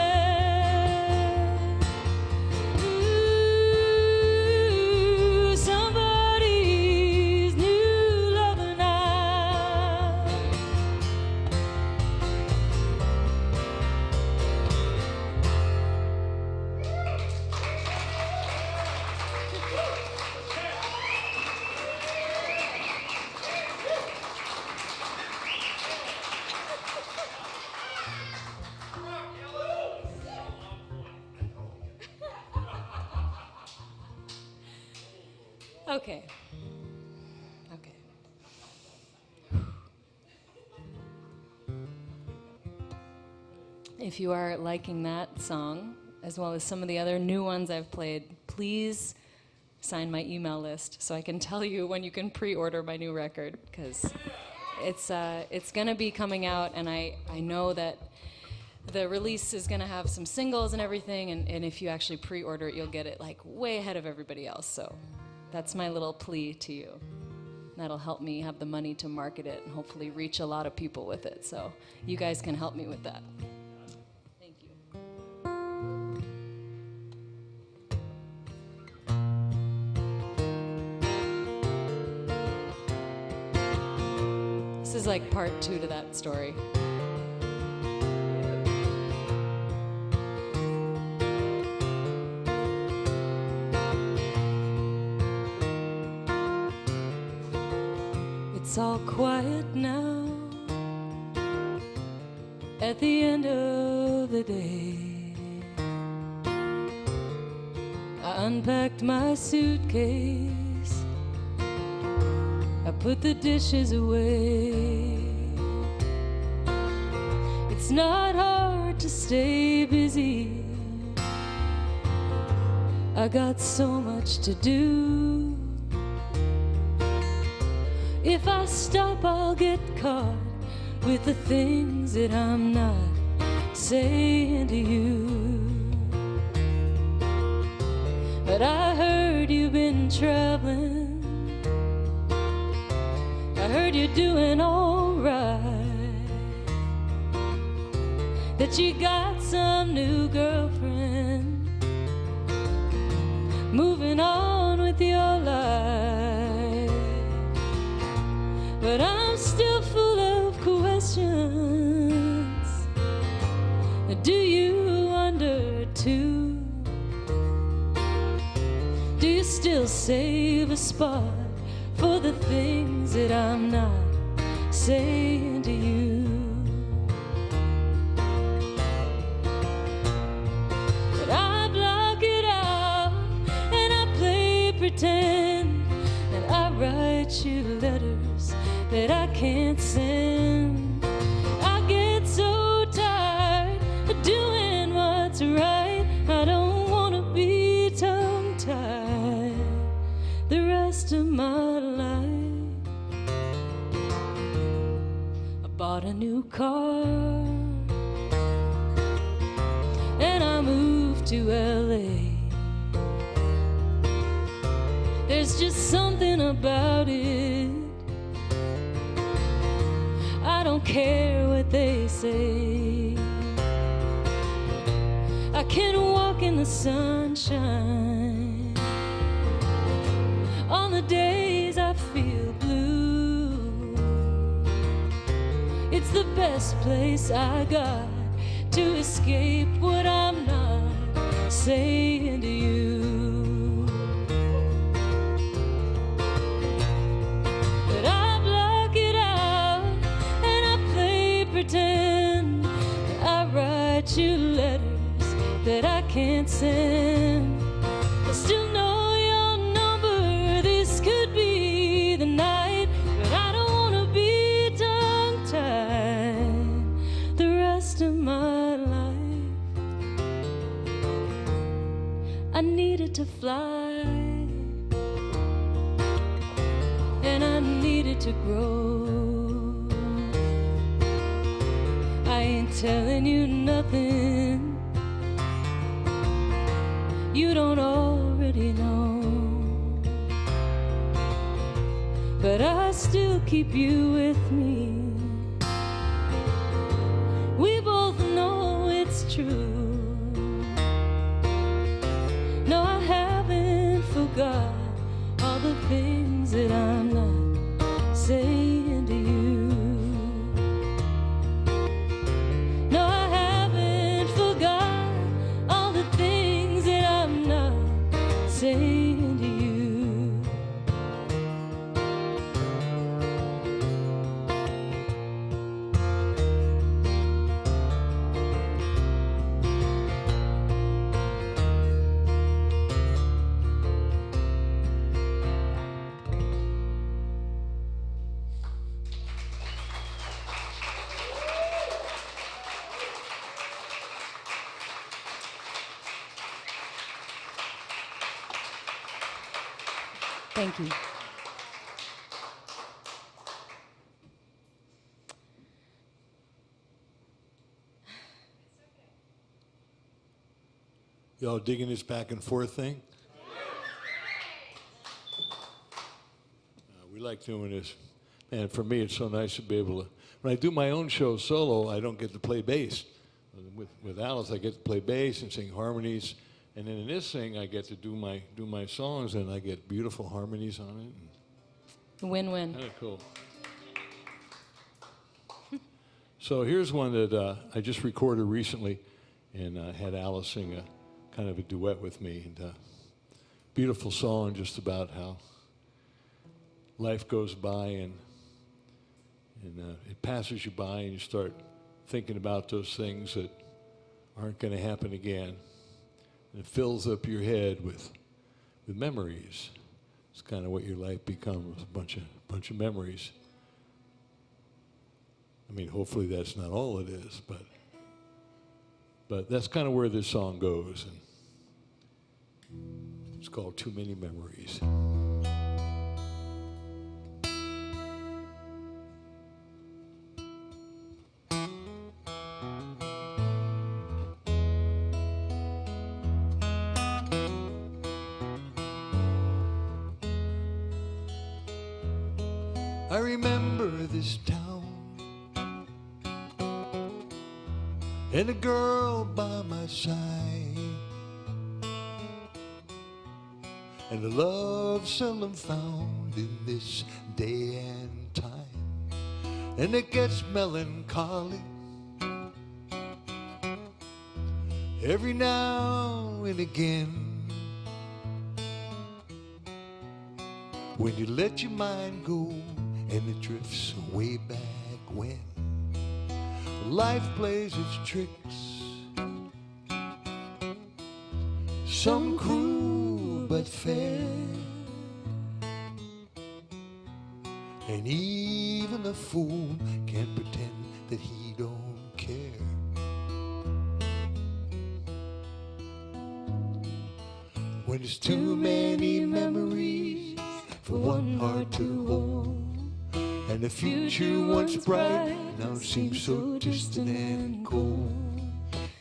Speaker 4: Ooh, somebody's new lover now. Okay. Okay. If you are liking that song, as well as some of the other new ones I've played, please sign my email list so I can tell you when you can pre-order my new record, because it's gonna be coming out, and I know that the release is gonna have some singles and everything, and if you actually pre-order it, you'll get it like way ahead of everybody else. So that's my little plea to you. That'll help me have the money to market it and hopefully reach a lot of people with it. So you guys can help me with that. Thank you. This is like part 2 to that story. It's all quiet now at the end of the day. I unpacked my suitcase, I put the dishes away. It's not hard to stay busy, I got so much to do. If I stop, I'll get caught with the things that I'm not saying to you. But I heard you've been traveling, I heard you're doing all right. that you got some new girlfriend, moving on with your life. But I'm still full of questions. Do you wonder too? Do you still save a spot for the things that I'm not saying to you? But I block it out and I play pretend, and I write you letters that I can't send. I get so tired of doing what's right. I don't want to be tongue-tied the rest of my life. I bought a new car and I moved to LA. There's just something about it. I don't care what they say. I can walk in the sunshine on the days I feel blue. It's the best place I got to escape what I'm not saying to you. But I block it out and I play pretend. I write you letters that I can't send. I still know your number. This could be the night, but I don't want to be tongue-tied the rest of my life. I needed to fly and I needed to grow. I ain't telling you nothing you don't already know, but I still keep you with me. We both know it's true. No, I haven't forgot all the things that I'm not saying to you. No, I haven't forgot all the things that I'm not saying to you.
Speaker 1: Thank you.
Speaker 6: Y'all digging this back and forth thing? We like doing this. And for me, it's so nice to be able to, when I do my own show solo, I don't get to play bass. With Alice, I get to play bass and sing harmonies. And then in this thing, I get to do my songs, and I get beautiful harmonies on it.
Speaker 1: Win-win.
Speaker 6: Kind of cool. So here's one that I just recorded recently, and I had Alice sing a kind of a duet with me. And beautiful song, just about how life goes by, and it passes you by, and you start thinking about those things that aren't going to happen again. And it fills up your head with memories. It's kind of what your life becomes, a bunch of memories. I mean, hopefully that's not all it is, but that's kind of where this song goes. And it's called Too Many Memories. I remember this town and a girl by my side, and a love seldom found in this day and time, and it gets melancholy every now and again when you let your mind go and it drifts way back when life plays its tricks, some cruel but fair, and even a fool can't pretend that he don't care. When there's too many memories for one heart to hold, and the future once bright now seems so distant and cold,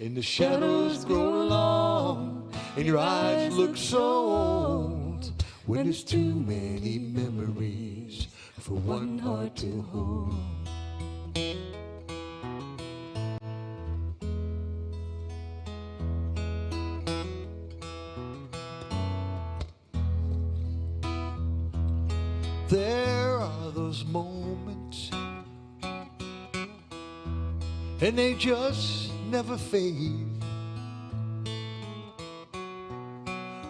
Speaker 6: and the shadows grow long and your eyes look so old, when there's too many memories for one heart to hold. There are those moments, and they just never fade,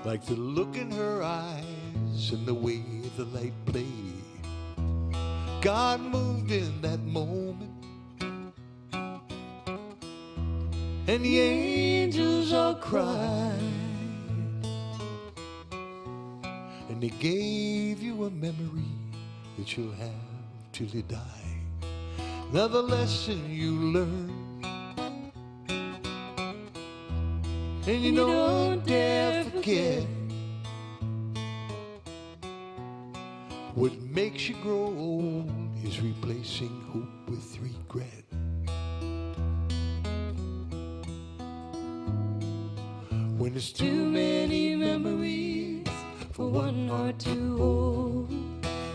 Speaker 6: like the look in her eyes and the way the light played. God moved in that moment, and the angels all cried, and they gave you a memory that you'll have till you die. Another lesson you learn, and you don't dare forget. What makes you grow old is replacing hope with regret. When there's too many memories for one heart to hold,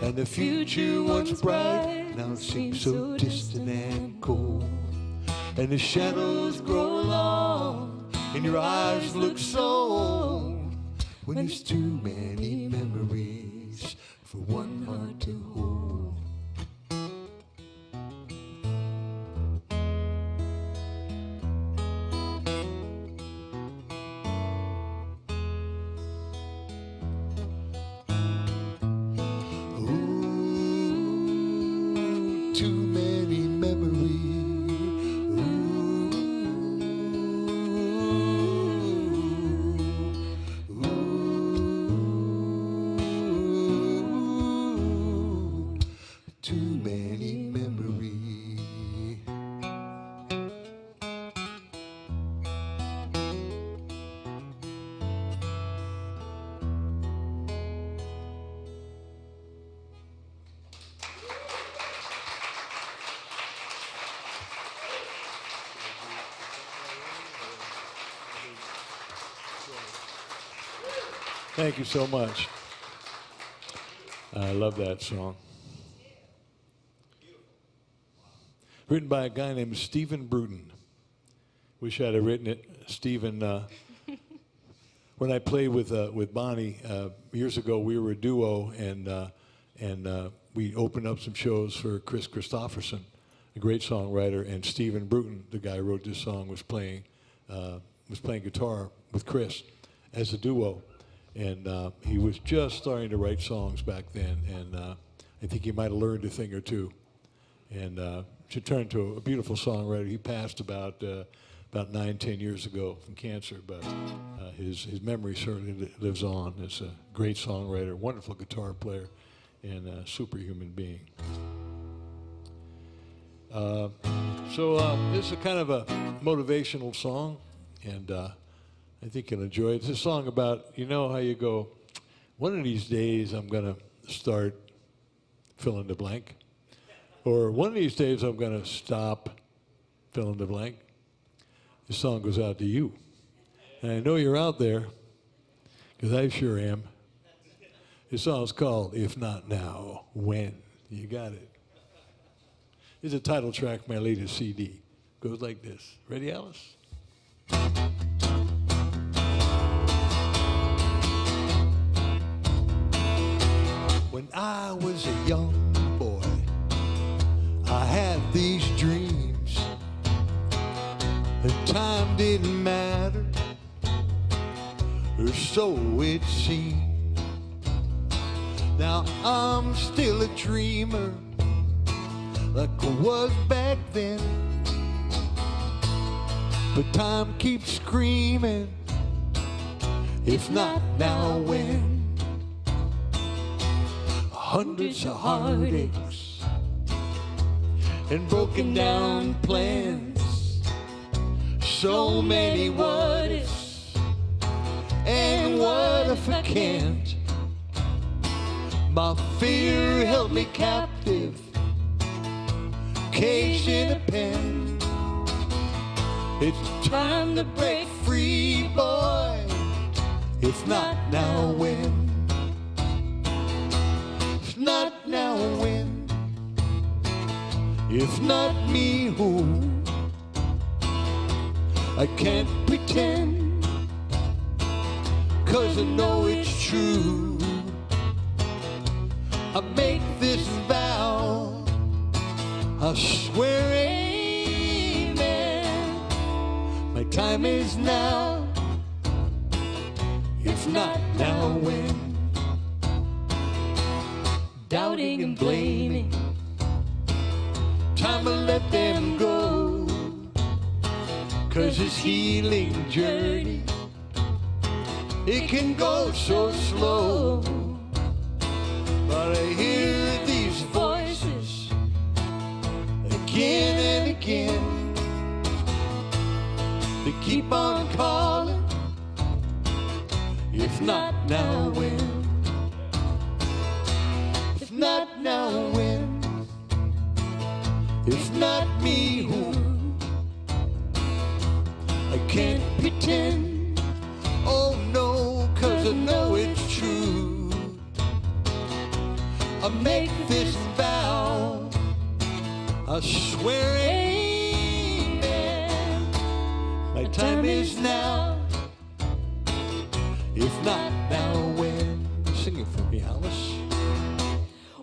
Speaker 6: and the future once bright now seems so distant and cold, and the shadows grow long and your eyes look so old, when there's too many memories for one heart to hold. Thank you so much. I love that song. Written by a guy named Stephen Bruton. Wish I'd have written it. Stephen, when I played with Bonnie years ago, we were a duo, and we opened up some shows for Chris Christopherson, a great songwriter, and Stephen Bruton, the guy who wrote this song, was playing guitar with Chris as a duo. And he was just starting to write songs back then, and I think he might have learned a thing or two. And to turn to a beautiful songwriter. He passed about 9-10 years ago from cancer, but his memory certainly lives on. As a great songwriter, wonderful guitar player, and a superhuman being. So this is a kind of a motivational song, and I think you'll enjoy it. It's a song about, you know how you go, one of these days I'm going to start fill in the blank. Or one of these days I'm going to stop fill in the blank. This song goes out to you. And I know you're out there, because I sure am. This song's called If Not Now, When? You got it. It's a title track from my latest CD Goes like this. Ready, Alice? When I was a young boy, I had these dreams. And time didn't matter, or so it seemed. Now I'm still a dreamer, like I was back then. But time keeps screaming, if not now, when? Hundreds of heartaches and broken down plans, so many what ifs, and what if I can't? My fear held me captive, caged in a pen. It's time to break free, boy, if not now, when? If not now, when? If not me, who? I can't pretend, 'cause I know it's true. I make this vow, I swear, amen. My time is now, if not now, when? Doubting and blaming, time to let them go, 'cause this healing journey, it can go so slow. But I hear these voices again and again. They keep on calling, if not now, when? If not now, when? If not me, who? I can't pretend, oh no, 'cause I know it's true. I make this vow, I swear, amen. My time is now, if not now, when? Sing it for me, Alice.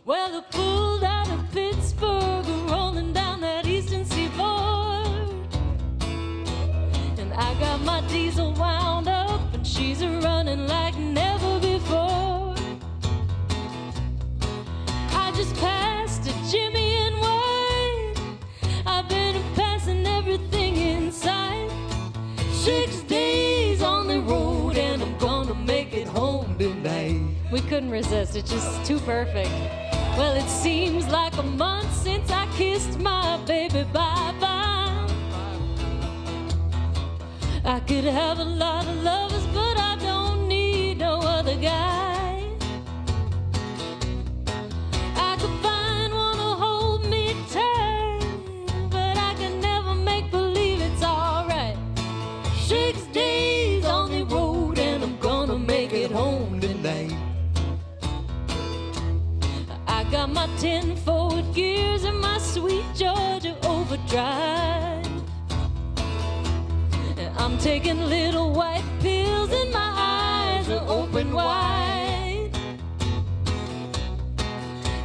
Speaker 4: Well, I pulled out of Pittsburgh, rolling down that eastern seaboard, and I got my diesel wound up, and she's running like never before. I just passed a Jimmy and Wayne, I've been passing everything in sight. 6 days on the road, and I'm gonna make it home tonight. We couldn't resist, it's just too perfect. Well, it seems like a month since I kissed my baby bye-bye. I could have a lot of lovers, but I don't need no other guy. I could find one to hold me tight, but I can never make believe it's alright. 6 days on the road, and I'm gonna make it home tonight. I got my 10 forward gears and my sweet Georgia overdrive. And I'm taking little white pills and my eyes are open wide.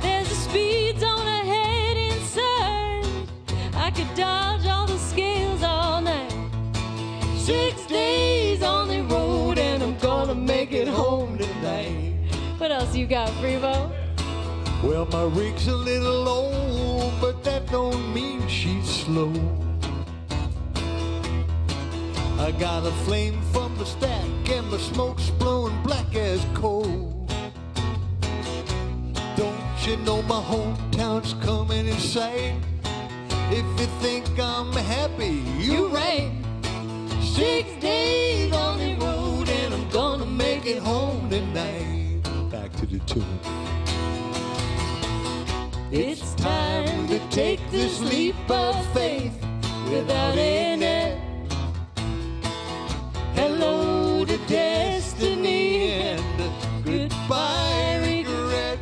Speaker 4: There's a speed zone ahead inside, I could dodge all the scales all night. 6 days on the road, and I'm gonna make it home tonight. What else you got, Freebo?
Speaker 6: Well, my rig's a little old, but that don't mean she's slow. I got a flame from the stack, and my smoke's blowing black as coal. Don't you know my hometown's coming in sight? If you think I'm happy, you're right. 6 days on the road, and I'm gonna make it home tonight. Back to the tune. It's time to take this leap of faith without any hello to destiny and goodbye regret.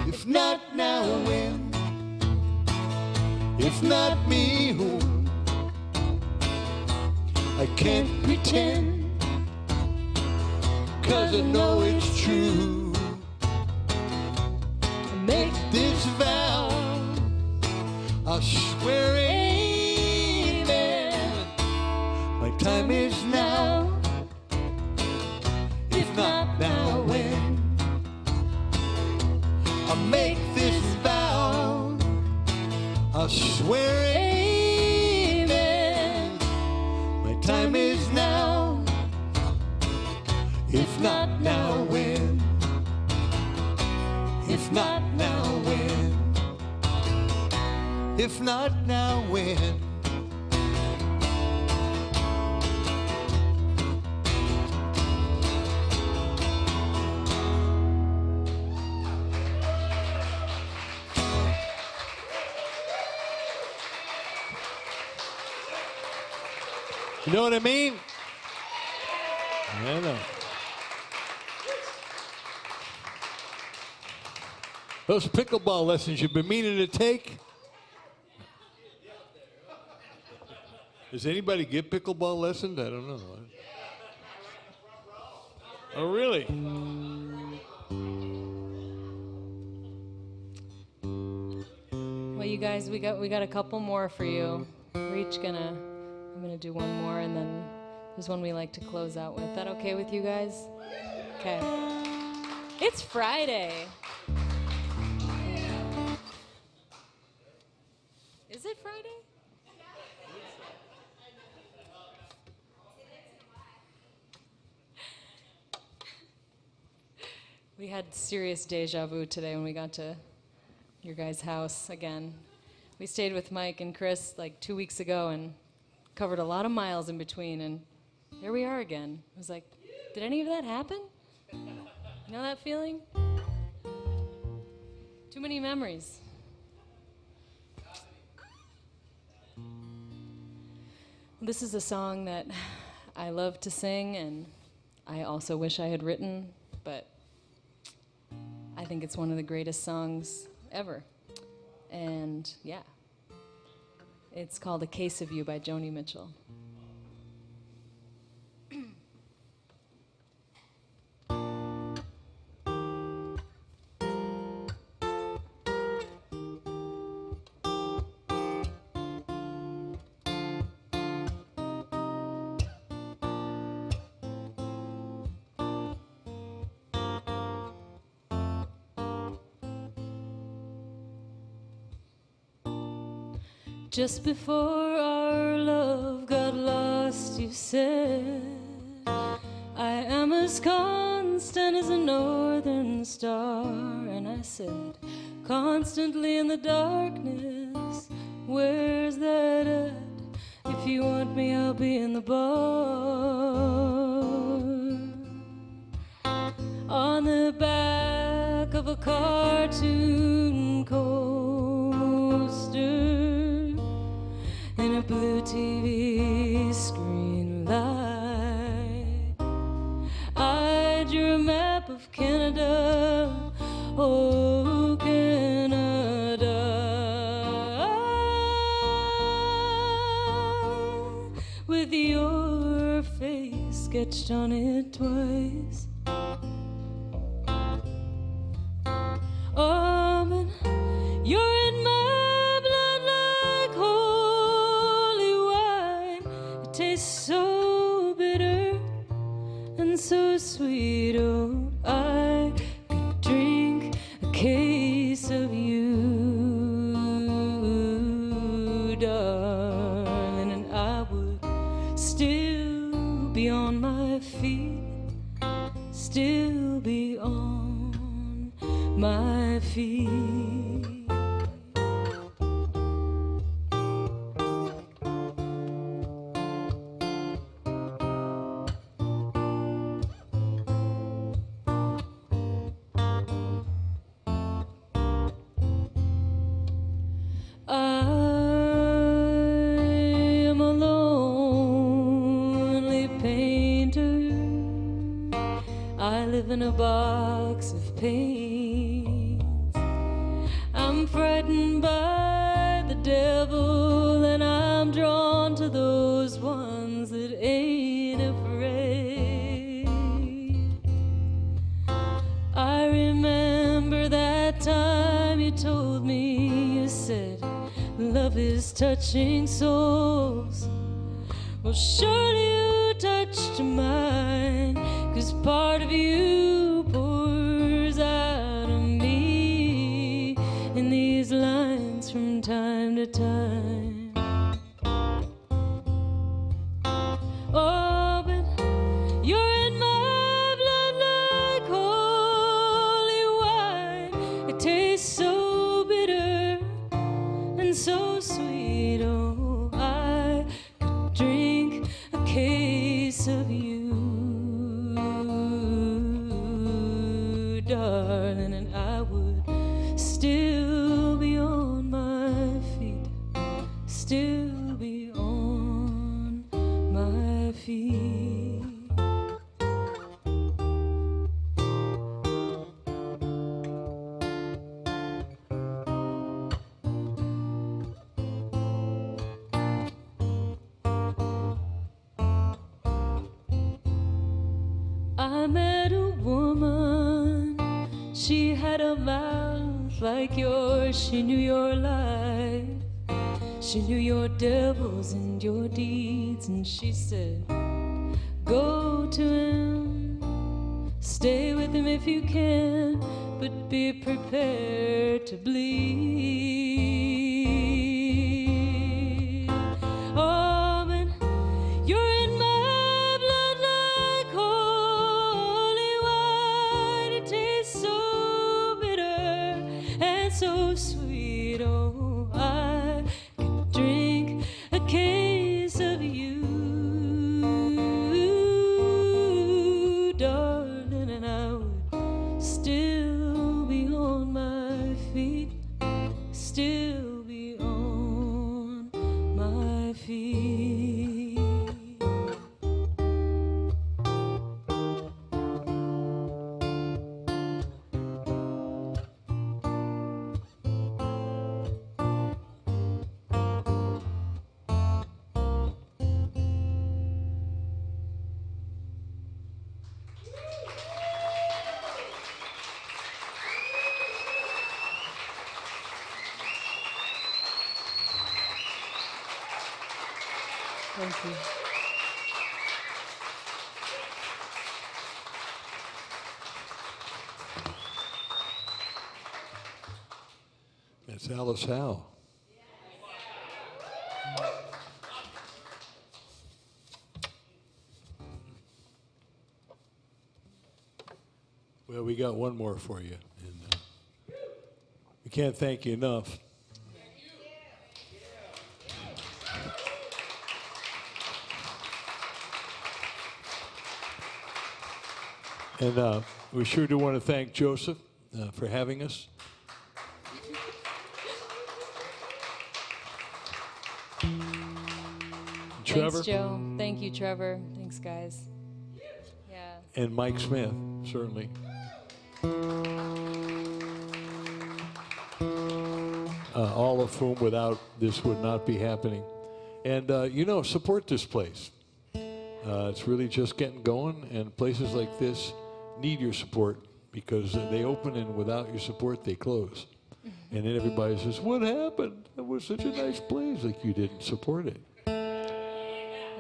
Speaker 6: If not now, when? If not me, who? I can't pretend, 'cause I know it's true. Make this vow, I swear amen. My time is now. If not now, when? I make this vow, I swear amen. My time is now. If not now, when? If not now, when? If not now, when? You know what I mean? I know. Those pickleball lessons you've been meaning to take? Does anybody get pickleball lessons? I don't know. Oh, really?
Speaker 4: Well, you guys, we got a couple more for you. We're each I'm gonna do one more, and then there's one we like to close out with. That okay with you guys? Okay. It's Friday. Is it Friday? We had serious deja vu today when we got to your guys' house again. We stayed with Mike and Chris like 2 weeks ago and covered a lot of miles in between, and here we are again. I was like, did any of that happen? You know that feeling? Too many memories. This is a song that I love to sing, and I also wish I had written, but I think it's one of the greatest songs ever. And yeah, it's called A Case of You by Joni Mitchell. Just before our love got lost, you said, I am as constant as a northern star. And I said, constantly in the darkness, where's that at? If you want me, I'll be in the bar. On the back of a cartoon coaster, in a blue TV screen light, I drew a map of Canada, oh Canada, with your face sketched on it twice. And you're in my blood like holy wine. It tastes so bitter and so sweet. Oh, I could drink a case of you, darling, and I would still be on my feet, still be on my feet. I am a lonely painter. I live in a box of paints. I'm frightened by the devil, and I'm drawn to those ones that ain't afraid. I remember that time you told me, you said, love is touching souls. Well, surely you touched mine, 'cause part of you pours out of me in these lines from time to time. Oh, but you're in my blood like holy wine. It tastes so bitter and so sweet. Oh, I could drink a case of you, darling, and I would still be on my feet, still be on my feet. I met a woman, she had a mouth like yours. She knew your life, she knew your devils and your deeds, and she said, go to him, stay with him if you can, but be prepared to bleed. Oh, but you're in my blood like holy wine. It tastes so bitter and so sweet. Oh, I could drink a case of you, darling, and I would still be on my feet, still be on my feet. Thank you.
Speaker 6: That's Alice Howe. Well, we got one more for you, and we can't thank you enough. And we sure do want to thank Joseph for having us. Trever.
Speaker 4: Thanks, Joe. Thank you, Trevor. Thanks, guys. Yeah.
Speaker 6: And Mike Smith, certainly. All of whom without this would not be happening. And, you know, support this place. It's really just getting going, and places like this need your support because they open, and without your support, they close. And then everybody says, what happened? That was such a nice place. Like, you didn't support it.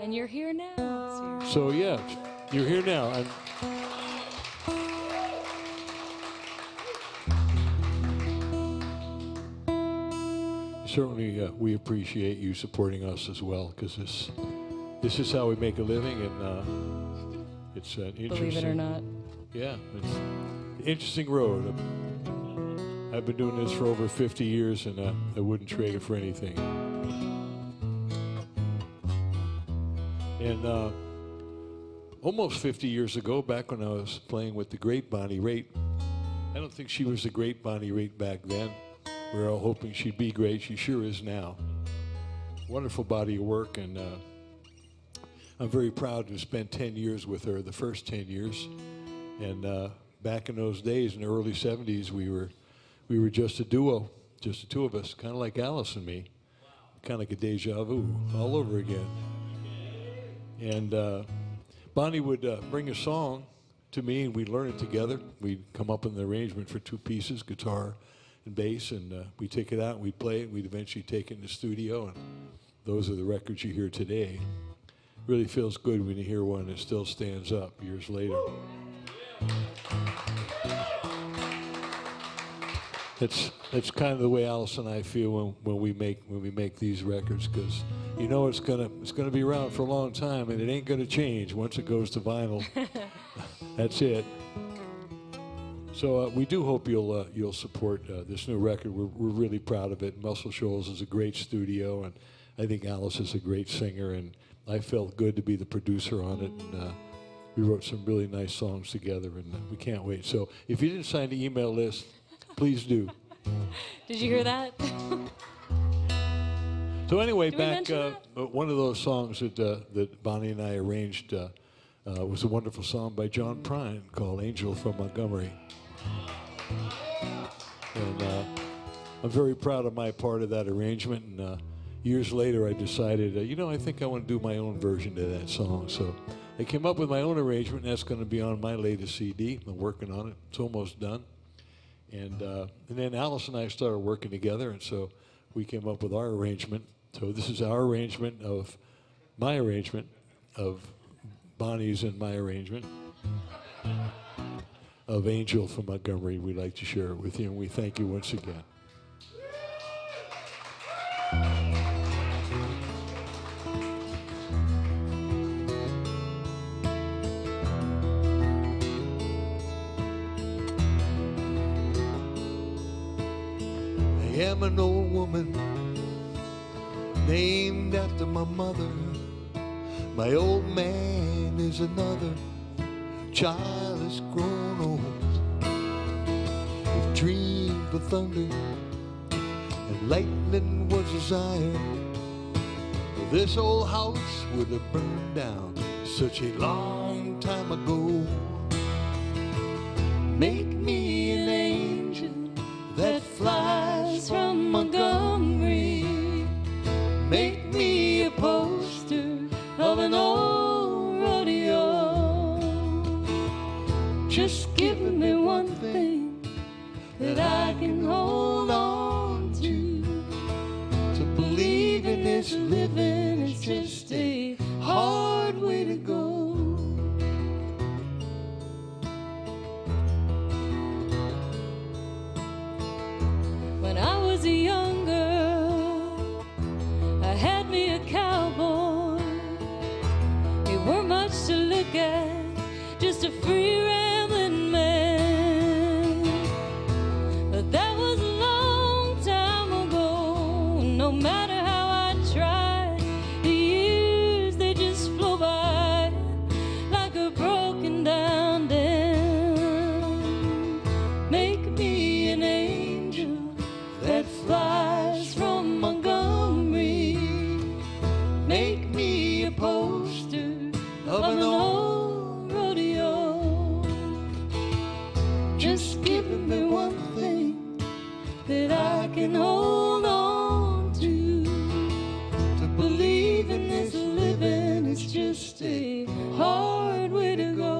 Speaker 4: And you're here now.
Speaker 6: So, yeah, you're here now. And certainly, we appreciate you supporting us as well, because this is how we make a living, and it's an interesting.
Speaker 4: Believe it or not.
Speaker 6: Yeah, it's an interesting road. I've been doing this for over 50 years, and I wouldn't trade it for anything. And almost 50 years ago, back when I was playing with the great Bonnie Raitt, I don't think she was the great Bonnie Raitt back then. We were all hoping she'd be great. She sure is now. Wonderful body of work, and I'm very proud to have spent 10 years with her, the first 10 years. And back in those days, in the early 70s, we were just a duo, just the two of us, kind of like Alice and me. kind of like a deja vu all over again. And Bonnie would bring a song to me, and we'd learn it together. We'd come up with an arrangement for 2 pieces, guitar and bass, and we'd take it out, and we'd play it, and we'd eventually take it in the studio, and those are the records you hear today. Really feels good when you hear one that still stands up years later. It's kind of the way Alice and I feel when we make these records, because you know it's gonna be around for a long time, and it ain't gonna change once it goes to vinyl. That's it. So we do hope you'll support this new record. We're really proud of it. Muscle Shoals is a great studio, and I think Alice is a great singer, and I felt good to be the producer on it. And we wrote some really nice songs together, and we can't wait. So if you didn't sign the email list, please do.
Speaker 4: Did you hear that?
Speaker 6: So anyway,
Speaker 4: Did we
Speaker 6: back
Speaker 4: mention
Speaker 6: one of those songs that Bonnie and I arranged was a wonderful song by John Prine called "Angel from Montgomery." And I'm very proud of my part of that arrangement. And years later, I decided, I think I want to do my own version of that song. So I came up with my own arrangement, and that's going to be on my latest CD. I'm working on it. It's almost done. And then Alice and I started working together, and so we came up with our arrangement. So this is our arrangement of my arrangement of Bonnie's and my arrangement of Angel from Montgomery. We'd like to share it with you, and we thank you once again.
Speaker 2: I am an old woman named after my mother. My old man is another child has grown old. We've dreamed of thunder and lightning was desire. This old house would have burned down such a long time ago. Make me an angel that flies from Montgomery. Make me a poster of an old rodeo. Just give me one thing that I can hold on to. To believe in this living is just a hard way to go.
Speaker 4: When I was a young girl, I had me a cowboy. He weren't much to look at, just a free rambling man. But that was a long time ago. No matter how I tried, the years they just flow by like a broken down dam. Make me an angel that flies from Montgomery. Make me a poster of an old rodeo. Just give me one thing that I can hold on to. To believe in this living is just a hard way to go.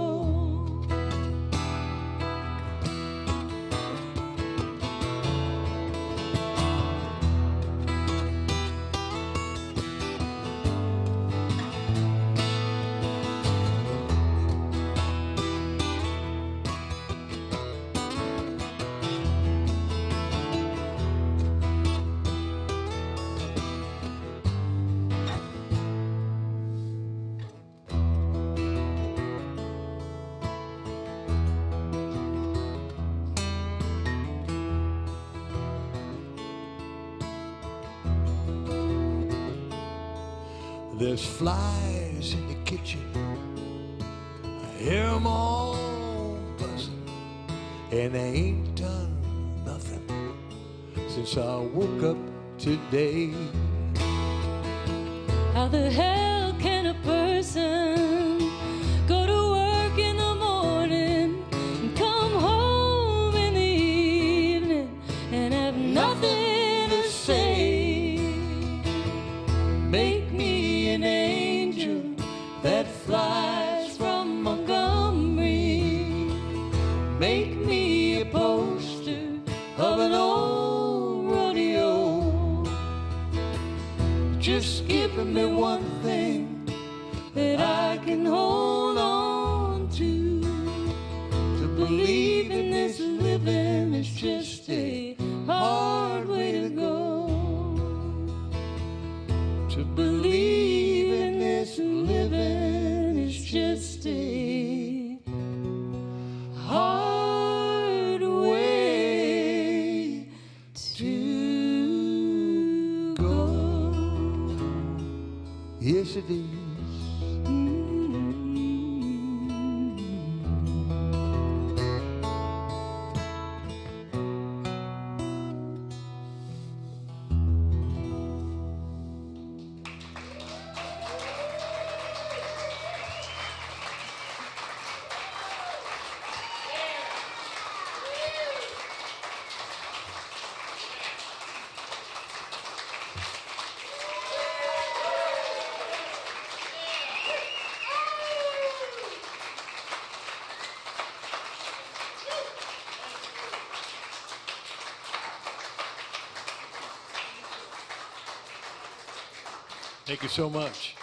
Speaker 2: There's flies in the kitchen, I hear 'em all buzzing, and I ain't done nothing since I woke up today.
Speaker 4: How the hell can a person go to work in the morning and come home in the evening and have nothing to say?
Speaker 6: just giving me one thing
Speaker 4: that I can hold on to. To believe in this living is just a hard way to go. To believe in this living is just a hard way to go.
Speaker 6: Yes, it is. Thank you so much.